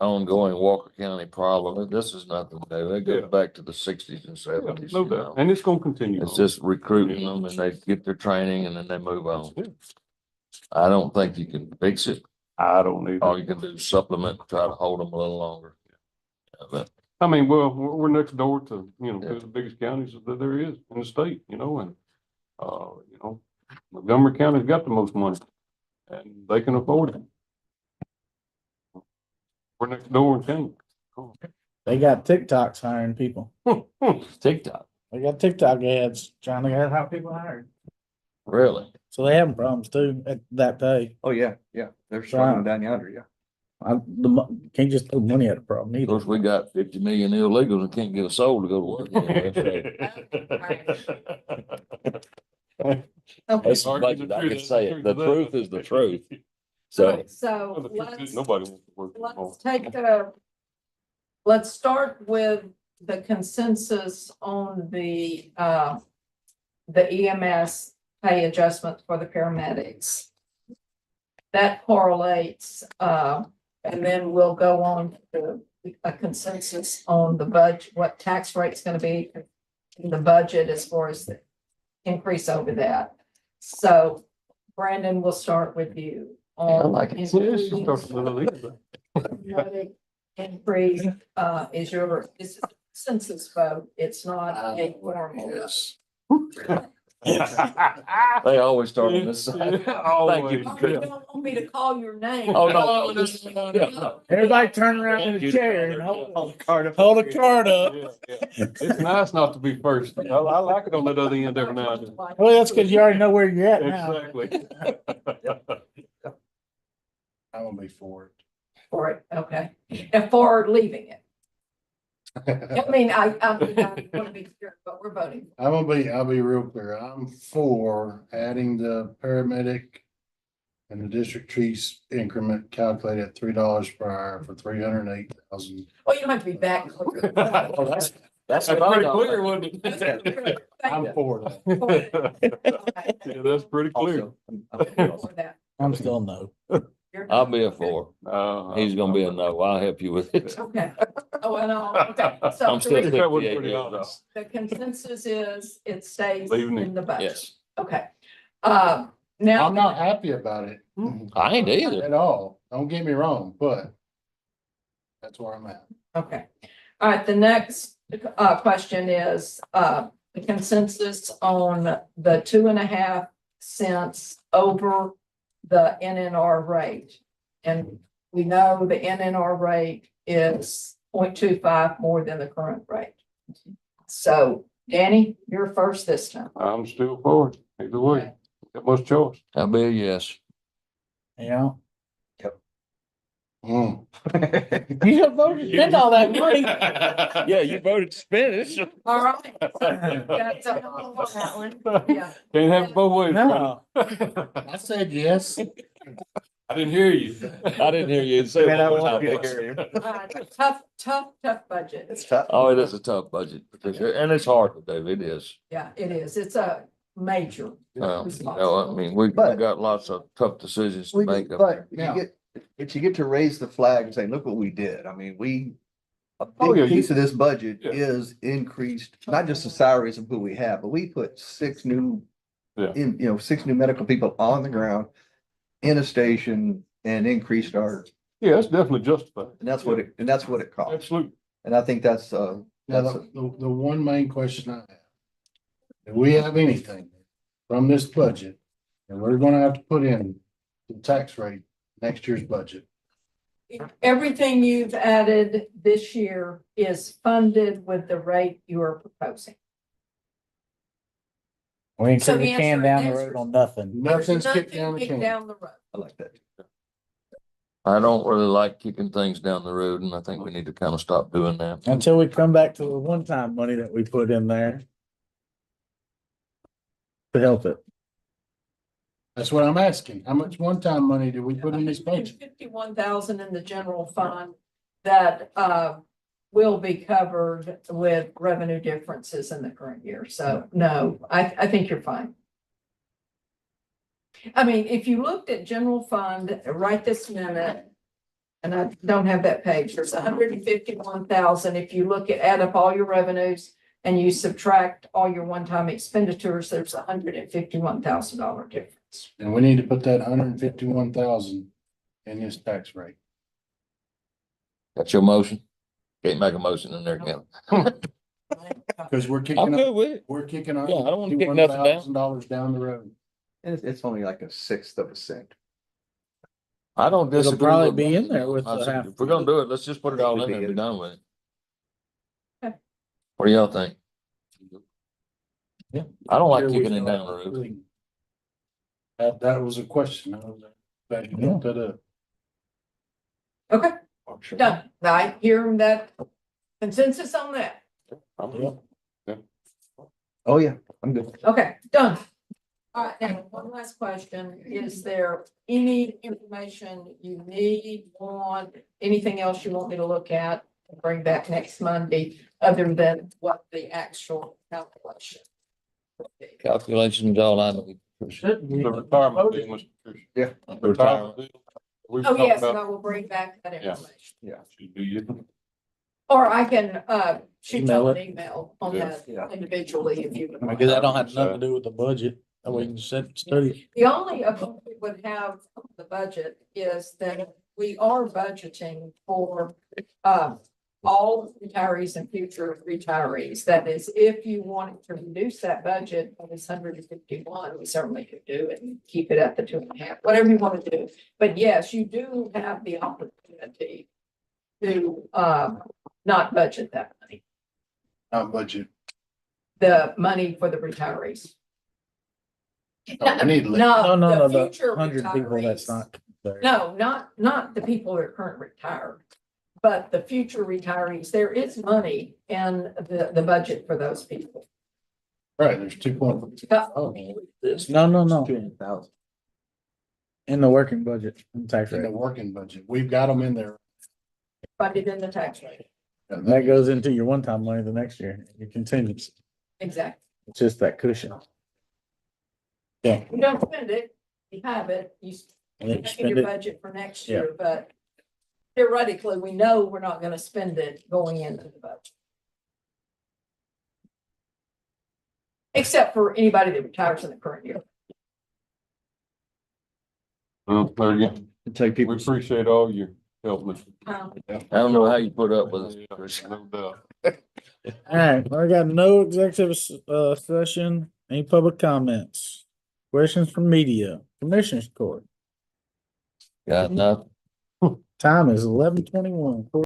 ongoing Walker County problem. This is nothing new. It goes Yeah. back to the 60s and 70s. No you doubt, know. and it's gonna continue. It's on. just recruiting them and they get their training and then they move on. I don't think you can fix it. I don't need. All you can do is supplement, try to hold them a little longer. Yeah, but I mean, well, we're next door to, two of the biggest counties that there is in the state, and, Montgomery County's got the most money and they can afford it. We're next door and can't. They got TikToks hiring people. TikTok, They got TikTok ads trying to get how people hired. really? So they having problems too at that pay. Oh, yeah, yeah. They're struggling down yonder, yeah. Can't just throw money at a problem Of either. course, we got 50 million illegals and can't get a soul to go to work. That's the budget. I can say it. The truth is the truth. So Right, so let's. Nobody wants to work. from home. Let's start with the consensus on the EMS pay adjustment for the paramedics. That correlates, and then we'll go on to a consensus on the budget, what tax rate's gonna be in the budget as far as the increase over that. So Brandon, we'll start with you. On Yes, she starts with a leader. increase, is your, this is a consensus vote. It's not a formal. Yes. They always start on this side. Thank you. Oh, you don't want me to call your name? Oh, no. Everybody turn around in the chair and hold the card up. It's nice not to be first. I like it on that other end every now and then. Well, that's because you already know where you're at now. Exactly. I'm gonna be for it. For it, okay. And for leaving it. I mean, I want to be clear, but we're voting. I'll be real clear. I'm for adding the paramedic and the district chief's increment calculated at $3 per hour for 308,000. Well, you don't have to be back. That's pretty clear, wasn't it? I'm for that. Yeah, that's pretty clear. I'm still no. I'll be a 4. He's gonna be a no. I'll help you with it. Okay. Oh, and okay. So I'm still the 58 years old. consensus is it stays Leaving it. in the budget. Yes, Okay. Now. I'm not happy about it I ain't either. at all. Don't get me wrong, but that's where I'm at. Okay. All right, the next question is the consensus on the 2.5 cents over the NNR rate. And we know the NNR rate is 0.25 more than the current rate. So Danny, you're first this time. I'm still for it. Either way, got much choice. I'll be a yes. Yeah. Mm. You have voted to spend all that money. Yeah, you voted to spend it. All right. That's a no on that one. Yeah. Can't have it both ways. No. I said yes. I didn't hear you. I didn't hear you say Man, I it one want more to time. hear you. Tough budget. It's tough. Oh, it is a tough budget, and it's hard to do. It is. Yeah, it is. It's a major. You know, I responsibility. mean, we But- got lots of tough decisions to We make. do, up but there. if you get to raise the flag and say, look what we did, I mean, a Oh, yeah, big piece of this budget Yeah. is increased, not just the salaries of who we have, but we put 6 new. Yeah. 6 new medical people on the ground in a station and increased our, Yeah, that's definitely justified. and that's what it costs. Absolutely. And I think that's, Now, that's, the one main question I have. Do we have anything from this budget that we're gonna have to put in the tax rate next year's budget? Everything you've added this year is funded with the rate you are proposing. We ain't So kicking the the can answer- down the answer- road on nothing. Nothing's There's kicked down the kicked can. down the road. I like that. I don't really like kicking things down the road, and I think we need to kind of stop doing that. Until we come back to the one-time money that we put in there. To help it. That's what I'm asking. How much one-time money do we put in this budget? 51,000 in the general fund that will be covered with revenue differences in the current year. So no, I think you're fine. I mean, if you looked at general fund right this minute, and I don't have that page, there's 151,000. If you look at, add up all your revenues and you subtract all your one-time expenditures, there's $151,000 difference. And we need to put that 151,000 in this tax rate. That's your motion? Can't make a motion in there, can I? Because we're I'm kicking, good with it. we're kicking Yeah, I don't want to kick nothing down. $151,000 down the road. It's only like 1/6 of a cent. I don't It'll disagree. probably with be that. in there with I the said, half. if we're gonna do it, let's just put it all in there and be done with it. Okay. What do y'all think? Yeah. I don't like Here we kicking it go. down the road. That was a question. I was glad you brought that up. Okay, done. I hear that consensus on that. Oh, yeah, I'm good. Okay, done. All right, now, one last question. Is there any information you need, want, anything else you want me to look at, and bring back next Monday, other than what the actual calculation? Calculations, all I need. The retirement thing was. Yeah. The retirement deal. We were Oh, talking yes, about- and I will bring back that Yeah. information. Yeah. Do you? Or I can, shoot Email y'all an it. email on Yeah. that individually if you. would like. Because that don't have nothing to do with the budget. That we can set, study. The only opinion we would have on the budget is that we are budgeting for, all retirees and future retirees. That is, if you wanted to reduce that budget by this 151, we certainly could do it and keep it at the 2.5, whatever you want to do. But yes, you do have the opportunity to, not budget that money, Not budget. the money for the retirees. I need to. No, the future 100 people, that's retirees. not. there. No, not the people who are currently retired, but the future retirees. There is money in the budget for those people. Right, there's 2.2. Oh, No. 200,000. In the working budget, in tax In the rate. working budget. We've got them in there. Funded in the tax rate. That goes into your one-time money the next year, your contingency. Exactly. It's just that cushion. Yeah. You don't spend it, you have it, you And then you in spend your it. budget for next year, but theoretically, we know we're not gonna spend it going into the budget. Except for anybody that retires in the current year. Well, there again, Take we people. appreciate all your help, Mr. I don't know how you put up with it. Yeah, no doubt. All right, I got no executive, session, any public comments? Questions from media, Commissioners Court. Got nothing. Time is 11:21.